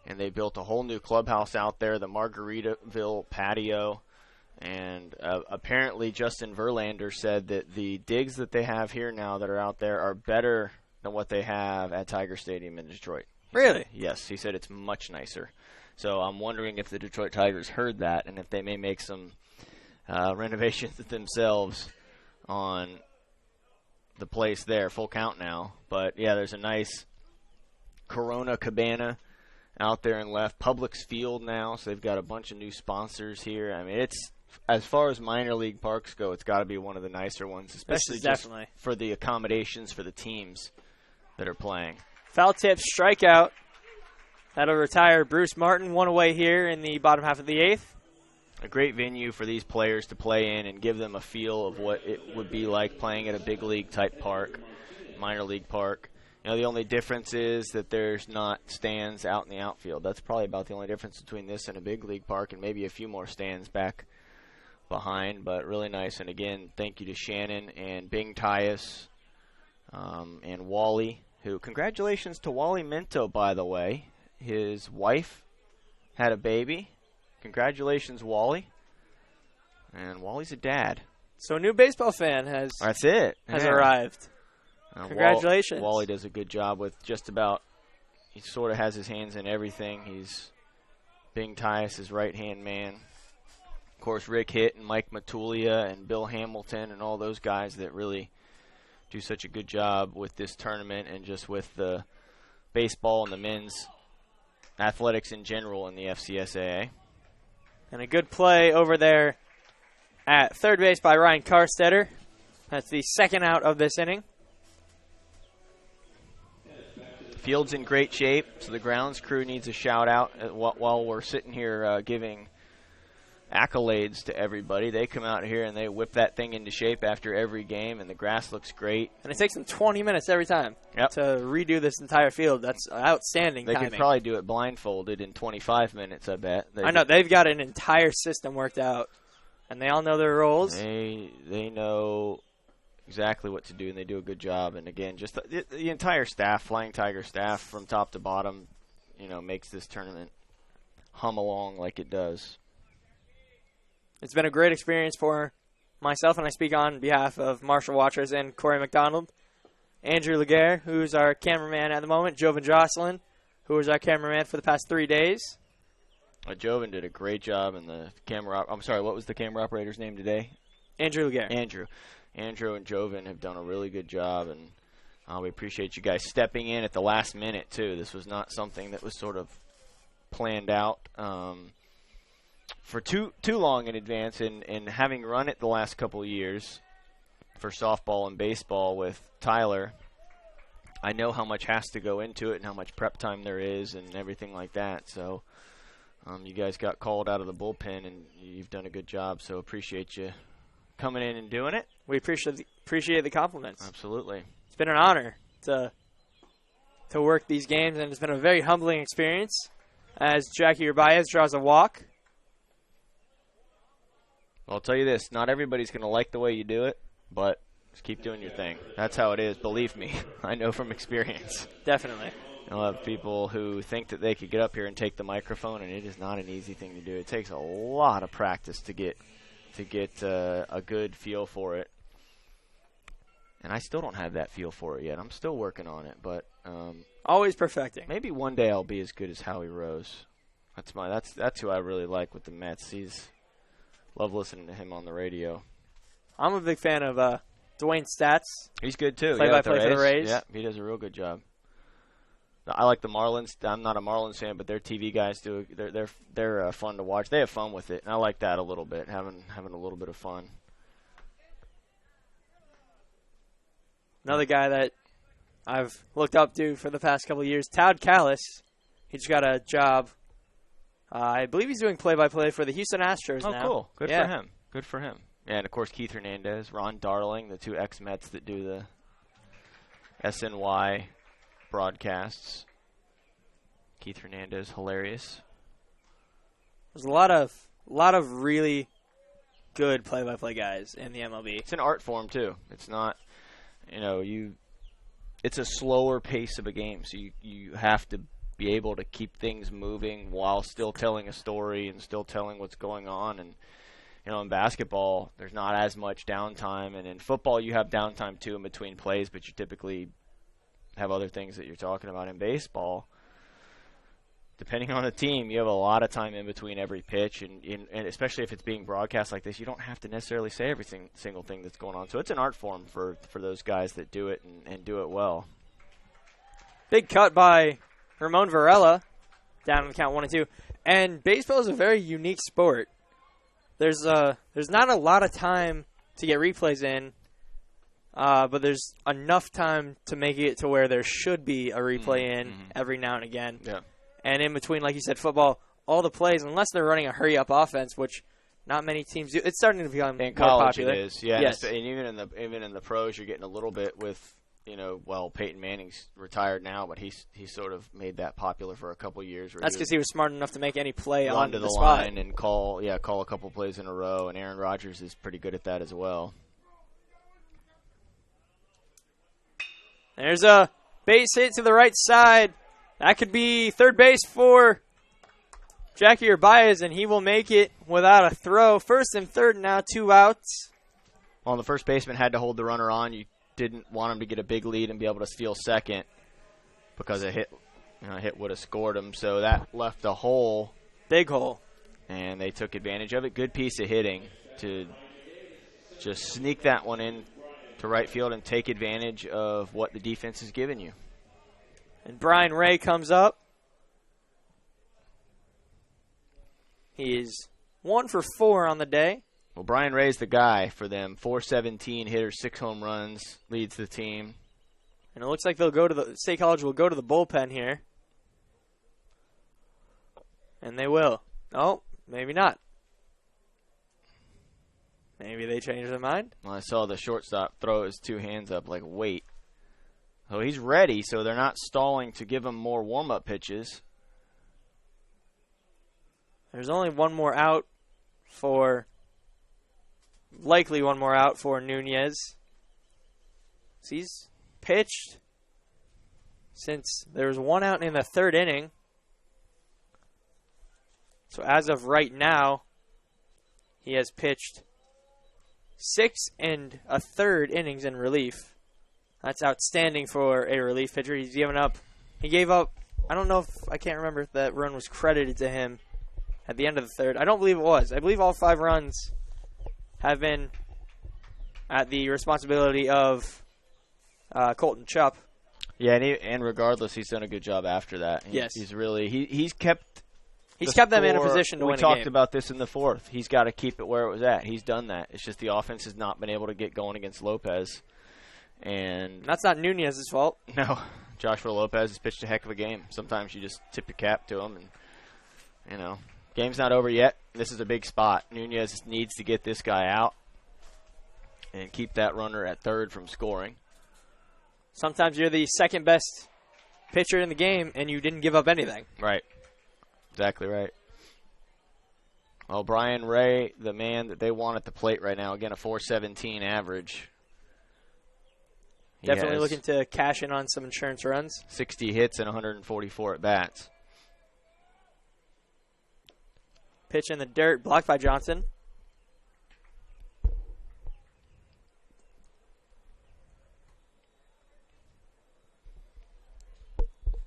and they built a whole new clubhouse out there, the Margaritaville patio. And apparently Justin Verlander said that the digs that they have here now that are out there are better than what they have at Tiger Stadium in Detroit. Really? Yes, he said it's much nicer. So I'm wondering if the Detroit Tigers heard that and if they may make some renovations themselves on the place there. Full count now. But, yeah, there's a nice Corona Cabana out there in left. Publix Field now, so they've got a bunch of new sponsors here. I mean, it's, as far as minor league parks go, it's got to be one of the nicer ones, especially just for the accommodations for the teams that are playing. Foul tip, strikeout. That'll retire Bruce Martin, 1 away here in the bottom half of the 8th. A great venue for these players to play in and give them a feel of what it would be like playing at a big league type park, minor league park. You know, the only difference is that there's not stands out in the outfield. That's probably about the only difference between this and a big league park, and maybe a few more stands back behind, but really nice. And again, thank you to Shannon and Bing Tyus and Wally, who, congratulations to Wally Minto, by the way. His wife had a baby. Congratulations, Wally. And Wally's a dad. So a new baseball fan has arrived. Congratulations. Wally does a good job with just about, he sort of has his hands in everything. He's Bing Tyus' right-hand man. Of course, Rick Hitt and Mike Matulia and Bill Hamilton and all those guys that really do such a good job with this tournament and just with the baseball and the men's athletics in general in the FCSAA. And a good play over there at third base by Ryan Carstetter. That's the second out of this inning. The field's in great shape, so the grounds crew needs a shout-out while we're sitting here giving accolades to everybody. They come out here and they whip that thing into shape after every game, and the grass looks great. And it takes them 20 minutes every time to redo this entire field. That's outstanding timing. They could probably do it blindfolded in 25 minutes, I bet. I know. They've got an entire system worked out, and they all know their roles. They know exactly what to do, and they do a good job. And, again, just the entire staff, Flying Tiger staff from top to bottom, you know, makes this tournament hum along like it does. It's been a great experience for myself, and I speak on behalf of Marshall Watchers and Corey McDonald. Andrew Laguerre, who's our cameraman at the moment. Jovan Jocelyn, who was our cameraman for the past 3 days. Jovan did a great job in the camera. I'm sorry, what was the camera operator's name today? Andrew Laguerre. Andrew and Jovan have done a really good job, and we appreciate you guys stepping in at the last minute, too. This was not something that was sort of planned out for too long in advance, and having run it the last couple of years for softball and baseball with Tyler, I know how much has to go into it and how much prep time there is and everything like that. So you guys got called out of the bullpen, and you've done a good job, so appreciate you coming in and doing it. We appreciate the compliments. Absolutely. It's been an honor to work these games, and it's been a very humbling experience as Jackie Urbaez draws a walk. I'll tell you this, not everybody's going to like the way you do it, but just keep doing your thing. That's how it is, believe me. I know from experience. Definitely. You'll have people who think that they could get up here and take the microphone, and it is not an easy thing to do. It takes a lot of practice to get a good feel for it. And I still don't have that feel for it yet. I'm still working on it, but always perfecting. Maybe one day I'll be as good as Howie Rose. That's who I really like with the Mets. Love listening to him on the radio. I'm a big fan of Dwayne Stats. He's good too. Play-by-play for the Rays. Yeah, he does a real good job. I like the Marlins. I'm not a Marlins fan, but their TV guys do. They're fun to watch. They have fun with it, and I like that a little bit, having a little bit of fun. Another guy that I've looked up to for the past couple of years, Todd Callis. He just got a job. I believe he's doing play-by-play for the Houston Astros now. Oh, cool. Good for him. Good for him. Yeah, and, of course, Keith Hernandez, Ron Darling, the two ex-Mets that do the SNY broadcasts. Keith Hernandez, hilarious. There's a lot of really good play-by-play guys in the MLB. It's an art form, too. It's not, it's a slower pace of a game, so you have to be able to keep things moving while still telling a story and still telling what's going on. And in basketball, there's not as much downtime, and in football, you have downtime too in between plays, but you typically have other things that you're talking about. In baseball, depending on the team, you have a lot of time in between every pitch, and especially if it's being broadcast like this, you don't have to necessarily say every single thing that's going on. So it's an art form for those guys that do it and do it well. Big cut by Ramon Varela, down on the count 1-2. And baseball is a very unique sport. There's not a lot of time to get replays in, but there's enough time to make it to where there should be a replay in every now and again. Yeah. And in between, like you said, football, all the plays, unless they're running a hurry-up offense, which not many teams do, it's starting to become more college popular. It is, yeah. Yes. And even in the pros, you're getting a little bit with. Peyton Manning's retired now, but he sort of made that popular for a couple years. That's because he was smart enough to make any play on the line and call a couple plays in a row. And Aaron Rodgers is pretty good at that as well. There's a base hit to the right side. That could be third base for Jackie Urbaez, and he will make it without a throw. First and third now, 2 outs. Well, the first baseman had to hold the runner on. You didn't want him to get a big lead and be able to steal second because a hit would have scored him. So that left a hole. Big hole. And they took advantage of it. Good piece of hitting to just sneak that one in to right field and take advantage of what the defense has given you. And Brian Ray comes up. He is 1 for 4 on the day. Well, Brian Ray's the guy for them. 417 hitter, 6 home runs, leads the team. And it looks like they'll go to the State College will go to the bullpen here. And they will. Oh, maybe not. Maybe they change their mind. Well, I saw the shortstop throw his 2 hands up like, wait. So he's ready, so they're not stalling to give him more warm-up pitches. There's only one more out for... Likely one more out for Nunez. So he's pitched since there was 1 out in the 3rd inning. So as of right now, he has pitched 6 1/3 innings in relief. That's outstanding for a relief pitcher. He gave up, I don't know if, I can't remember if that run was credited to him at the end of the 3rd. I don't believe it was. I believe all 5 runs have been at the responsibility of Colton Chupp. Yeah, and regardless, he's done a good job after that. Yes. He's kept them in a position to win a game. We talked about this in the 4th. He's got to keep it where it was at. He's done that. It's just the offense has not been able to get going against Lopez. And that's not Nunez's fault. No. Joshua Lopez has pitched a heck of a game. Sometimes you just tip your cap to him and, game's not over yet. This is a big spot. Nunez needs to get this guy out and keep that runner at 3rd from scoring. Sometimes you're the second best pitcher in the game and you didn't give up anything. Right. Exactly right. Well, Brian Ray, the man that they want at the plate right now, again, a 417 average. Definitely looking to cash in on some insurance runs. 60 hits and 144 at-bats. Pitch in the dirt, blocked by Johnson.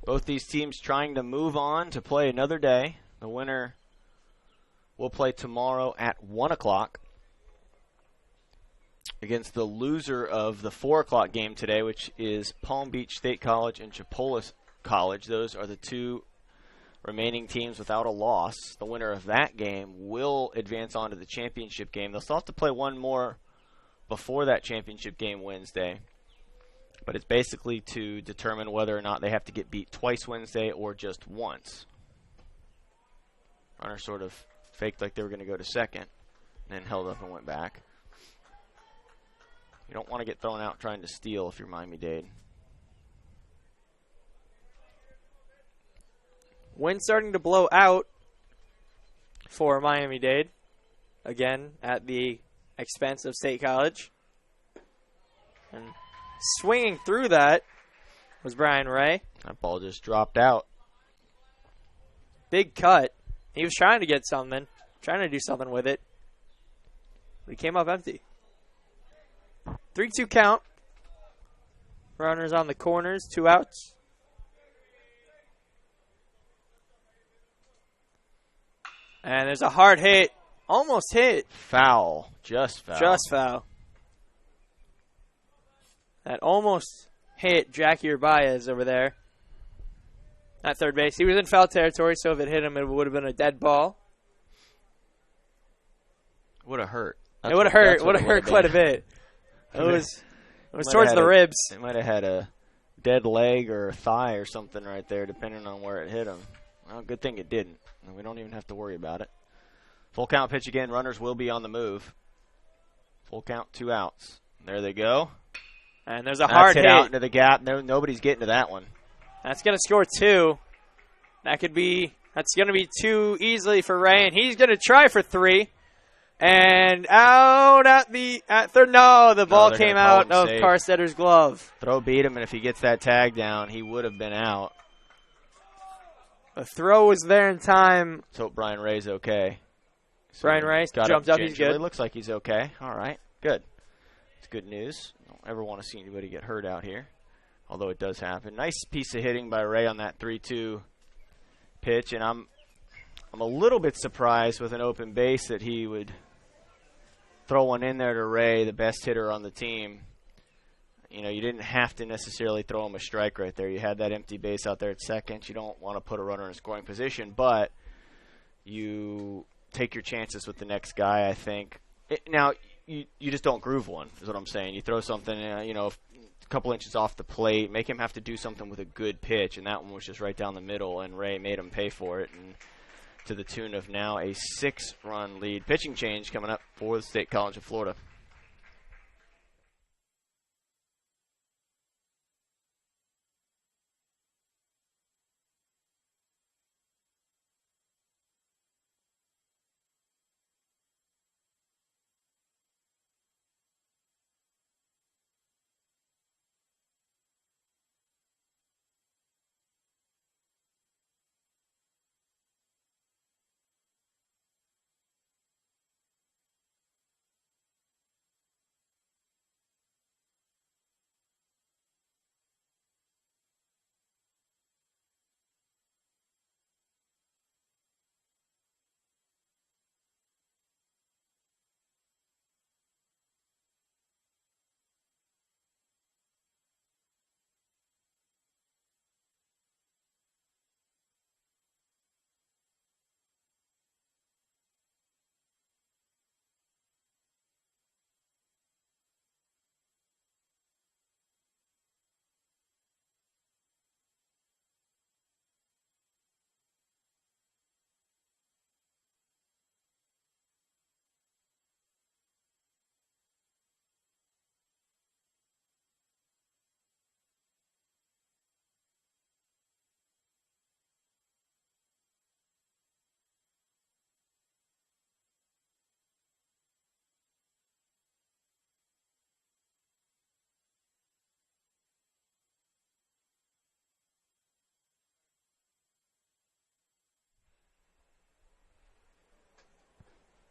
Both these teams trying to move on to play another day. The winner will play tomorrow at 1 o'clock against the loser of the 4 o'clock game today, which is Palm Beach State College and Chipolis College. Those are the two remaining teams without a loss. The winner of that game will advance on to the championship game. They'll still have to play one more before that championship game Wednesday. But it's basically to determine whether or not they have to get beat twice Wednesday or just once. Runner sort of faked like they were going to go to second and then held up and went back. You don't want to get thrown out trying to steal if you're Miami-Dade. Wind starting to blow out for Miami-Dade. Again, at the expense of State College. And swinging through that was Brian Ray. That ball just dropped out. Big cut. He was trying to get something, trying to do something with it. But he came up empty. 3-2 count. Runners on the corners, 2 outs. And there's a hard hit. Almost hit. Foul. Just foul. Just foul. That almost hit Jackie Urbaez over there at third base. He was in foul territory, so if it hit him, it would have been a dead ball. Would have hurt. It would have hurt. Would have hurt quite a bit. It was towards the ribs. It might have had a dead leg or a thigh or something right there, depending on where it hit him. Well, good thing it didn't. We don't even have to worry about it. Full count pitch again. Runners will be on the move. Full count, 2 outs. There they go. And there's a hard hit out into the gap. Nobody's getting to that one. That's going to score 2. That's going to be 2 easily for Ray, and he's going to try for 3. And out at third. No, the ball came out of Carstetter's glove. Throw beat him, and if he gets that tag down, he would have been out. The throw was there in time. Let's hope Brian Ray's okay. So Brian Ray jumped up. He's good. It looks like he's okay. All right, good. It's good news. Don't ever want to see anybody get hurt out here, although it does happen. Nice piece of hitting by Ray on that 3-2 pitch, and I'm a little bit surprised with an open base that he would throw one in there to Ray, the best hitter on the team. You know, you didn't have to necessarily throw him a strike right there. You had that empty base out there at second. You don't want to put a runner in a scoring position, but you take your chances with the next guy, I think. Now, you just don't groove one, is what I'm saying. You throw something, a couple inches off the plate, make him have to do something with a good pitch, and that one was just right down the middle, and Ray made him pay for it, and to the tune of now a 6-run lead. Pitching change coming up for the State College of Florida.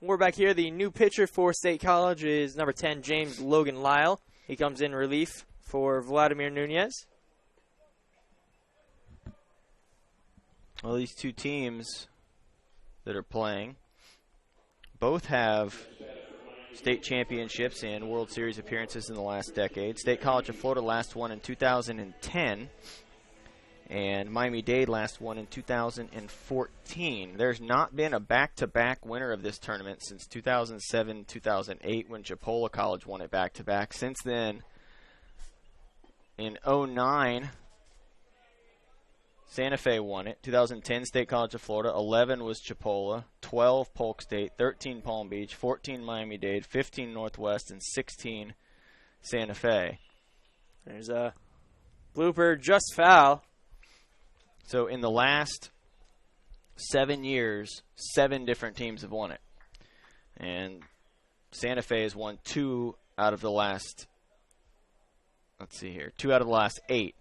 We're back here. The new pitcher for State College is number 10, James Logan Lyle. He comes in relief for Vladimir Nunez. Well, these two teams that are playing both have state championships and World Series appearances in the last decade. State College of Florida last won in 2010, and Miami-Dade last won in 2014. There's not been a back-to-back winner of this tournament since 2007-2008 when Chipola College won it back-to-back. Since then, in 2009, Santa Fe won it. 2010, State College of Florida. 11 was Chipola. 12, Polk State. 13, Palm Beach. 14, Miami-Dade. 15, Northwest. And 16, Santa Fe. There's a blooper, just foul. So in the last 7 years, 7 different teams have won it. And Santa Fe has won 2 out of the last, 2 out of the last 8.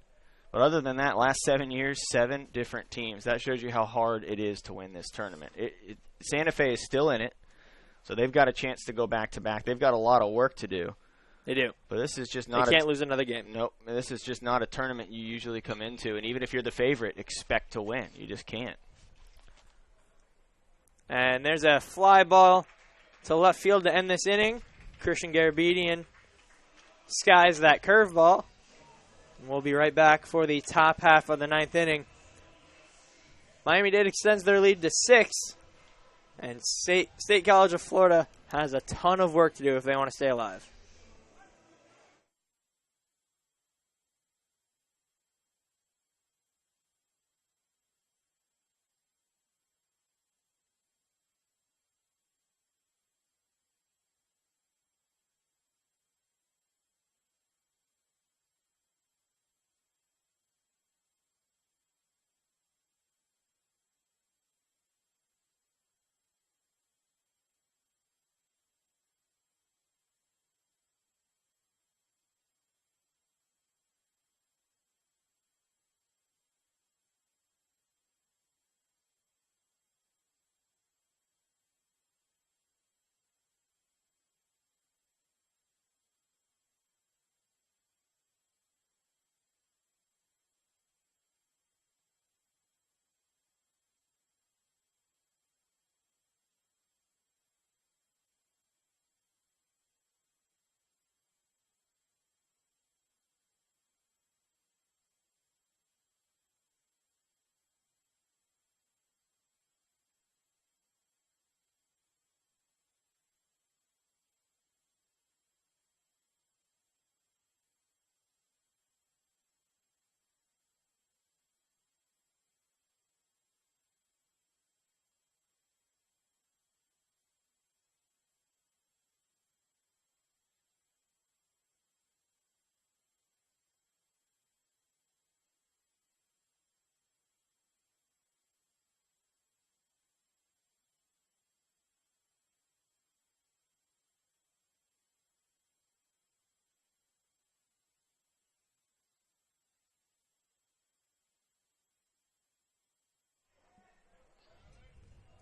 But other than that, last 7 years, 7 different teams. That shows you how hard it is to win this tournament. Santa Fe is still in it, so they've got a chance to go back-to-back. They've got a lot of work to do. They do. But this is just not. They can't lose another game. Nope. This is just not a tournament you usually come into. And even if you're the favorite, expect to win. You just can't. And there's a fly ball to left field to end this inning. Christian Garabedian skies that curveball. We'll be right back for the top half of the 9th inning. Miami-Dade extends their lead to 6. And State College of Florida has a ton of work to do if they want to stay alive.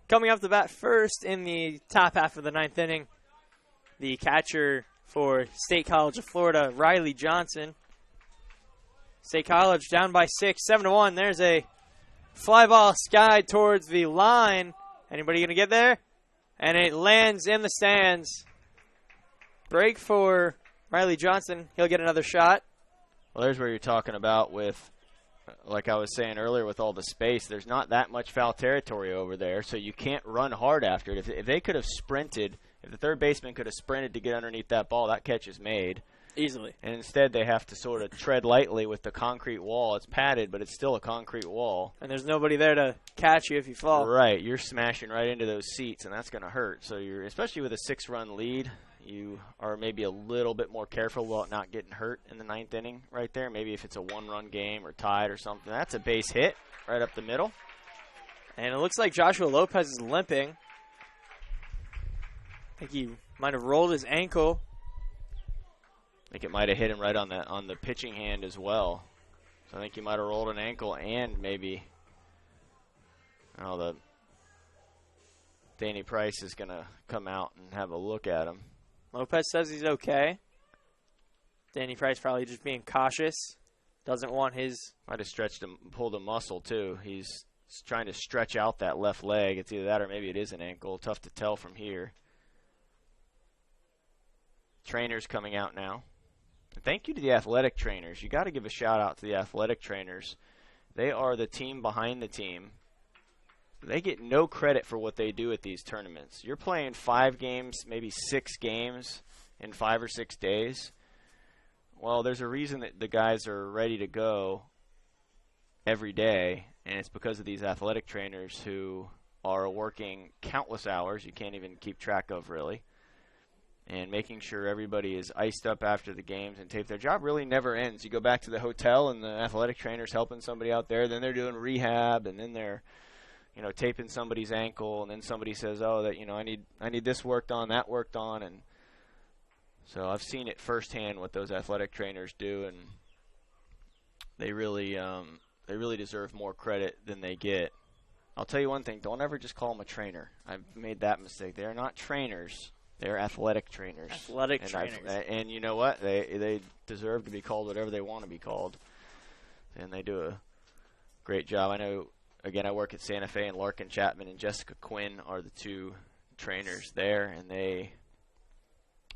Coming off the bat first in the top half of the 9th inning, the catcher for State College of Florida, Riley Johnson. State College down by 6, 7-1. There's a fly ball skied towards the line. Anybody going to get there? And it lands in the stands. Break for Riley Johnson. He'll get another shot. Well, there's where you're talking about with, like I was saying earlier, with all the space, there's not that much foul territory over there, so you can't run hard after it. If they could have sprinted, if the third baseman could have sprinted to get underneath that ball, that catch is made. Easily. And instead they have to sort of tread lightly with the concrete wall. It's padded, but it's still a concrete wall. And there's nobody there to catch you if you fall. Right. You're smashing right into those seats, and that's going to hurt. So you're, especially with a 6-run lead, you are maybe a little bit more careful about not getting hurt in the 9th inning right there. Maybe if it's a 1-run game or tied or something. That's a base hit right up the middle. And it looks like Joshua Lopez is limping. I think he might have rolled his ankle. I think it might have hit him right on the pitching hand as well. So I think he might have rolled an ankle and maybe, the Danny Price is going to come out and have a look at him. Lopez says he's okay. Danny Price probably just being cautious. Doesn't want his... Might have stretched him, pulled a muscle too. He's He's trying to stretch out that left leg. It's either that or maybe it is an ankle. Tough to tell from here. Trainers coming out now. And thank you to the athletic trainers. You got to give a shout out to the athletic trainers. They are the team behind the team. They get no credit for what they do at these tournaments. You're playing 5 games, maybe 6 games in 5 or 6 days. Well, there's a reason that the guys are ready to go every day, and it's because of these athletic trainers who are working countless hours you can't even keep track of, really, and making sure everybody is iced up after the games and taped. Their job really never ends. You go back to the hotel, and the athletic trainer's helping somebody out there, then they're doing rehab, and then they're taping somebody's ankle, and then somebody says, oh, that I need this worked on, that worked on, and so I've seen it firsthand what those athletic trainers do, and they really deserve more credit than they get. I'll tell you one thing: don't ever just call them a trainer. I've made that mistake. They are not trainers; they are athletic trainers. Athletic trainers. And you know what? They deserve to be called whatever they want to be called, and they do a great job. I know. Again, I work at Santa Fe, and Larkin Chapman and Jessica Quinn are the 2 trainers there, and they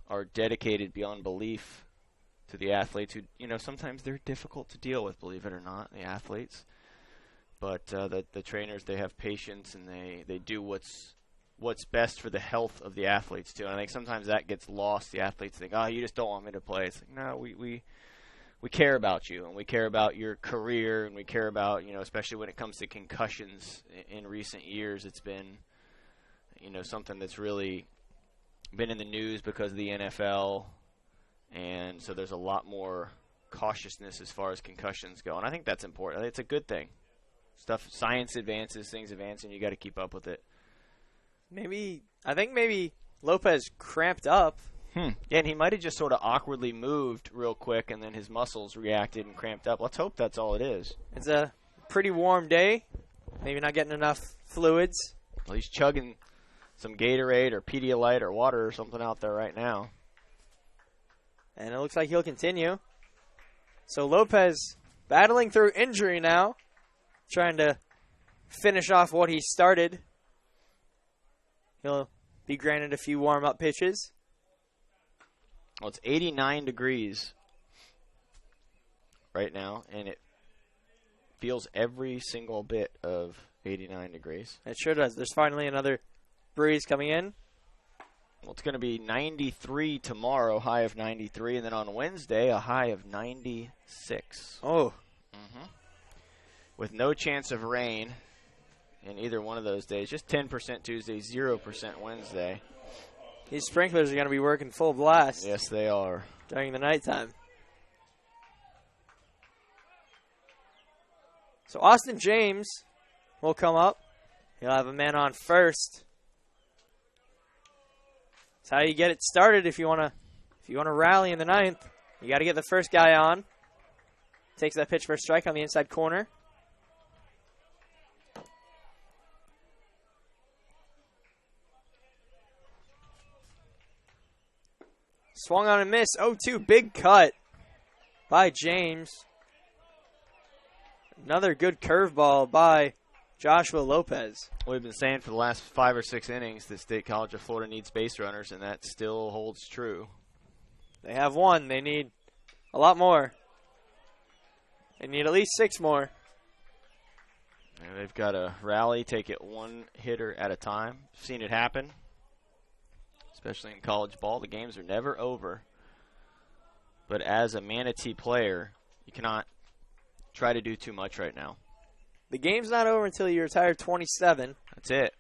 are dedicated beyond belief to the athletes who, sometimes they're difficult to deal with, believe it or not, the athletes. But the trainers, they have patience, and they do what's best for the health of the athletes, too. And I think sometimes that gets lost. The athletes think, oh, you just don't want me to play. It's like, no, we care about you, and we care about your career, and we care about, especially when it comes to concussions in recent years, it's been, something that's really been in the news because of the NFL, and so there's a lot more cautiousness as far as concussions go, and I think that's important. It's a good thing. Science advances, things advance, and you got to keep up with it. I think maybe Lopez cramped up. Yeah, and he might have just sort of awkwardly moved real quick, and then his muscles reacted and cramped up. Let's hope that's all it is. It's a pretty warm day. Maybe not getting enough fluids. Well, he's chugging some Gatorade or Pedialyte or water or something out there right now. And it looks like he'll continue. So Lopez battling through injury now, trying to finish off what he started. He'll be granted a few warm-up pitches. Well, it's 89 degrees right now, and it feels every single bit of 89 degrees. It sure does. There's finally another breeze coming in. Well, it's going to be 93 tomorrow, high of 93, and then on Wednesday, a high of 96. Oh. With no chance of rain in either one of those days. Just 10% Tuesday, 0% Wednesday. These sprinklers are going to be working full blast. Yes, they are. During the nighttime. So Austin James will come up. He'll have a man on first. That's how you get it started if you want to rally in the 9th. You got to get the first guy on. Takes that pitch for a strike on the inside corner. Swung on and missed. 0-2, big cut by James. Another good curveball by Joshua Lopez. We've been saying for the last 5 or 6 innings that State College of Florida needs base runners, and that still holds true. They have 1. They need a lot more. They need at least 6 more. And they've got to rally, take it 1 hitter at a time. Seen it happen. Especially in college ball, the games are never over. But as a Manatee player, you cannot try to do too much right now. The game's not over until you retire 27. That's it.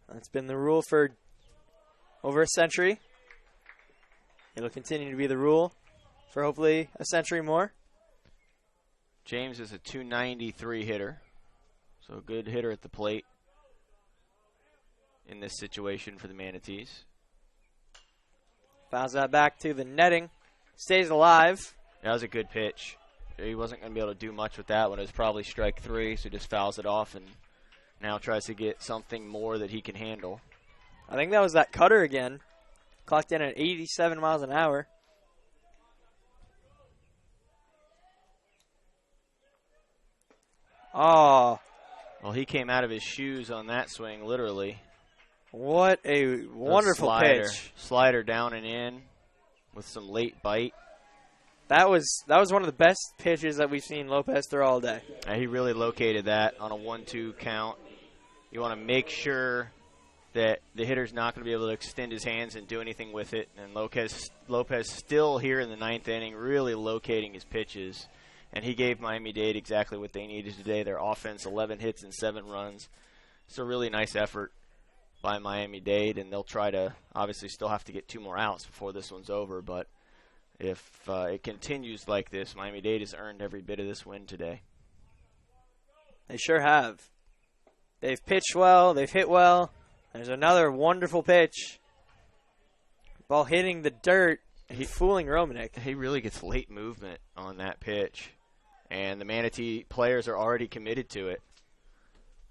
That's been the rule for over a century. It'll continue to be the rule for hopefully a century more. James is a 293 hitter, so a good hitter at the plate in this situation for the Manatees. Fouls that back to the netting. Stays alive. That was a good pitch. He wasn't going to be able to do much with that one. It was probably strike 3, so he just fouls it off and now tries to get something more that he can handle. I think that was that cutter again. Clocked in at 87 miles an hour. Oh, Well, he came out of his shoes on that swing, literally. What a wonderful pitch. Slider down and in with some late bite. That was one of the best pitches that we've seen Lopez throw all day. He really located that on a 1-2 count. You want to make sure that the hitter's not going to be able to extend his hands and do anything with it. And Lopez still here in the 9th inning, really locating his pitches. And he gave Miami-Dade exactly what they needed today. Their offense, 11 hits and 7 runs. It's a really nice effort by Miami-Dade, and they'll try to obviously still have to get 2 more outs before this one's over. But if it continues like this, Miami-Dade has earned every bit of this win today. They sure have. They've pitched well. They've hit well. There's another wonderful pitch. Ball hitting the dirt. Fooling Romanek. He really gets late movement on that pitch. And the Manatee players are already committed to it.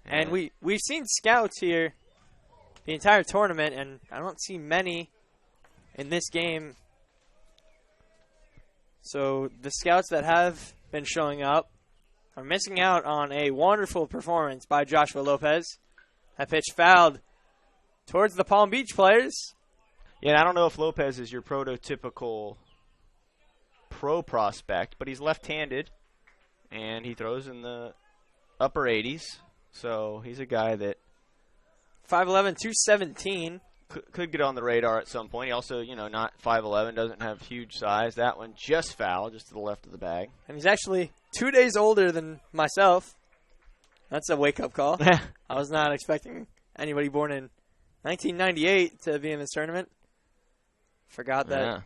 And we've seen scouts here the entire tournament, and I don't see many in this game. So the scouts that have been showing up are missing out on a wonderful performance by Joshua Lopez. That pitch fouled towards the Palm Beach players. Yeah, I don't know if Lopez is your prototypical pro prospect, but he's left-handed, and he throws in the upper 80s. So he's a guy that 5'11", 217. Could get on the radar at some point. He also, not 5'11", doesn't have huge size. That one just fouled, just to the left of the bag. And he's actually 2 days older than myself. That's a wake-up call. I was not expecting anybody born in 1998 to be in this tournament. Forgot that. Yeah.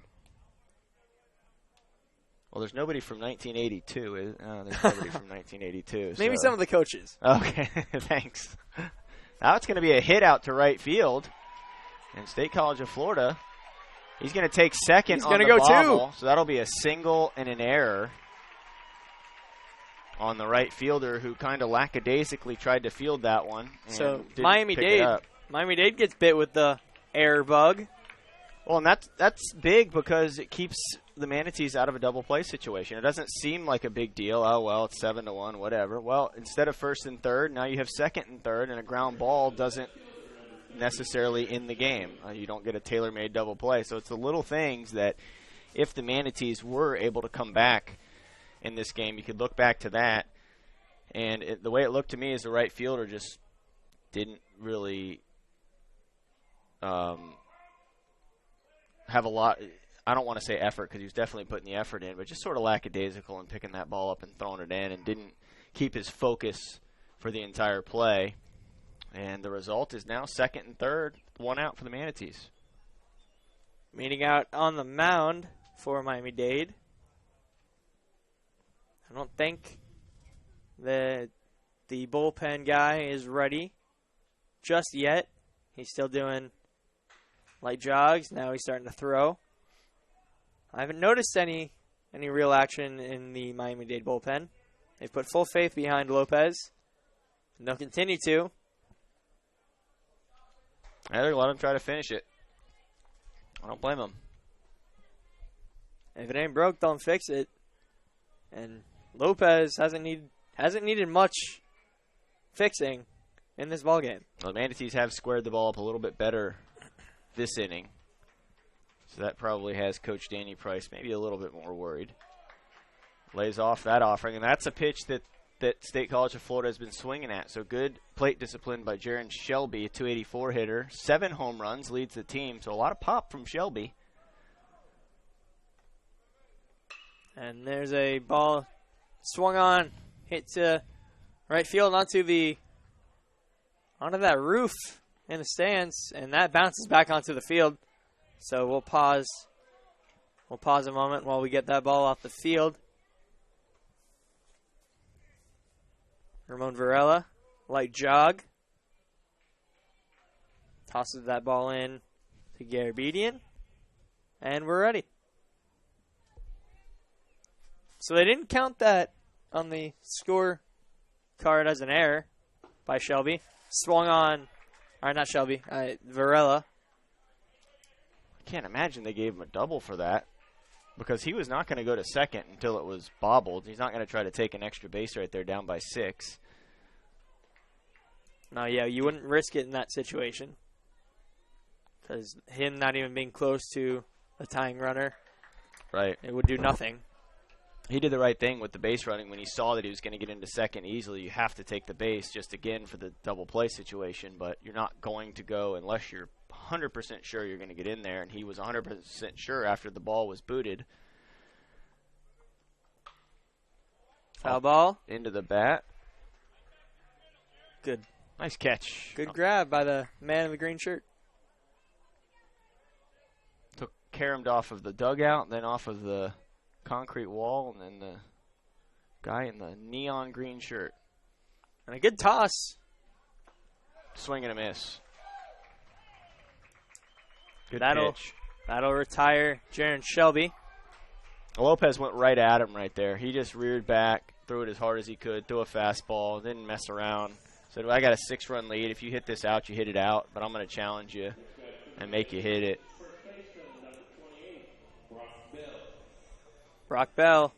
Well, there's nobody from 1982. There's nobody from 1982. Maybe some of the coaches. Okay, thanks. Now it's going to be a hit out to right field. And State College of Florida, he's going to take second on the bobble. So that'll be a single and an error on the right fielder, who kind of lackadaisically tried to field that one. So Miami-Dade gets bit with the error bug. Well, and that's big because it keeps the Manatees out of a double play situation. It doesn't seem like a big deal. Oh, well, it's 7-1, whatever. Well, instead of first and third, now you have second and third, and a ground ball doesn't necessarily in the game. You don't get a tailor-made double play. So it's the little things that if the Manatees were able to come back in this game, you could look back to that. And the way it looked to me is the right fielder just didn't really have a lot. I don't want to say effort, because he was definitely putting the effort in, but just sort of lackadaisical in picking that ball up and throwing it in, and didn't keep his focus for the entire play. And the result is now second and third, 1 out for the Manatees. Meeting out on the mound for Miami-Dade. I don't think that the bullpen guy is ready just yet. He's still doing light jogs. Now he's starting to throw. I haven't noticed any real action in the Miami-Dade bullpen. They've put full faith behind Lopez, and they'll continue to. I think let him try to finish it. I don't blame him. If it ain't broke, don't fix it. And Lopez hasn't needed much fixing in this ballgame. Well, the Manatees have squared the ball up a little bit better this inning. So that probably has Coach Danny Price maybe a little bit more worried. Lays off that offering, and that's a pitch that State College of Florida has been swinging at. So good plate discipline by Jaron Shelby, a 284 hitter. 7 home runs, leads the team. So a lot of pop from Shelby. And there's a ball swung on, hit to right field onto that roof in the stands, and that bounces back onto the field. So we'll pause a moment while we get that ball off the field. Ramon Varela, light jog. Tosses that ball in to Garabedian. And we're ready. So they didn't count that on the score card as an error by Shelby. Swung on, or not Shelby, Varela. I can't imagine they gave him a double for that, because he was not going to go to second until it was bobbled. He's not going to try to take an extra base right there down by 6. No, yeah, you wouldn't risk it in that situation. Because him not even being close to the tying runner, right, it would do nothing. He did the right thing with the base running when he saw that he was going to get into second easily. You have to take the base just again for the double play situation, but you're not going to go unless you're 100% sure you're going to get in there, and he was 100% sure after the ball was booted. Foul ball. Into the bat. Good. Nice catch. Good grab by the man in the green shirt. Took caromed off of the dugout, then off of the concrete wall, and then the guy in the neon green shirt. And a good toss. Swing and a miss. Good pitch. That'll retire Jaron Shelby. Lopez went right at him right there. He just reared back, threw it as hard as he could, threw a fastball, didn't mess around. Said, well, I got a 6-run lead. If you hit this out, you hit it out, but I'm going to challenge you and make you hit it. Brock Bell.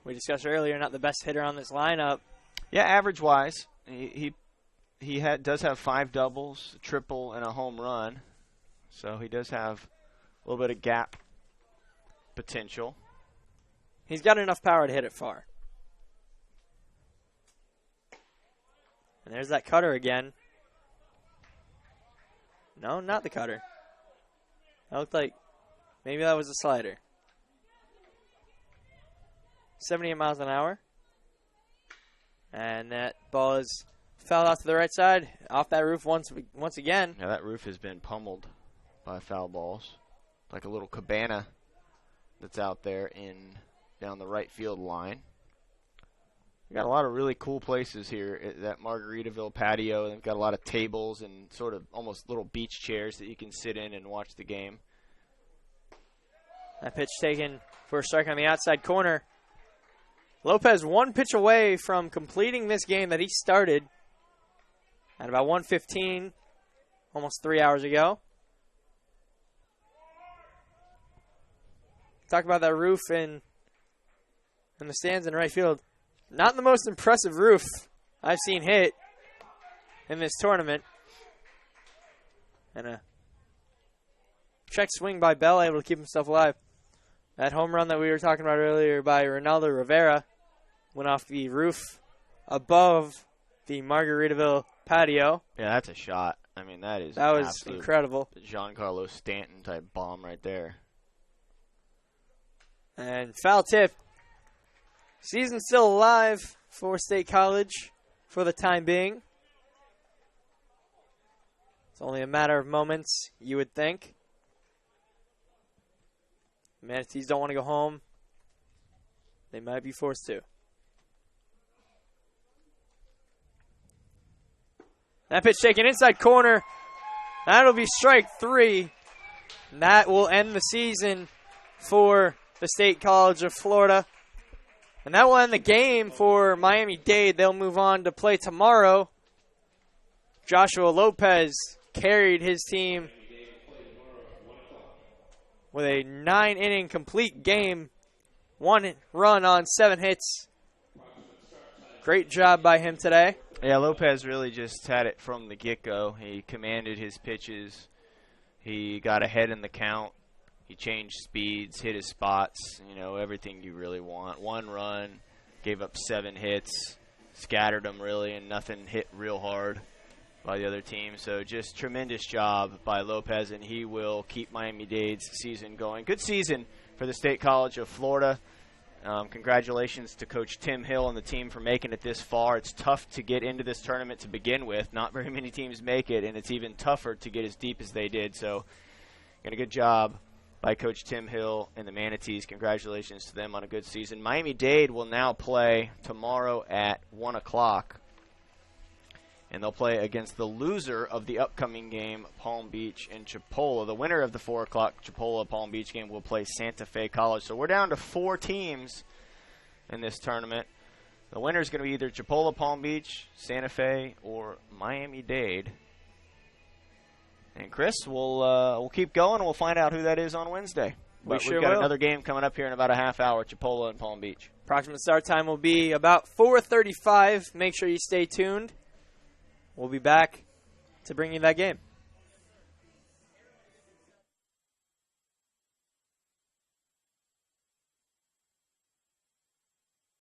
We discussed earlier, not the best hitter on this lineup. Yeah, average-wise, he does have 5 doubles, a triple, and a home run. So he does have a little bit of gap potential. He's got enough power to hit it far. And there's that cutter again. No, not the cutter. That looked like maybe that was a slider. 78 miles an hour. And that ball is fouled out to the right side, off that roof once again. Yeah, that roof has been pummeled by foul balls. Like a little cabana that's out there down the right field line. We got a lot of really cool places here at that Margaritaville patio. They've got a lot of tables and sort of almost little beach chairs that you can sit in and watch the game. That pitch taken for a strike on the outside corner. Lopez one pitch away from completing this game that he started at about 1:15, almost 3 hours ago. Talk about that roof in the stands in right field. Not the most impressive roof I've seen hit in this tournament. And a check swing by Bell, able to keep himself alive. That home run that we were talking about earlier by Ronaldo Rivera went off the roof above the Margaritaville patio. Yeah, that's a shot. I mean, that was incredible. Giancarlo Stanton type bomb right there. And foul tip. Season still alive for State College for the time being. It's only a matter of moments, you would think. The Manatees don't want to go home. They might be forced to. That pitch taken inside corner. That'll be strike 3. And that will end the season for the State College of Florida. And that will end the game for Miami-Dade. They'll move on to play tomorrow. Joshua Lopez carried his team with a 9-inning complete game. 1 run on 7 hits. Great job by him today. Yeah, Lopez really just had it from the get-go. He commanded his pitches. He got ahead in the count. He changed speeds, hit his spots, everything you really want. 1 run, gave up 7 hits, scattered them really, and nothing hit real hard by the other team. So just tremendous job by Lopez, and he will keep Miami-Dade's season going. Good season for the State College of Florida. Congratulations to Coach Tim Hill and the team for making it this far. It's tough to get into this tournament to begin with. Not very many teams make it, and it's even tougher to get as deep as they did. So, got a good job by Coach Tim Hill and the Manatees. Congratulations to them on a good season. Miami-Dade will now play tomorrow at 1 o'clock. And they'll play against the loser of the upcoming game, Palm Beach and Chipola. The winner of the 4 o'clock Chipola-Palm Beach game will play Santa Fe College. So we're down to 4 teams in this tournament. The winner is going to be either Chipola-Palm Beach, Santa Fe, or Miami-Dade. And Chris, we'll keep going, and we'll find out who that is on Wednesday. But we've got another game coming up here in about a half hour, Chipola and Palm Beach. Approximate start time will be about 4:35. Make sure you stay tuned. we'll be back to bring you that game.